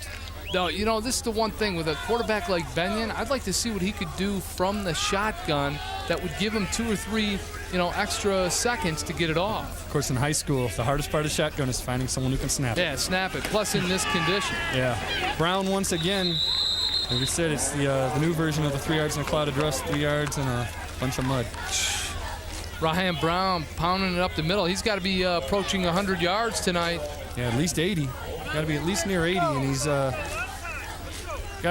No, you know, this is the one thing with a quarterback like Benyon. I'd like to see what he could do from the shotgun that would give him 2 or 3, extra seconds to get it off. Of course, in high school, the hardest part of shotgun is finding someone who can snap it. Yeah, snap it. Plus, in this condition. Yeah. Brown once again. Like we said, it's the new version of the 3 yards in a cloud of dust, 3 yards and a bunch of mud. Ryan Brown pounding it up the middle. He's got to be approaching 100 yards tonight. Yeah, at least 80. Got to be at least near 80, and he's got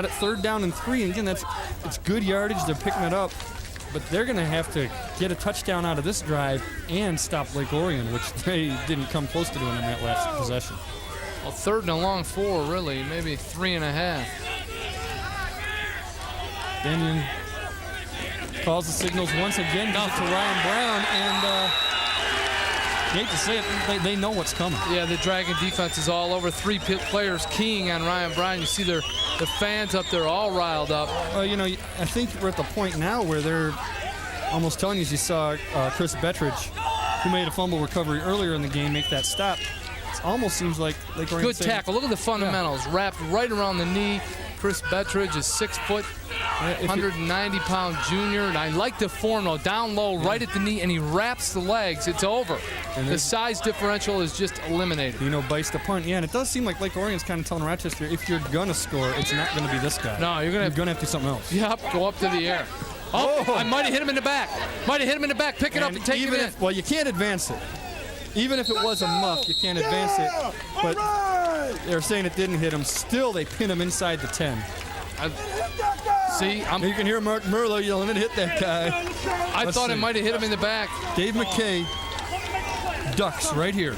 it 3rd down and 3. And again, it's good yardage. They're picking it up, but they're going to have to get a touchdown out of this drive and stop Lake Orion, which they didn't come close to doing in that last possession. Well, 3rd and a long 4, really, maybe 3.5. Benyon calls the signals once again, gives it to Ryan Brown, and hate to say it, they know what's coming. Yeah, the Dragon defense is all over. 3 players keying on Ryan Brown. You see the fans up there all riled up. Well, I think we're at the point now where they're almost telling you saw Chris Bettridge, who made a fumble recovery earlier in the game, make that stop. It almost seems like Lake Orion. Good tackle. Look at the fundamentals. Yeah. Wrapped right around the knee. Chris Bettridge is 6 foot, 190-pound junior, and I like the form, though. Down low, right at the knee, and he wraps the legs. It's over. And the size differential is just eliminated. Bites the punt. Yeah, and it does seem like Lake Orion's kind of telling Rochester, if you're going to score, it's not going to be this guy. No, you're going to have to do something else. Yep, go up to the air. Oh, I might have hit him in the back. Pick it up and take it in. Well, you can't advance it. Even if it was a muff, you can't advance it. But they're saying it didn't hit him. Still, they pin him inside the 10. See, you can hear Mark Merlo yelling, "It hit that guy." I thought it might have hit him in the back. Dave McKay ducks right here.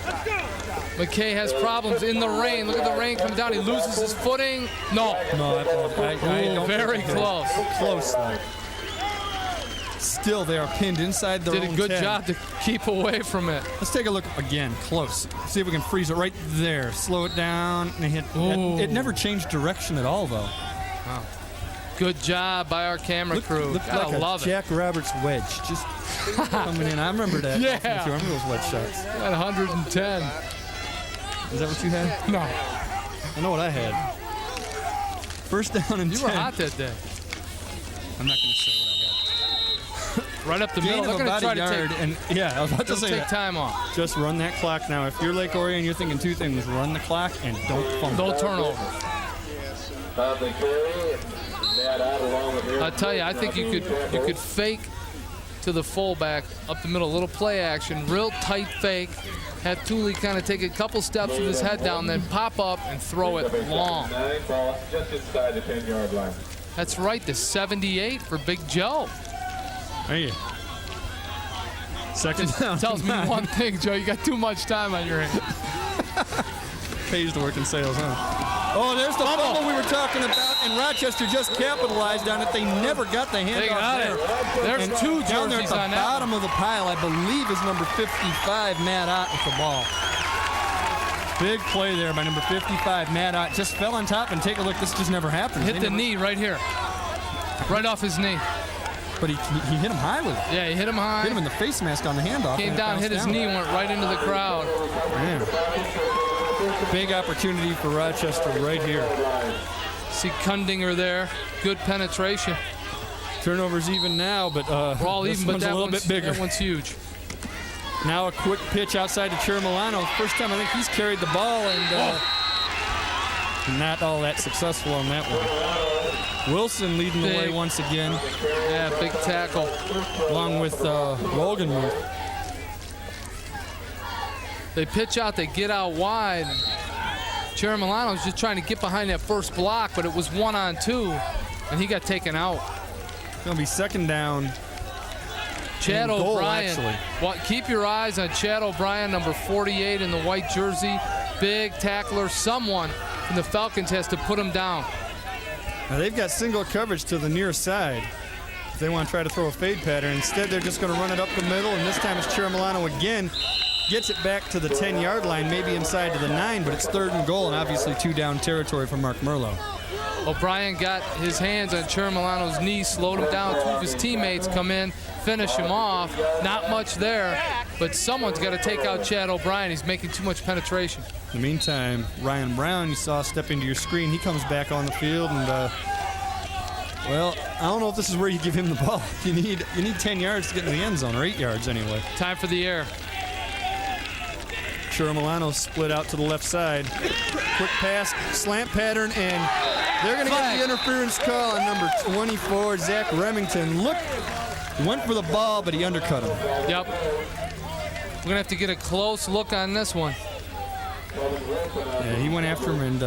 McKay has problems in the rain. Look at the rain coming down. He loses his footing. No, I don't. Very close. Close. Still, they are pinned inside their own 10. Did a good job to keep away from it. Let's take a look again, close. See if we can freeze it right there. Slow it down and hit. It never changed direction at all, though. Wow. Good job by our camera crew. Looked like a Jack Roberts wedge, just coming in. I remember that. Yeah. I remember those wedge shots. At 110. Is that what you had? No. I know what I had. First down and 10. You were hot that day. I'm not going to say what I had. Right up the middle. They're going to try to take. I was about to say take time off. Just run that clock now. If you're Lake Orion, you're thinking 2 things: run the clock and don't fumble. Don't turn over. I tell you, I think you could fake to the fullback up the middle, little play action, real tight fake. Have Thule kind of take a couple steps with his head down, then pop up and throw it long. Just inside the 10-yard line. That's right, the 78 for Big Joe. Hey. Second down. Tells me one thing, Joe. You got too much time on your hands. Pays to work in sales, huh? Oh, there's the fumble we were talking about, and Rochester just capitalized on it. They never got the handoff there. There's 2 jerseys down there at the on bottom of the pile, I believe, is number 55, Matt Ott, with the ball. Big play there by number 55, Matt Ott. Just fell on top, and take a look. This just never happened. Hit the knee right here. Right off his knee. But he hit him high with it. Yeah, he hit him high. Hit him in the face mask on the handoff. Came down, hit his knee, and went right into the crowd. Man. Big opportunity for Rochester right here. See Kundinger there. Good penetration. Turnovers even now, but we're all even, but a little bit bigger. That one's huge. Now a quick pitch outside to Chirmilano. First time I think he's carried the ball, and not all that successful on that one. Wilson leading the way once again. Yeah, big tackle. Along with Wogenmuth. They pitch out, they get out wide. Chirmilano's just trying to get behind that first block, but it was 1-on-2, and he got taken out. It's going to be second down. Chad O'Brien. Keep your eyes on Chad O'Brien, number 48 in the white jersey. Big tackler. Someone from the Falcons has to put him down. Now they've got single coverage to the near side. If they want to try to throw a fade pattern. Instead, they're just going to run it up the middle, and this time it's Chirmilano again. Gets it back to the 10-yard line, maybe inside to the 9, but it's 3rd and goal, and obviously 2-down territory for Mark Merlo. O'Brien got his hands on Chirmilano's knee, slowed him down. 2 of his teammates come in, finish him off. Not much there, but someone's got to take out Chad O'Brien. He's making too much penetration. In the meantime, Ryan Brown, you saw step into your screen. He comes back on the field, and well, I don't know if this is where you give him the ball. You need 10 yards to get in the end zone, or 8 yards anyway. Time for the air. Chirmilano split out to the left side. Quick pass, slant pattern, and they're going to get the interference call on number 24, Zach Remington. Look, went for the ball, but he undercut him. Yep. We're going to have to get a close look on this one. Yeah, he went after him, and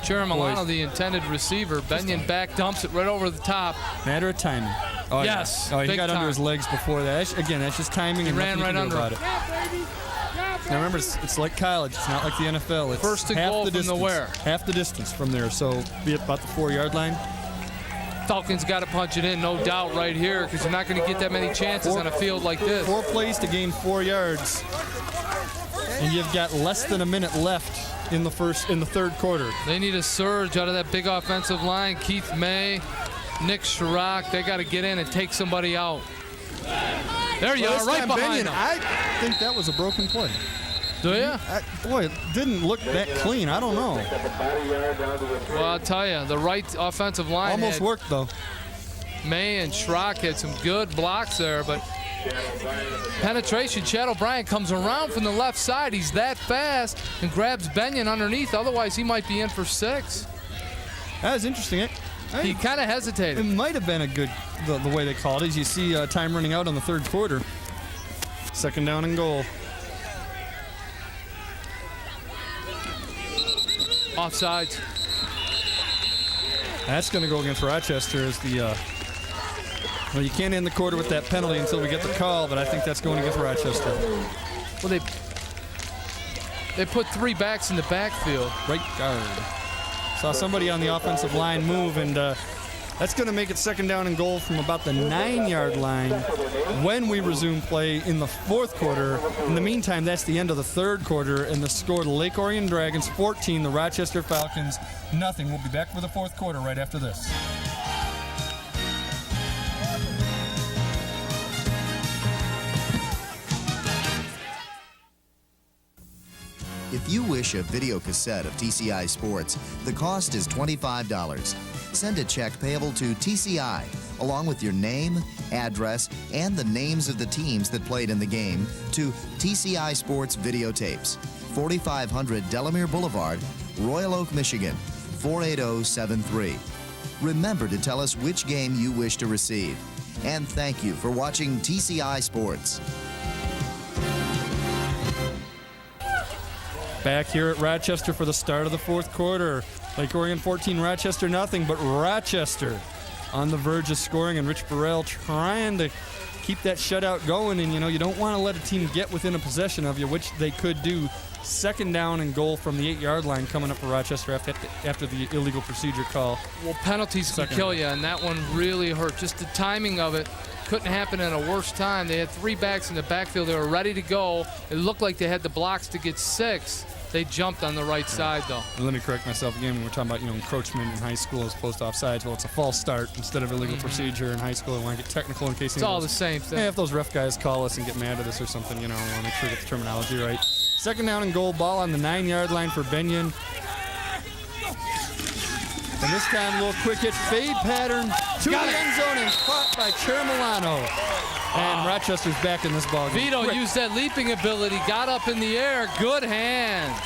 Chirmilano, the intended receiver. Benyon back dumps it right over the top. Matter of timing. Oh, yes. Yeah. Oh, he got under his legs before that. Again, that's just timing, and ran right under about it. Now remember, it's like college. It's not like the NFL. It's first to goal from the where? Half the distance from there, so be it about the 4-yard line. Falcons got to punch it in, no doubt, right here, because you're not going to get that many chances on a field like this. 4 plays to gain 4 yards, and you've got less than a minute left in the 3rd quarter. They need a surge out of that big offensive line. Keith May, Nick Chirac, they got to get in and take somebody out. There you are, right behind him. I think that was a broken play. Do you? Boy, it didn't look that clean. I don't know. Well, I'll tell you, the right offensive line almost worked, though. May and Schrock had some good blocks there, but penetration. Chad O'Brien comes around from the left side. He's that fast and grabs Benyon underneath. Otherwise, he might be in for 6. That was interesting. He kind of hesitated. It might have been a good, the way they called it. As you see time running out on the 3rd quarter. Second down and goal. Offsides. That's going to go against Rochester as the, well, you can't end the quarter with that penalty until we get the call, but I think that's going against Rochester. Well, they put 3 backs in the backfield. Right guard. Saw somebody on the offensive line move, and that's going to make it second down and goal from about the 9-yard line when we resume play in the 4th quarter. In the meantime, that's the end of the 3rd quarter, and the score, the Lake Orion Dragons 14, the Rochester Falcons nothing. We'll be back for the 4th quarter right after this. If you wish a video cassette of TCI Sports, the cost is $25. Send a check payable to TCI, along with your name, address, and the names of the teams that played in the game, to TCI Sports Videotapes, 4500 Delamere Boulevard, Royal Oak, Michigan, 48073. Remember to tell us which game you wish to receive. And thank you for watching TCI Sports. Back here at Rochester for the start of the 4th quarter. Lake Orion 14, Rochester nothing, but Rochester on the verge of scoring, and Rich Burrell trying to keep that shutout going. And, you don't want to let a team get within a possession of you, which they could do. Second down and goal from the 8-yard line coming up for Rochester after the illegal procedure call. Well, penalties can kill you, and that one really hurt. Just the timing of it couldn't happen at a worse time. They had 3 backs in the backfield. They were ready to go. It looked like they had the blocks to get 6, They jumped on the right side, though. And let me correct myself again when we're talking about, encroachment in high school as opposed to offsides. Well, it's a false start instead of illegal procedure in high school. I want to get technical in case it's all the same thing. Yeah, if those ref guys call us and get mad at us or something, I want to make sure we get the terminology right. Second down and goal, ball on the 9-yard line for Benyon. And this time, a little quick hitch, fade pattern to the end zone and caught by Chair Milano. And Rochester's back in this ball game. Vito used that leaping ability, got up in the air, good hands.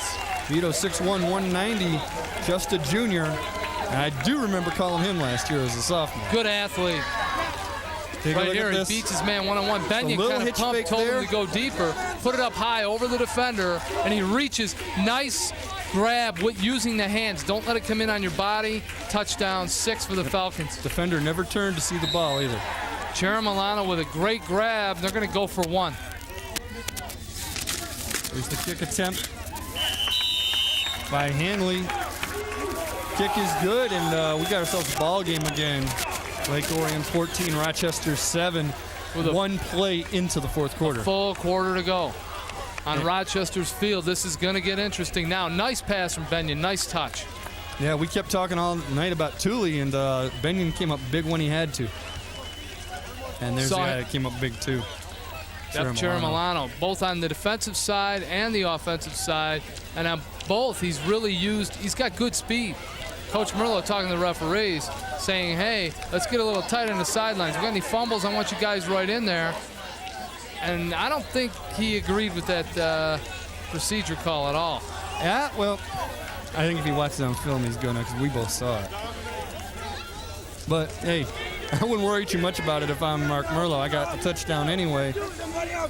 Vito 6'1", 190, just a junior. And I do remember calling him last year as a sophomore. Good athlete. Right here, he beats his man one-on-one. Benyon kind of pumped, told him to go deeper, put it up high over the defender, and he reaches. Nice grab with using the hands. Don't let it come in on your body. Touchdown, 6 for the Falcons. Defender never turned to see the ball either. Chair Milano with a great grab. They're going to go for 1. Here's the kick attempt by Hanley. Kick is good, and we got ourselves a ball game again. Lake Orion 14, Rochester 7, with 1 play into the fourth quarter. Full quarter to go on Rochester's field. This is going to get interesting now. Nice pass from Benyon, nice touch. Yeah, we kept talking all night about Thule, and Benyon came up big when he had to. And there's the guy that came up big too. Chair Milano, both on the defensive side and the offensive side. And on both, he's got good speed. Coach Merlo talking to the referees, saying, hey, let's get a little tight on the sidelines. If we got any fumbles, I want you guys right in there. And I don't think he agreed with that procedure call at all. Yeah, well, I think if he watches it on film, he's going to, because we both saw it. But, hey, I wouldn't worry too much about it if I'm Mark Merlo. I got a touchdown anyway.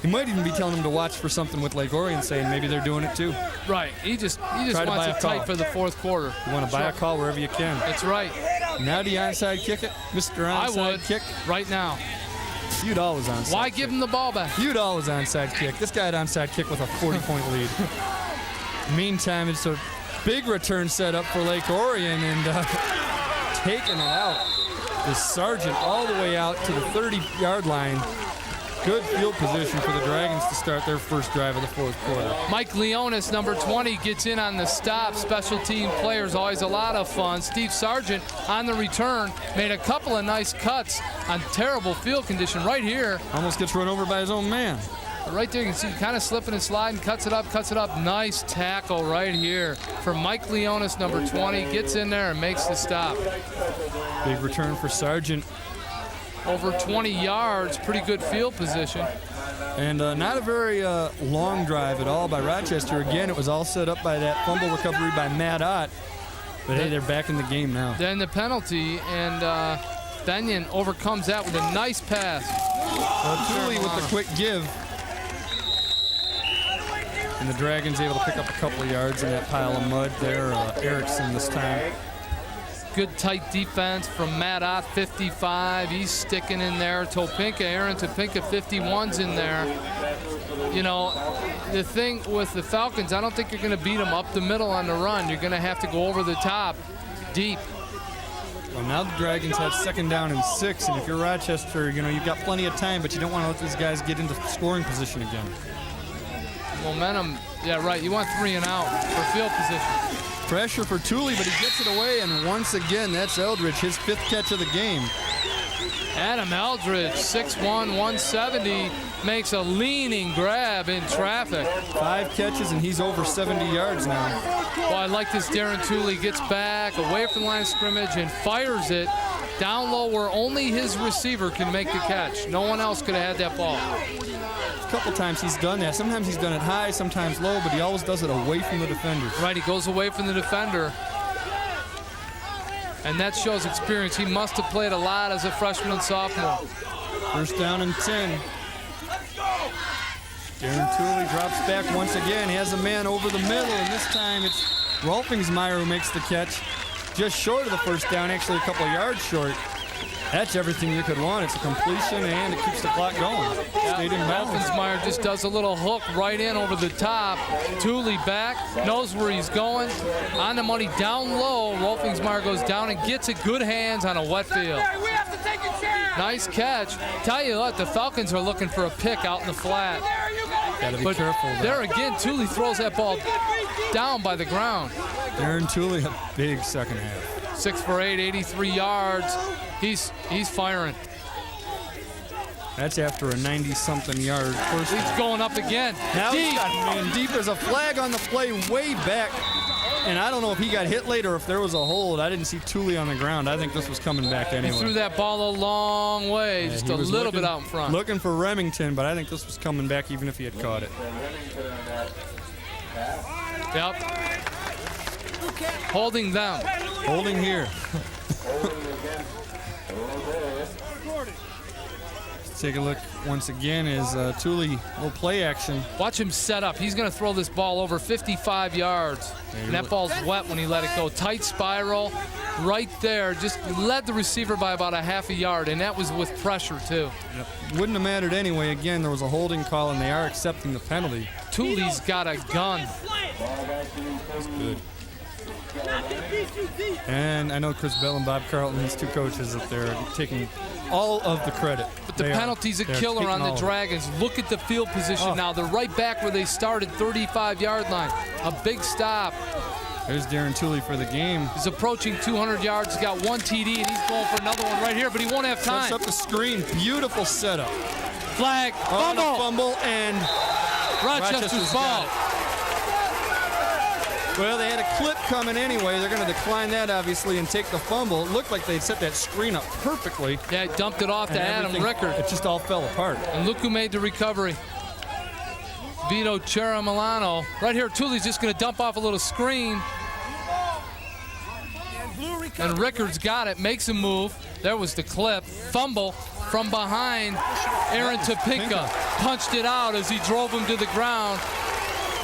He might even be telling him to watch for something with Lake Orion, saying maybe they're doing it too. Right. He just wants it tight for the fourth quarter. You want to buy a call wherever you can. That's right. Now do you onside kick it? Mr. Onside I would. Kick? Right now. You'd always onside Why kick. give him the ball back? You'd always onside kick. This guy had onside kick with a 40-point lead. Meantime, it's a big return set up for Lake Orion, and taking it out is Sargent all the way out to the 30-yard line. Good field position for the Dragons to start their first drive of the fourth quarter. Mike Leonis, number 20, gets in on the stop. Special team players, always a lot of fun. Steve Sargent on the return made a couple of nice cuts on terrible field condition right here. Almost gets run over by his own man. Right there, you can see kind of slipping and sliding, cuts it up. Nice tackle right here for Mike Leonis, number 20. Gets in there and makes the stop. Big return for Sargent. Over 20 yards, pretty good field position. And not a very long drive at all by Rochester. Again, it was all set up by that fumble recovery by Matt Ott. But hey, they're back in the game now. Then the penalty, and Benyon overcomes that with a nice pass. Thule with the quick give. And the Dragons able to pick up a couple of yards in that pile of mud there. Erickson this time. Good tight defense from Matt Ott, 55. He's sticking in there. Aaron Topinka, 51's in there. You know, the thing with the Falcons, I don't think you're going to beat them up the middle on the run. You're going to have to go over the top, deep. Well, now the Dragons have 2nd down and 6, and if you're Rochester, you've got plenty of time, but you don't want to let these guys get into scoring position again. Momentum, yeah, right. You want 3 and out for field position. Pressure for Thule, but he gets it away, and once again, that's Eldridge, his 5th catch of the game. Adam Eldridge, 6'1", 170, makes a leaning grab in traffic. 5 catches, and he's over 70 yards now. Well, I like this. Darren Thule gets back, away from the line of scrimmage, and fires it down low where only his receiver can make the catch. No one else could have had that ball. A couple times he's done that. Sometimes he's done it high, sometimes low, but he always does it away from the defender. Right, he goes away from the defender. And that shows experience. He must have played a lot as a freshman and sophomore. 1st down and 10. Darren Thule drops back once again. He has a man over the middle, and this time it's Rolfingsmeyer who makes the catch. Just short of the 1st down, actually a couple of yards short. That's everything you could want. It's a completion, and it keeps the clock going. Stayed in balance. Rolfingsmeyer just does a little hook right in over the top. Thule back, knows where he's going. On the money, down low. Rolfingsmeyer goes down and gets it. Good hands on a wet field. Nice catch. Tell you what, the Falcons are looking for a pick out in the flat. Got to be But careful. there again, Thule throws that ball down by the ground. Darren Thule, a big second half. 6 for 8, 83 yards. He's firing. That's after a 90-something yard first. He's going up again. Now deep. he's got him in deep. There's a flag on the play way back. And I don't know if he got hit late or if there was a hold. I didn't see Thule on the ground. I think this was coming back anyway. He threw that ball a long way, just a little bit out in front. Looking for Remington, but I think this was coming back even if he had caught it. Yep. Holding them. Holding here. Let's take a look once again as Thule, little play action. Watch him set up. He's going to throw this ball over 55 yards. And that ball's wet when he let it go. Tight spiral right there. Just led the receiver by about a half a yard, and that was with pressure, too. Yep. Wouldn't have mattered anyway. Again, there was a holding call, and they are accepting the penalty. Thule's got a gun. That's good. And I know Chris Bell and Bob Carlton, these two coaches up there, are taking all of the credit. But the penalty's a killer on the Dragons. Look at the field position now. They're right back where they started, 35-yard line. A big stop. There's Darren Thule for the game. He's approaching 200 yards. He's got one TD, and he's going for another one right here, but he won't have time. Sets up the screen. Beautiful setup. Flag. On Fumble. the fumble, and Rochester's ball. Well, they had a clip coming anyway. They're going to decline that, obviously, and take the fumble. It looked like they'd set that screen up perfectly. Yeah, he dumped it off to Adam Rickard. It just all fell apart. And look who made the recovery. Vito Chiaramilano. Right here, Thule's just going to dump off a little screen. And Rickard's got it, makes a move. There was the clip. Fumble from behind. Aaron Topinka punched it out as he drove him to the ground.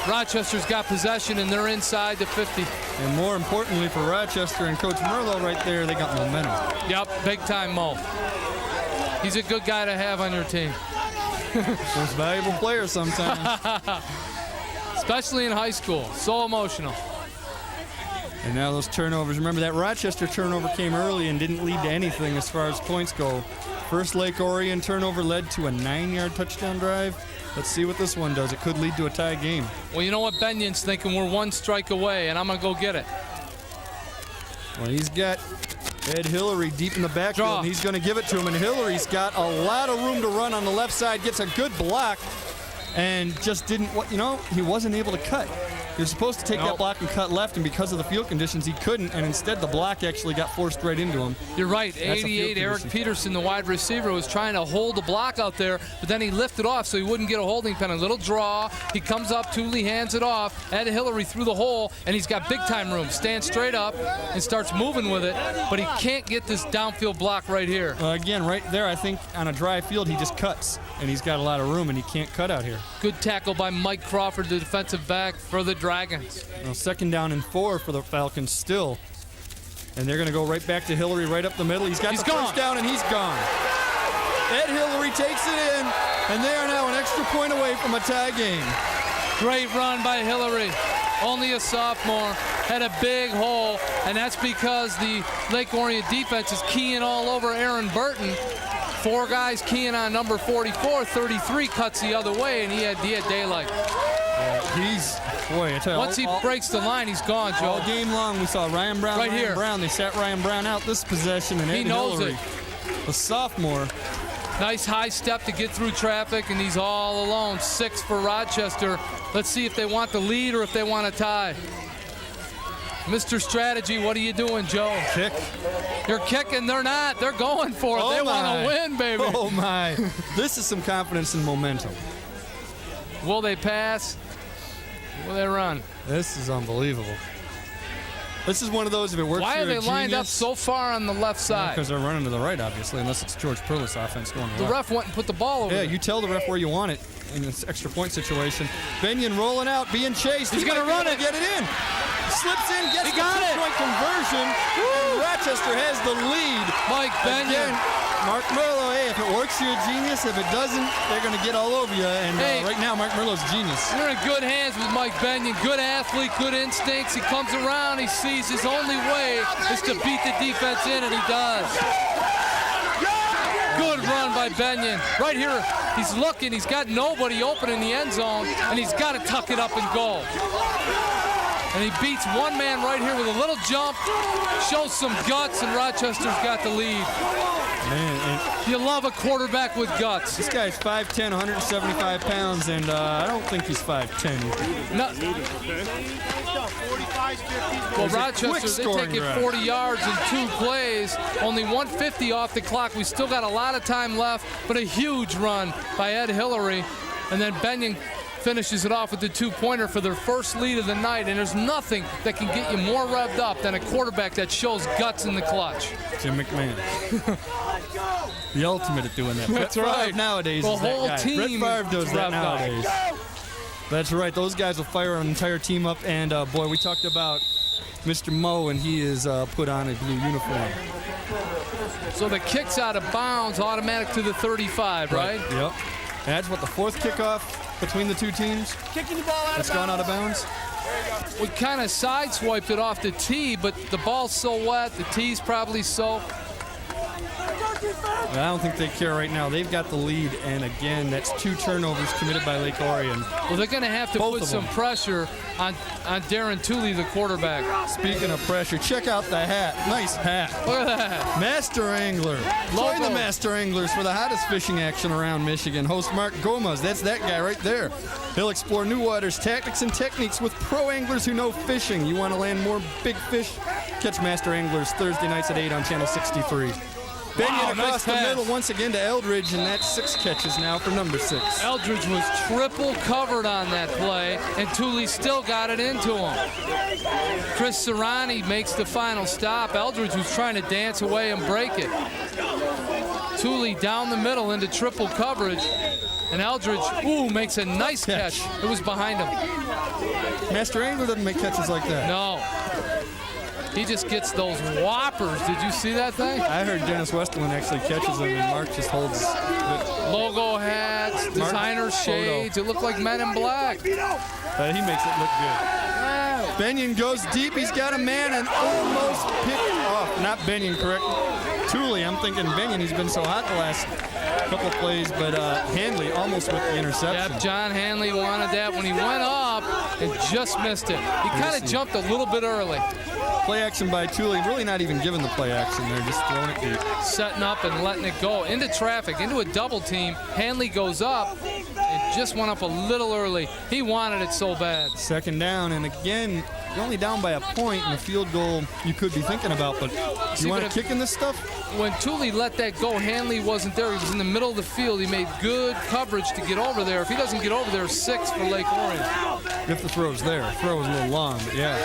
Rochester's got possession, and they're inside the 50. And more importantly for Rochester and Coach Merlo right there, they got momentum. Yep, big time Mo. He's a good guy to have on your team. Most valuable player sometimes. Especially in high school. So emotional. And now those turnovers. Remember that Rochester turnover came early and didn't lead to anything as far as points go. First Lake Orion turnover led to a 9-yard touchdown drive. Let's see what this one does. It could lead to a tie game. Well, you know what Benyon's thinking? We're one strike away, and I'm going to go get it. Well, he's got Ed Hillary deep in the backfield, and he's going to give it to him. And Hillary's got a lot of room to run on the left side, gets a good block, and just didn't, he wasn't able to cut. You're supposed to take that block and cut left, and because of the field conditions, he couldn't, and instead the block actually got forced right into him. You're right. 88, Eric Peterson, the wide receiver, was trying to hold the block out there, but then he lifted off so he wouldn't get a holding penalty. Little draw. He comes up, Thule hands it off. Ed Hillary through the hole, and he's got big-time room. Stands straight up and starts moving with it, but he can't get this downfield block right here. Again, right there, I think on a dry field, he just cuts, and he's got a lot of room, and he can't cut out here. Good tackle by Mike Crawford, the defensive back for the Dragons. Well, 2nd down and 4 for the Falcons still. And they're going to go right back to Hillary right up the middle. He's got the first down, and he's gone. Ed Hillary takes it in, and they are now an extra point away from a tie game. Great run by Hillary. Only a sophomore. Had a big hole, and that's because the Lake Orion defense is keying all over Aaron Burton. 4 guys keying on number 44. 33 cuts the other way, and he had daylight. I tell you, once he breaks the line, he's gone, Joe. All game long, we saw Ryan Brown. They sat Ryan Brown out this possession, and he knows Hillary, it. the sophomore. Nice high step to get through traffic, and he's all alone. 6 for Rochester. Let's see if they want the lead or if they want a tie. Mr. Strategy, what are you doing, Joe? Kick. You're kicking. They're not. They're going for it. They want to win, baby. Oh, my. This is some confidence and momentum. Will they pass? Will they run? This is unbelievable. This is one of those, if it works, why are they lined up so far on the left side? Because they're running to the right, obviously, unless it's George Perlis' offense going to the left. The ref went and put the ball over there. there. You tell the ref where you want it in this extra point situation. Benyon rolling out, being chased. He's going to run it. Get it in. Slips in, gets the two-point conversion. Rochester has the lead. Mike Benyon. Again, Mark Merlo, hey, if it works, you're a genius. If it doesn't, they're going to get all over you. And right now, Mark Merlo's genius. You're in good hands with Mike Benyon. Good athlete, good instincts. He comes around, he sees his only way is to beat the defense in, and he does. Good run by by Benyon. Right here, he's looking. He's got nobody open in the end zone, and he's got to tuck it up and go. And he beats one man right here with a little jump, shows some guts, and Rochester's got the lead. Man, you love a quarterback with guts. This guy's 5'10", 175 pounds, and I don't think he's 5'10". No. Well, Rochester, they take it 40 yards in 2 plays, only 150 off the clock. We still got a lot of time left, but a huge run by Ed Hillary. And then Benyon finishes it off with the 2-pointer for their first lead of the night, and there's nothing that can get you more revved up than a quarterback that shows guts in the clutch. Jim McMahon. The ultimate at doing that. That's Brett right. Favre nowadays the is that whole guy. team Brett Favre does that nowadays. That's right. Those guys will fire an entire team up, and boy, we talked about Mr. Moe, and he is put on a blue uniform. So the kick's out of bounds, automatic to the 35, right? Yep. That's what, the 4th kickoff between the 2 teams? Kicking the ball out It's gone out of bounds? We kind of sideswiped it off the tee, but the ball's so wet, the tee's probably soaked. I don't think they care right now. They've got the lead, and again, that's 2 turnovers committed by Lake Orion. Well, they're going to have to put some pressure on Darren Tooley, the quarterback. Speaking of pressure, check out the hat. Nice hat. Look at that. Master Angler. Join the Master Anglers for the hottest fishing action around Michigan. Host Mark Gomez, that's that guy right there. He'll explore new waters, tactics, and techniques with pro anglers who know fishing. You want to land more big fish? Catch Master Anglers Thursday nights at 8 on Channel 63. Benyon across the middle once again to Eldridge, and that's 6 catches now for number 6. Eldridge was triple covered on that play, and Tooley still got it into him. Chris Serrani makes the final stop. Eldridge was trying to dance away and break it. Tooley down the middle into triple coverage, and Eldridge, makes a nice catch. It was behind him. Master Angler doesn't make catches like that. No. He just gets those whoppers. Did you see that thing? I heard Dennis Westerland actually catches them, and Mark just holds logo hats, designer shades. It looked like Men in Black. But he makes it look good. Benyon goes deep. He's got a man and almost picked off. Not Benyon, correct? Tooley. I'm thinking Benyon. He's been so hot the last couple plays, but Hanley almost with the interception. Yep, John Hanley wanted that when he went up and just missed it. He kind of jumped a little bit early. Play action by Tooley, really not even giving the play action there, just throwing it deep. Setting up and letting it go. Into traffic, into a double team. Hanley goes up and just went up a little early. He wanted it so bad. 2nd down, and again, you're only down by a point, and a field goal you could be thinking about, but you want to kick in this stuff? When Tooley let that go, Hanley wasn't there. He was in the middle of the field. He made good coverage to get over there. If he doesn't get over there, 6 for Lake Orion. If the throw's there. Throw was a little long, but yeah.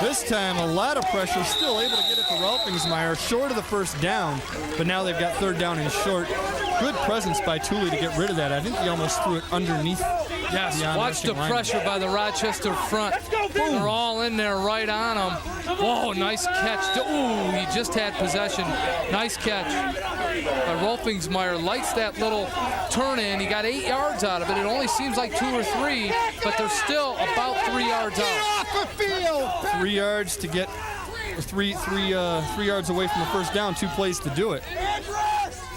This time, a lot of pressure, still able to get it to Rolfingsmeyer, short of the 1st down, but now they've got 3rd down and short. Good presence by Tooley to get rid of that. I think he almost threw it underneath. Yes, watch the pressure by the Rochester front. They're all in there right on him. Whoa, nice catch. Ooh, he just had possession. Nice catch. Rolfingsmeyer lights that little turn in. He got 8 yards out of it. It only seems like 2 or 3, but they're still about 3 yards out. 3 yards to get three yards away from the 1st down. 2 plays to do it.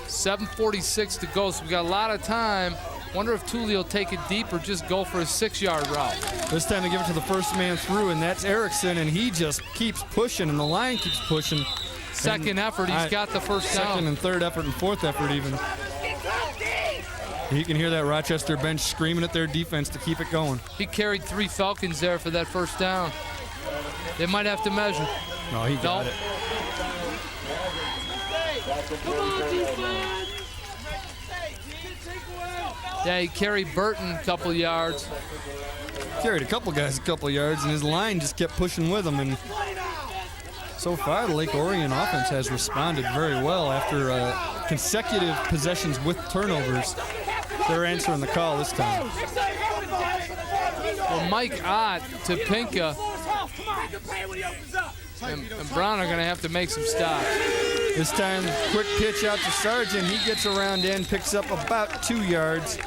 7:46 to go, so we got a lot of time. Wonder if Tooley will take it deep or just go for a 6-yard route. This time they give it to the 1st man through, and that's Erickson, and he just keeps pushing, and the line keeps pushing. Second effort, he's got the 1st down. 2nd and 3rd effort and 4th effort even. You can hear that Rochester bench screaming at their defense to keep it going. He carried 3 Falcons there for that 1st down. They might have to measure. No, he got it. Yeah, he carried Burton a couple yards. Carried a couple guys a couple yards, and his line just kept pushing with him. And so far, the Lake Orion offense has responded very well after consecutive possessions with turnovers. They're answering the call this time. Well, Mike Ott to Pinka. And Brown are going to have to make some stops. This time, quick pitch out to Sargent. He gets around in, picks up about 2 yards.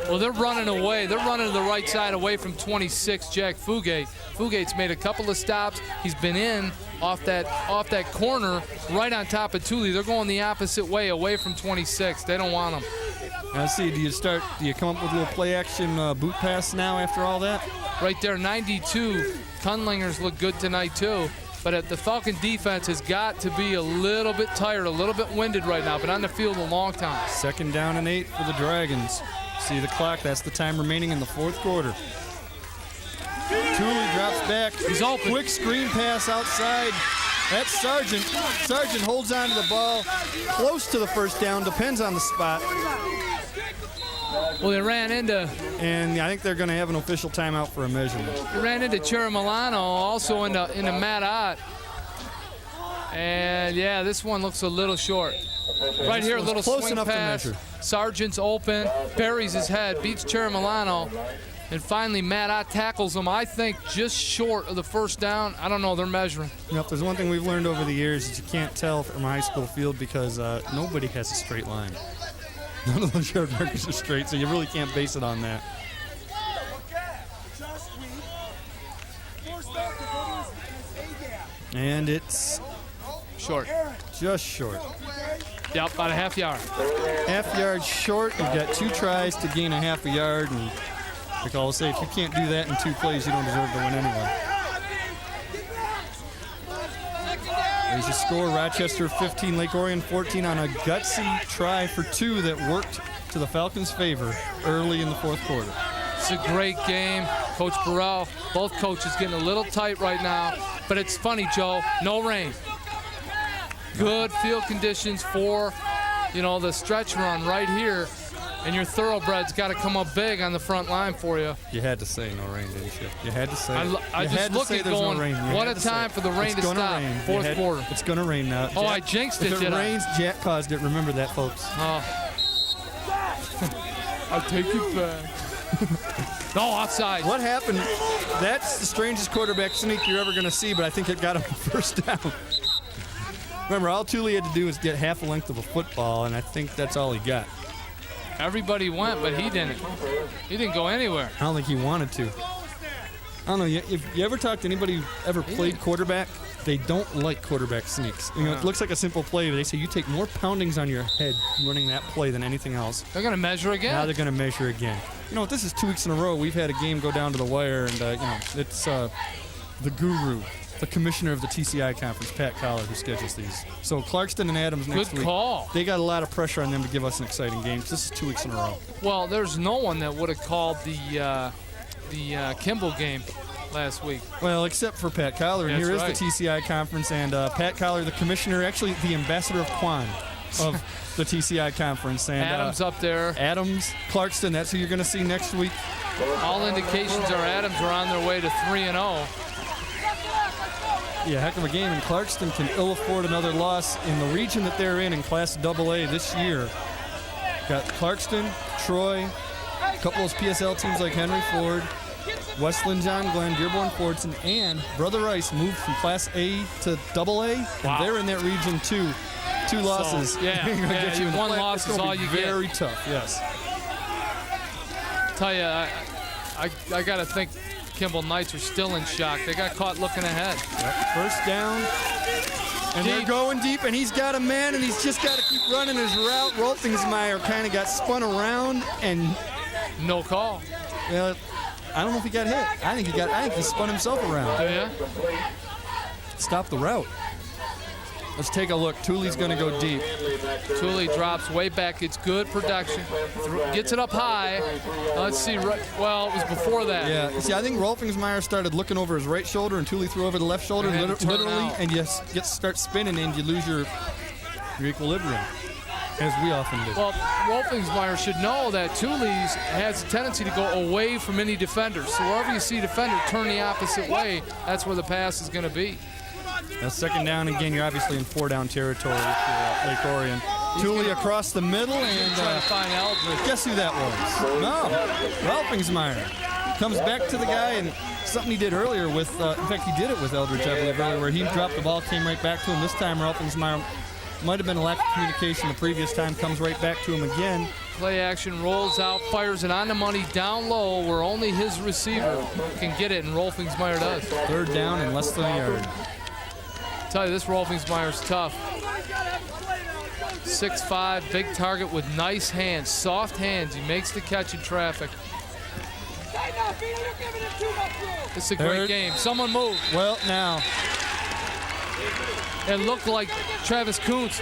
Well, they're running away. They're running to the right side away from 26, Jack Fugate. Fugate's made a couple of stops. He's been in off that corner right on top of Thule. They're going the opposite way, away from 26. They don't want him. Now, see, do you come up with a little play action boot pass now after all that? Right there, 92. Kunlingers look good tonight, too. But the Falcon defense has got to be a little bit tired, a little bit winded right now, but on the field a long time. 2nd down and 8 for the Dragons. See the clock, that's the time remaining in the 4th quarter. Thule drops back. He's open. Quick screen pass outside. That's Sargent. Sargent holds on to the ball. Close to the 1st down, depends on the spot. Well, they ran into... And I think they're going to have an official timeout for a measurement. They ran into Chiramilano, also into Matt Ott. And, yeah, this one looks a little short. Right here, a little swing pass. Sargent's open, buries his head, beats Chiramilano. And finally, Matt Ott tackles him, I think, just short of the 1st down. I don't know, they're measuring. Yep, there's one thing we've learned over the years is you can't tell from a high school field because nobody has a straight line. None of those yard markers are straight, so you really can't base it on that. And it's short. Just short. Yep, about a half yard. Half yard short. You've got 2 tries to gain a half a yard. And like I always say, if you can't do that in 2 plays, you don't deserve to win anyway. There's your score, Rochester 15, Lake Orion 14 on a gutsy try for 2 that worked to the Falcons' favor early in the 4th quarter. It's a great game. Coach Burrell, both coaches getting a little tight right now. But it's funny, Joe, no rain. Good field conditions for, the stretch run right here. And your thoroughbred's got to come up big on the front line for you. You had to say no rain, didn't you? You had to say. I just look at going, what a time for the rain to stop. 4th quarter. It's going to rain now. Oh, I jinxed it, did I? If it rains, Jack caused it. Remember that, folks. I'll take it back. No, offside. What happened? That's the strangest quarterback sneak you're ever going to see, but I think it got him the 1st down. Remember, all Thule had to do was get half a length of a football, and I think that's all he got. Everybody went, but he didn't. He didn't go anywhere. I don't think he wanted to. I don't know. If you ever talk to anybody who ever played quarterback, they don't like quarterback sneaks. It looks like a simple play, but they say you take more poundings on your head running that play than anything else. They're going to measure again. Now they're going to measure again. This is 2 weeks in a row. We've had a game go down to the wire, and it's the guru, the commissioner of the TCI conference, Pat Collar, who schedules these. So Clarkston and Adams next week. Good call. They got a lot of pressure on them to give us an exciting game. This is 2 weeks in a row. Well, there's no one that would have called the Kimball game last week. Well, except for Pat Collar. And here is the TCI conference, and Pat Collar, the commissioner, actually the ambassador of Quan of the TCI conference. And Adams up there. Adams, Clarkston, that's who you're going to see next week. All indications are Adams are on their way to 3-0. Yeah, heck of a game, and Clarkston can ill afford another loss in the region that they're in Class AA this year. Got Clarkston, Troy, a couple of PSL teams like Henry Ford, Westland John Glenn, Dearborn Fordson, and Brother Rice moved from Class A to AA, and they're in that region too. 2 losses. So, get you one loss is all you get. Very tough, yes. Tell you, I got to think Kimball Knights are still in shock. They got caught looking ahead. Yep. 1st down. And they're going deep, and he's got a man, and he's just got to keep running his route. Rolfingsmeyer kind of got spun around, and no call. Well, I don't know if he got hit. I think he spun himself around. Do you? Stop the route. Let's take a look. Thule's going to go deep. Thule drops way back. It's good production. Gets it up high. Let's see. Well, it was before that. Yeah. See, I think Rolfingsmeyer started looking over his right shoulder, and Thule threw over the left shoulder, literally, and you start spinning, and you lose your equilibrium, as we often do. Well, Rolfingsmeyer should know that Thule's has a tendency to go away from any defenders. So wherever you see a defender turn the opposite way, that's where the pass is going to be. That's 2nd down. Again, you're obviously in 4-down territory for Lake Orion. Thule across the middle, and trying to find Eldridge. Guess who that was? No, Rolfingsmeyer. Comes back to the guy, and something he did earlier with, in fact, he did it with Eldridge, I believe, earlier, where he dropped the ball, came right back to him. This time, Rolfingsmeyer might have been a lack of communication the previous time, comes right back to him again. Play action, rolls out, fires it on the money down low where only his receiver can get it, and Rolfingsmeyer does. 3rd down and less than a yard. I tell you, this Rolfingsmeyer's tough. 6'5", big target with nice hands, soft hands. He makes the catch in traffic. This is a great game. Someone move. Well, now. It looked like Travis Kuntz,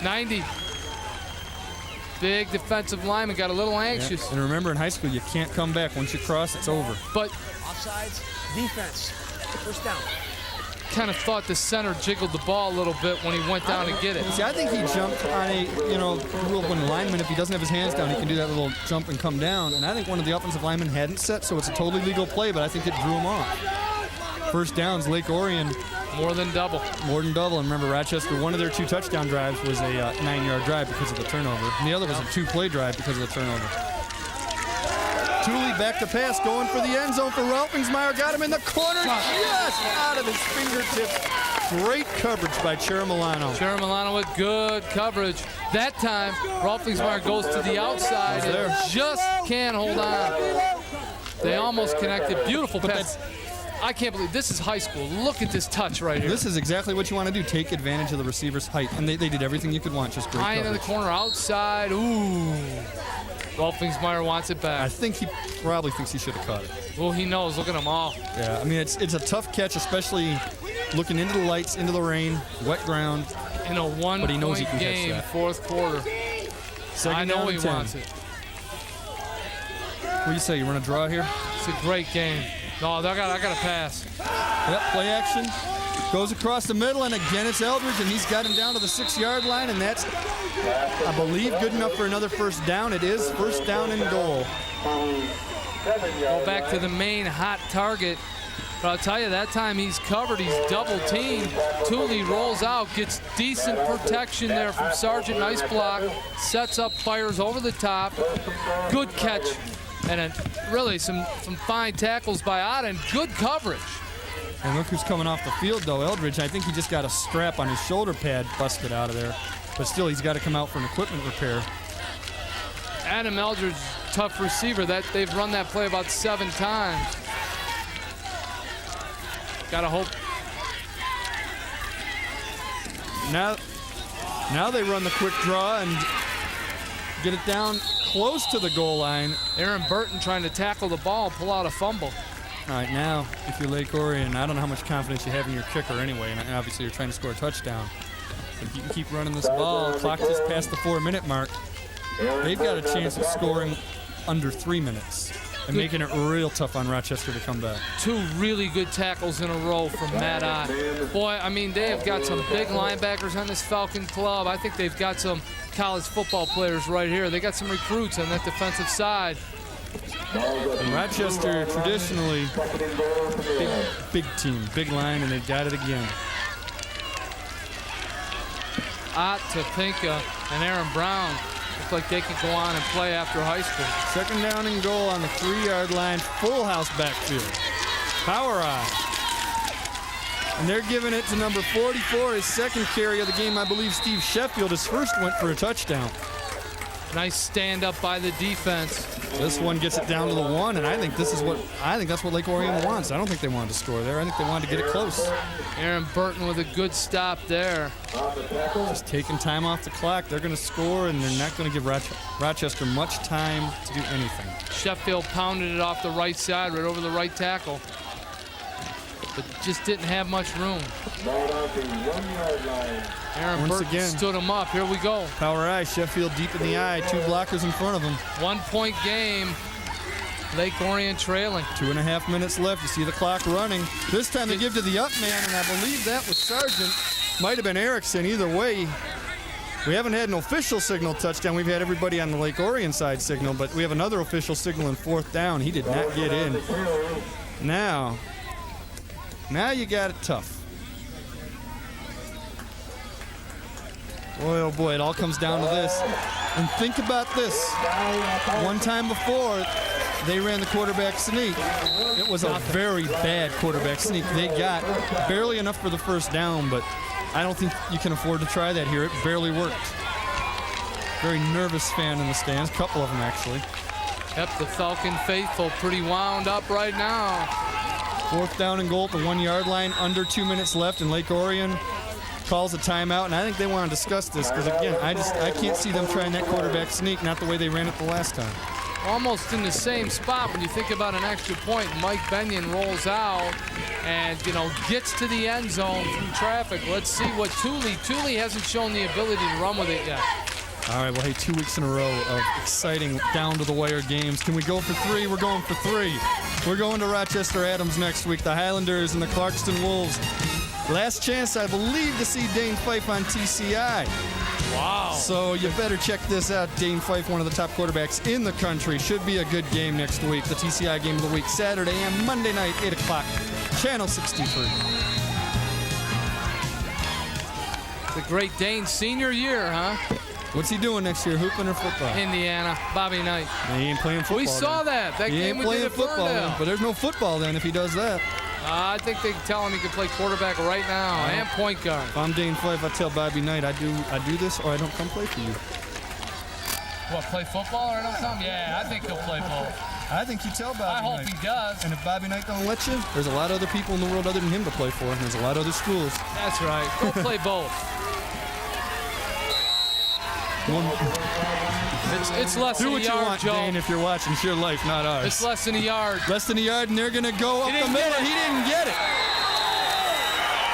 90. Big defensive lineman, got a little anxious. Yeah. And remember, in high school, you can't come back. Once you cross, it's over. But offsides, defense, 1st down. Kind of thought the center jiggled the ball a little bit when he went down to get it. See, I think he jumped on a, when the lineman, if he doesn't have his hands down, he can do that little jump and come down. And I think one of the offensive linemen hadn't set, so it's a totally legal play, but I think it drew him off. 1st downs, Lake Orion. More than double. More than double. And remember, Rochester, one of their 2 touchdown drives was a 9-yard drive because of the turnover. And the other was a 2-play drive because of the turnover. Tooley back to pass, going for the end zone for Rolfingsmeyer. Got him in the corner, just out of his fingertips. Great coverage by Cherimilano. Cherimilano with good coverage. That time, Rolfingsmeyer goes to the outside and just can't hold on. They almost connected. Beautiful pass. I can't believe this is high school. Look at this touch right here. This is exactly what you want to do. Take advantage of the receiver's height. And they did everything you could want. Just great coverage. High into the corner, outside. Ooh. Rolfingsmeyer wants it back. I think he probably thinks he should have caught it. Well, he knows. Look at them all. Yeah, I mean, it's a tough catch, especially looking into the lights, into the rain, wet ground. In a one-point game, 4th quarter. I know he wants it. What do you say? You want to draw here? It's a great game. No, I got to pass. Yep, play action. Goes across the middle, and again it's Eldridge, and he's got him down to the 6-yard line, and that's, I believe, good enough for another 1st down. It is 1st down and goal. Go back to the main hot target. But I'll tell you, that time he's covered. He's double-teamed. Tooley rolls out, gets decent protection there from Sargent. Nice block. Sets up, fires over the top. Good catch. And really some fine tackles by Otta and good coverage. And look who's coming off the field, though. Eldridge, I think he just got a strap on his shoulder pad busted out of there. But still, he's got to come out for an equipment repair. Adam Eldridge, tough receiver. They've run that play about 7 times. Got to hope. Now they run the quick draw and get it down close to the goal line. Aaron Burton trying to tackle the ball, pull out a fumble. All right, now, if you're Lake Orion, I don't know how much confidence you have in your kicker anyway, and obviously you're trying to score a touchdown. But if you can keep running this ball, clock just past the 4-minute mark, they've got a chance of scoring under 3 minutes and making it real tough on Rochester to come back. 2 really good tackles in a row from Matt Ott. Boy, I mean, they have got some big linebackers on this Falcon club. I think they've got some college football players right here. They got some recruits on that defensive side. And Rochester, traditionally, big team, big line, and they got it again. Ott, Topinka, and Aaron Brown look like they can go on and play after high school. 2nd down and goal on the 3-yard line, full house backfield. Power eye. And they're giving it to number 44, his 2nd carry of the game. I believe Steve Sheffield, his 1st, went for a touchdown. Nice stand up by the defense. This one gets it down to the 1, and I think that's what Lake Orion wants. I don't think they wanted to score there. I think they wanted to get it close. Aaron Burton with a good stop there. Just taking time off the clock. They're going to score, and they're not going to give Rochester much time to do anything. Sheffield pounded it off the right side, right over the right tackle. But just didn't have much room. Aaron Burton stood him up. Here we go. Power eye, Sheffield deep in the eye. 2 blockers in front of him. 1-point game. Lake Orion trailing. 2.5 minutes left. You see the clock running. This time they give to the up man, and I believe that was Sargent. Might have been Erickson. Either way, we haven't had an official signal touchdown. We've had everybody on the Lake Orion side signal, but we have another official signal in 4th down. He did not get in. Now you got it tough. Boy, oh boy, it all comes down to this. And think about this. One time before, they ran the quarterback sneak. It was a very bad quarterback sneak. They got barely enough for the first down, but I don't think you can afford to try that here. It barely worked. Very nervous fan in the stands, a couple of them actually. Yep, the Falcon faithful pretty wound up right now. 4th down and goal at the 1-yard line, under 2 minutes left, and Lake Orion calls a timeout, and I think they want to discuss this because, again, I can't see them trying that quarterback sneak, not the way they ran it the last time. Almost in the same spot when you think about an extra point. Mike Benyon rolls out and, gets to the end zone through traffic. Let's see what Thule hasn't shown the ability to run with it yet. All right, well, hey, 2 weeks in a row of exciting down-to-the-wire games. Can we go for 3? We're going for 3. We're going to Rochester Adams next week, the Highlanders and the Clarkston Wolves. Last chance, I believe, to see Dane Fife on TCI. Wow. So you better check this out. Dane Fife, one of the top quarterbacks in the country. Should be a good game next week. The TCI game of the week, Saturday and Monday night, 8 o'clock, Channel 63. The great Dane senior year, huh? What's he doing next year, hooping or football? Indiana, Bobby Knight. He ain't playing football. We saw that. That he game ain't we playing did at football then, but there's no football then if he does that. I think they can tell him he can play quarterback right now and point guard. If I'm Dane Fife, I tell Bobby Knight I do this or I don't come play for you. What, play football or I don't come? Yeah, I think he'll play both. I think you tell Bobby Knight. I hope he does. And if Bobby Knight don't let you, there's a lot of other people in the world other than him to play for, and there's a lot of other schools. That's right. Go play both. It's less than a yard, Joe. Do what you want, Dane, if you're watching. It's your life, not ours. It's less than a yard. Less than a yard, and they're going to go up the middle. He didn't get it.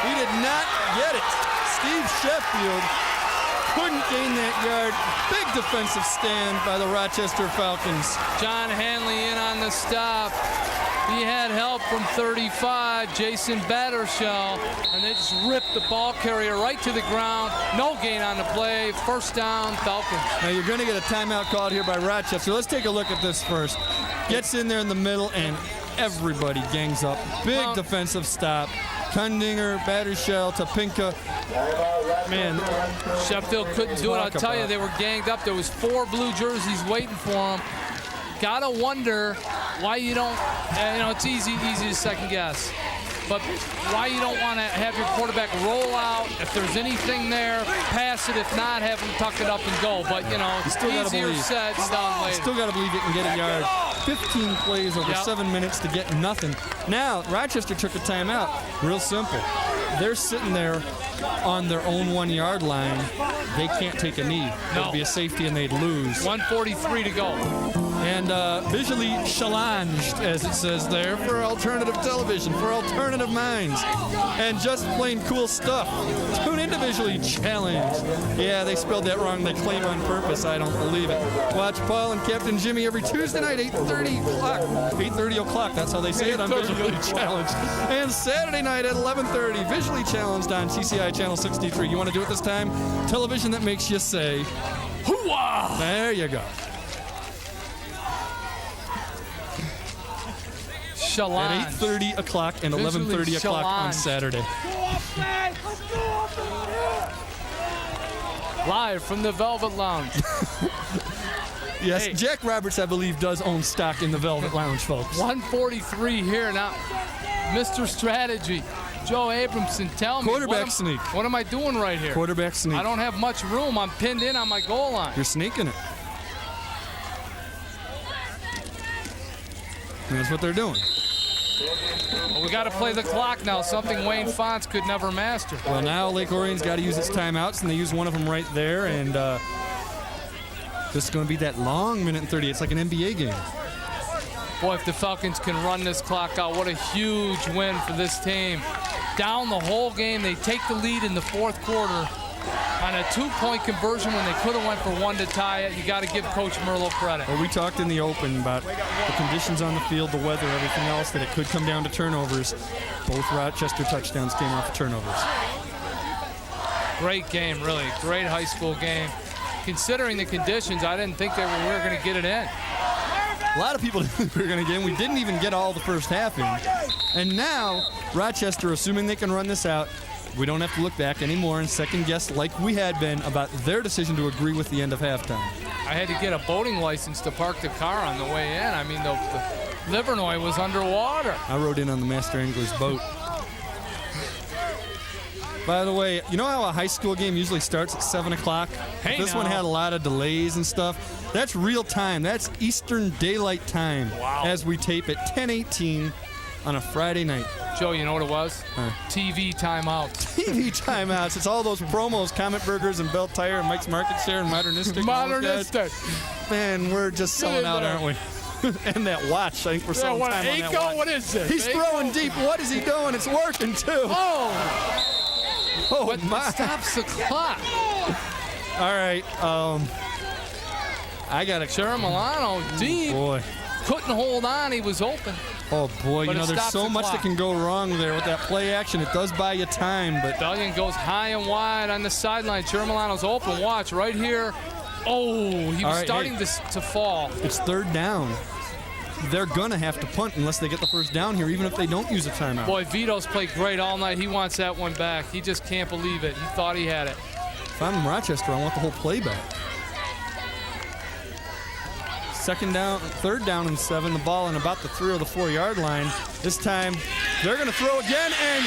He did not get it. Steve Sheffield couldn't gain that yard. Big defensive stand by the Rochester Falcons. John Hanley in on the stop. He had help from 35, Jason Battershell, and they just ripped the ball carrier right to the ground. No gain on the play. First down, Falcons. Now you're going to get a timeout called here by Rochester. Let's take a look at this first. Gets in there in the middle, and everybody gangs up. Big defensive stop. Kundinger, Battershell, Topinka. Man, Sheffield couldn't do it. I'll tell you, they were ganged up. There was 4 blue jerseys waiting for them. Gotta wonder why you don't, it's easy to second guess, but why you don't want to have your quarterback roll out. If there's anything there, pass it. If not, have him tuck it up and go. But, easier said than done later. Still got to believe you can get a yard. 15 plays over 7 minutes to get nothing. Now, Rochester took a timeout. Real simple. They're sitting there on their own 1-yard line. They can't take a knee. There'd be a safety and they'd lose. 1:43 to go. And visually challenged, as it says there, for alternative television, for alternative minds, and just plain cool stuff. Tune into Visually Challenged. Yeah, they spelled that wrong. They claim on purpose. I don't believe it. Watch Paul and Captain Jimmy every Tuesday night, 8:30 o'clock. That's how they say it on Visually Challenged. And Saturday night at 11:30, Visually Challenged on TCI Channel 63. You want to do it this time? Television that makes you say, hoo-wah! There you go. At 8:30 o'clock and 11:30 o'clock on Saturday. Live from the Velvet Lounge. Yes, hey. Jack Roberts, I believe, does own stock in the Velvet Lounge, folks. 1:43 here now. Mr. Strategy, Joe Abramson, tell me. Quarterback sneak. What am I doing right here? Quarterback sneak. I don't have much room. I'm pinned in on my goal line. You're sneaking it. And that's what they're doing. Well, we got to play the clock now, something Wayne Fonts could never master. Well, now Lake Orion's got to use its timeouts, and they use one of them right there, and this is going to be that long 1:30. It's like an NBA game. Boy, if the Falcons can run this clock out, what a huge win for this team. Down the whole game, they take the lead in the fourth quarter on a 2-point conversion when they could have went for 1 to tie it. You got to give Coach Merlo credit. Well, we talked in the open about the conditions on the field, the weather, everything else, that it could come down to turnovers. Both Rochester touchdowns came off of turnovers. Great game, really. Great high school game. Considering the conditions, I didn't think we were going to get it in. A lot of people didn't think we were going to get in. We didn't even get all the first half in. And now, Rochester, assuming they can run this out, we don't have to look back anymore and second guess like we had been about their decision to agree with the end of halftime. I had to get a boating license to park the car on the way in. I mean, the Livernois was underwater. I rode in on the Master Angler's boat. By the way, you know how a high school game usually starts at 7 o'clock? Hey, this now. one had a lot of delays and stuff. That's real time. That's Eastern Daylight Time. Wow. As we tape at 10:18 on a Friday night. Joe, you know what it was? TV timeouts. TV timeouts. It's all those promos, Comet Burgers and Bell Tire and Mike's Market Share and Modernistic. Modernistic. Man, we're just selling out, aren't we? And that watch. I think we're selling time on that watch. What is this? He's throwing deep. What is he doing? It's working, too. Oh, what my. Stops the clock. All right. I got to. Jerry Milano deep. Boy. Couldn't hold on. He was open. Oh, boy. But You know, there's so much that can go wrong there with that play action. It does buy you time, but. Bellion goes high and wide on the sideline. Jerry Milano's open. Watch right here. Oh, he was starting to fall. It's third down. They're going to have to punt unless they get the first down here, even if they don't use a timeout. Boy, Vito's played great all night. He wants that one back. He just can't believe it. He thought he had it. If I'm in Rochester, I want the whole play back. Third down and 7. The ball in about the 3 or the 4 yard line. This time, they're going to throw again, and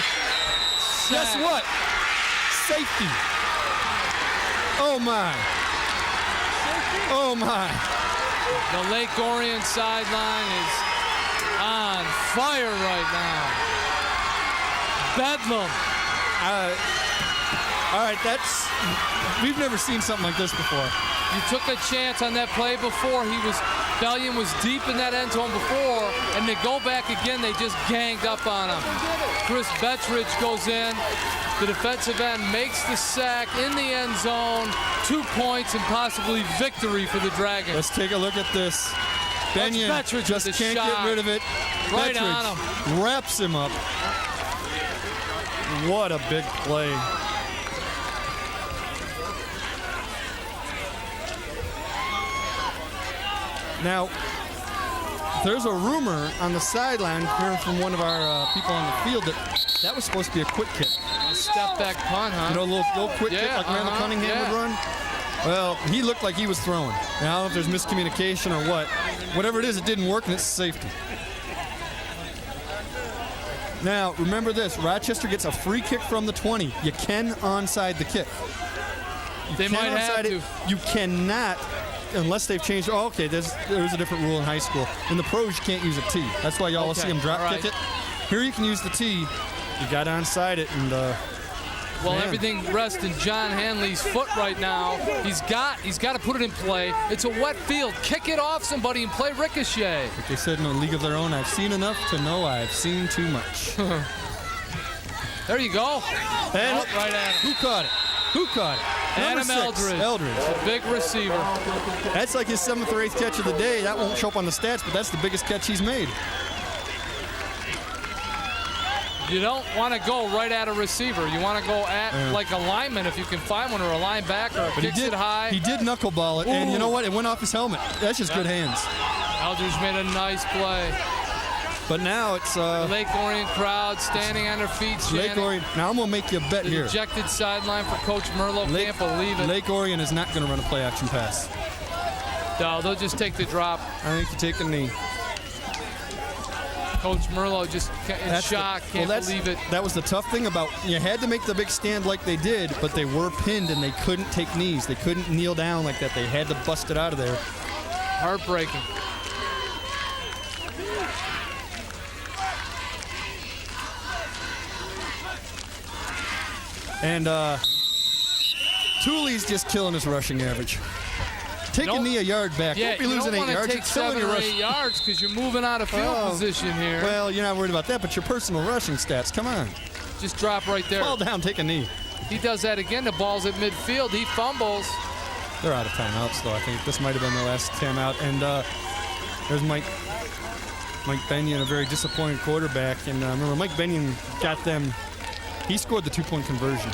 guess what? Safety. Oh, my. Oh, my. The Lake Orion sideline is on fire right now. Bedlam. All right, we've never seen something like this before. You took a chance on that play before. Bellion was deep in that end zone before, and they go back again. They just ganged up on him. Chris Betridge goes in. The defensive end makes the sack in the end zone. 2 points and possibly victory for the Dragons. Let's take a look at this. Benyon just can't get rid of it. Right Betridge on him. Wraps him up. What a big play. Now, there's a rumor on the sideline, hearing from one of our people on the field, that was supposed to be a quick kick. A step back punt, huh? You know, a little quick kick like Randall Cunningham would run? Well, he looked like he was throwing. Now, I don't know if there's miscommunication or what. Whatever it is, it didn't work, and it's safety. Now, remember this. Rochester gets a free kick from the 20. You can onside the kick. They might have to. You cannot, unless they've changed. Oh, okay, there's a different rule in high school. In the pros, you can't use a T. That's why y'all see them drop kick it. Here you can use the T. You got to onside it, and everything rests in John Hanley's foot right now. He's got to put it in play. It's a wet field. Kick it off somebody and play ricochet. Like they said in a league of their own, I've seen enough to know I've seen too much. There you go. And right at him. Who caught it? Who caught it? Adam Eldridge. A big receiver. That's like his 7th or 8th catch of the day. That won't show up on the stats, but that's the biggest catch he's made. You don't want to go right at a receiver. You want to go at like a lineman if you can find one, or a linebacker. But kicks it high. He did knuckleball it, and you know what? It went off his helmet. That's just good hands. Eldridge made a nice play. But now it's the Lake Orion crowd standing on their feet. Lake Orion. Now I'm gonna make you a bet here. Ejected sideline for Coach Merlo. Can't believe it. Lake Orion is not gonna run a play action pass. No, they'll just take the drop. I think you take a knee. Coach Merlo just in shock, can't believe it. That was the tough thing about, you had to make the big stand like they did, but they were pinned and they couldn't take knees. They couldn't kneel down like that. They had to bust it out of there. Heartbreaking. And Tooley's just killing his rushing average. Take a knee a yard back. Yeah, don't be losing 8 yards. Take 7 or 8 yards because you're moving out of field position here. Well, you're not worried about that, but your personal rushing stats, come on. Just drop right there. Fall down, take a knee. He does that again. The ball's at midfield. He fumbles. They're out of timeouts, though. I think this might have been the last timeout. And there's Mike Benyon, a very disappointed quarterback. And remember, Mike Benyon got them. He scored the 2-point conversion.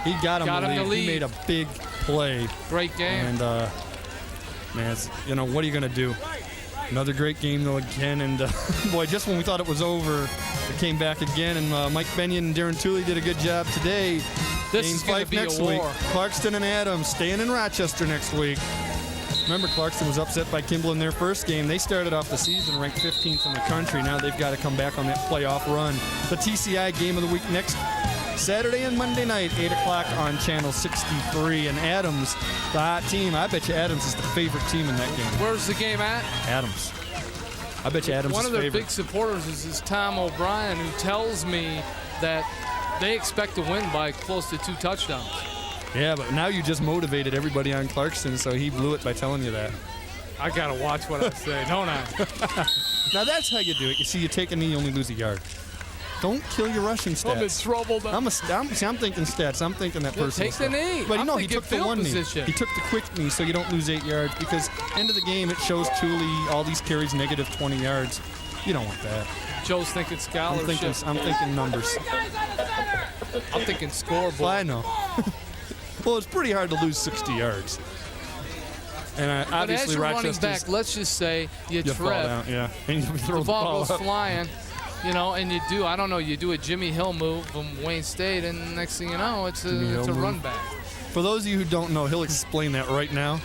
He got him the lead. He made a big play. Great game. And, man, what are you going to do? Another great game, though, again. And, boy, just when we thought it was over, it came back again. And Mike Benyon and Darren Tooley did a good job today. This is going to be next a war. week. Clarkston and Adams staying in Rochester next week. Remember, Clarkston was upset by Kimball in their first game. They started off the season ranked 15th in the country. Now they've got to come back on that playoff run. The TCI game of the week next Saturday and Monday night, 8 o'clock on Channel 63. And Adams, the hot team, I bet you Adams is the favorite team in that game. Where's the game at? Adams. I bet you Adams One is of their favorite. big supporters is Tom O'Brien, who tells me that they expect to win by close to 2 touchdowns. Yeah, but now you just motivated everybody on Clarkston, so he blew it by telling you that. I got to watch what I say, don't I? Now that's how you do it. You see, you take a knee, you only lose a yard. Don't kill your rushing stats. I'm in trouble now. I'm thinking stats. I'm thinking that person. Take the knee. But I'm no, he thinking took the field one position. knee. He took the quick knee so you don't lose 8 yards, because end of the game it shows Thule all these carries negative 20 yards. You don't want that. Joe's thinking scholarship. I'm thinking numbers. I'm thinking scoreboard. I know. Well, it's pretty hard to lose 60 yards. And But obviously as you're running Rochester's back, let's just say you fall trip. down, yeah. And you throw The ball goes up. flying, and you do, I don't know, you do a Jimmy Hill move from Wayne State, and next thing you know, it's a run back. For those of you who don't know, he'll explain that right now.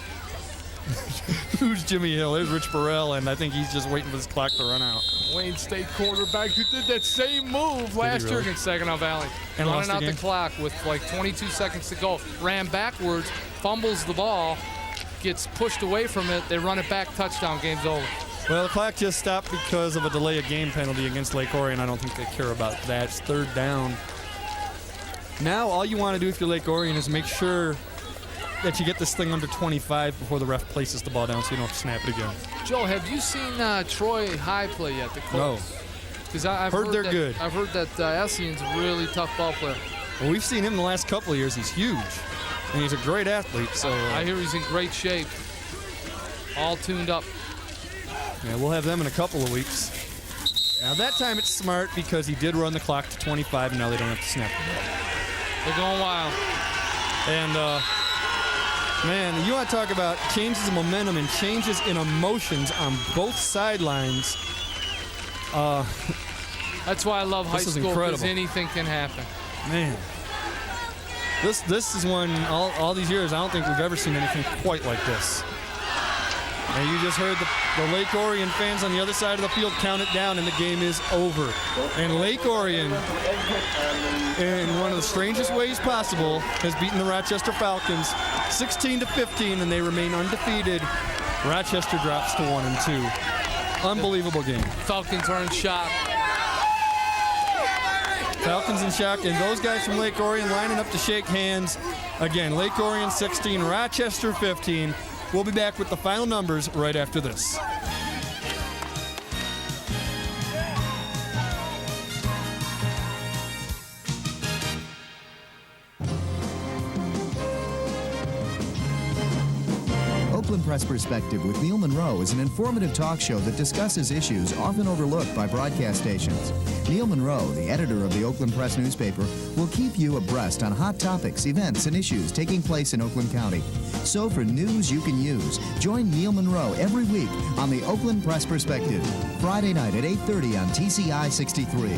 Who's Jimmy Hill? There's Rich Burrell, and I think he's just waiting for this clock to run out. Wayne State quarterback who did that same move last year against Saginaw Valley. And running out the the clock with like 22 seconds to go. Ran backwards, fumbles the ball, gets pushed away from it. They run it back, touchdown, game's over. Well, the clock just stopped because of a delay of game penalty against Lake Orion. I don't think they care about that. It's 3rd down. Now all you want to do if you're Lake Orion is make sure that you get this thing under 25 before the ref places the ball down so you don't have to snap it again. Joe, have you seen Troy High play yet? The No. Because I've Heard they're good. I've heard that Essian's a really tough ball player. Well, we've seen him the last couple of years. He's huge, and he's a great athlete. So I hear he's in great shape, all tuned up. Yeah, we'll have them in a couple of weeks. Now that time it's smart because he did run the clock to 25, and now they don't have to snap the ball. They're going wild. And man, you want to talk about changes in momentum and changes in emotions on both sidelines. That's why I love high This is school, because incredible. anything can happen. Man, this is one, all these years, I don't think we've ever seen anything quite like this. And you just heard the Lake Orion fans on the other side of the field count it down, and the game is over. And Lake Orion, in one of the strangest ways possible, has beaten the Rochester Falcons 16-15, and they remain undefeated. Rochester drops to 1-2. Unbelievable game. Falcons are in shock. Falcons in shock, and those guys from Lake Orion lining up to shake hands. Again, Lake Orion 16, Rochester 15. We'll be back with the final numbers right after this. Oakland Press Perspective with Neil Monroe is an informative talk show that discusses issues often overlooked by broadcast stations. Neil Monroe, the editor of the Oakland Press newspaper, will keep you abreast on hot topics, events, and issues taking place in Oakland County. So for news you can use, join Neil Monroe every week on the Oakland Press Perspective, Friday night at 8:30 on TCI 63.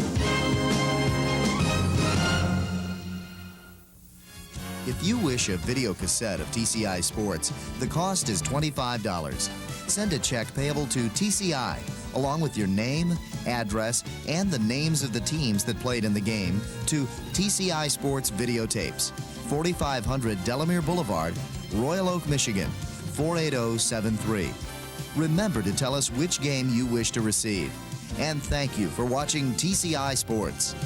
If you wish a video cassette of TCI Sports, the cost is $25. Send a check payable to TCI, along with your name, address, and the names of the teams that played in the game, to TCI Sports Videotapes, 4500 Delamere Boulevard, Royal Oak, Michigan, 48073. Remember to tell us which game you wish to receive. And thank you for watching TCI Sports.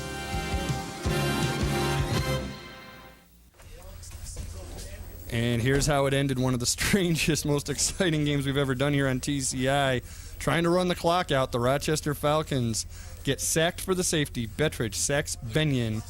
And here's how it ended, one of the strangest, most exciting games we've ever done here on TCI. Trying to run the clock out, the Rochester Falcons get sacked for the safety. Bettridge sacks Benyon,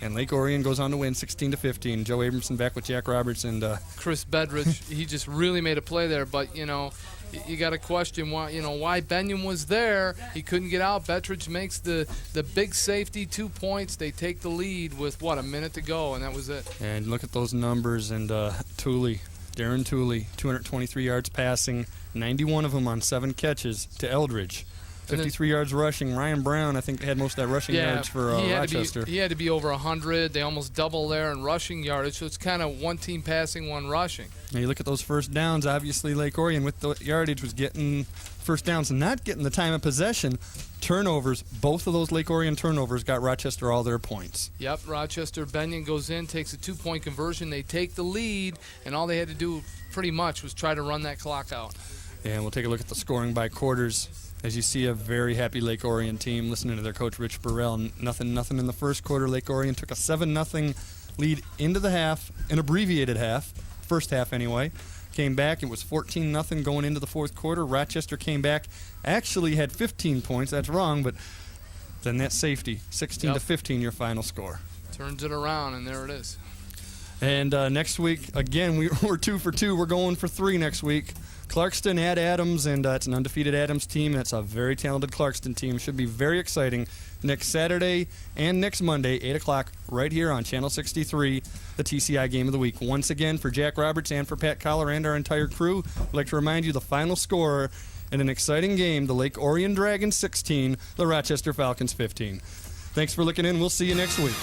and Lake Orion goes on to win 16-15. Joe Abramson back with Jack Roberts and Chris Bettridge. He just really made a play there, but you got to question why Benyon was there. He couldn't get out. Bettridge makes the big safety, 2 points. They take the lead with a minute to go, and that was it. And look at those numbers. And Darren Thule, 223 yards passing, 91 of them on 7 catches to Eldridge, 53 yards rushing. Ryan Brown, I think, had most of that rushing yards for Rochester. He had to be over 100. They almost double there in rushing yardage, so it's kind of one team passing, one rushing. Now you look at those first downs. Obviously, Lake Orion with the yardage was getting first downs and not getting the time of possession. Turnovers, both of those Lake Orion turnovers got Rochester all their points. Yep, Rochester, Benyon goes in, takes a 2-point conversion. They take the lead, and all they had to do pretty much was try to run that clock out. And we'll take a look at the scoring by quarters. As you see, a very happy Lake Orion team listening to their coach, Rich Burrell. Nothing in the first quarter. Lake Orion took a 7-0 lead into the half, an abbreviated half, first half anyway. Came back. It was 14-0 going into the fourth quarter. Rochester came back, actually had 15 points. That's wrong, but then that safety, 16-15, your final score. Turns it around, and there it is. And next week, again, we're 2 for 2. We're going for 3 next week. Clarkston at Adams, and it's an undefeated Adams team. It's a very talented Clarkston team. Should be very exciting next Saturday and next Monday, 8 o'clock, right here on Channel 63, the TCI Game of the Week. Once again, for Jack Roberts and for Pat Collar and our entire crew, I'd like to remind you the final score in an exciting game, the Lake Orion Dragons 16, the Rochester Falcons 15. Thanks for looking in. We'll see you next week.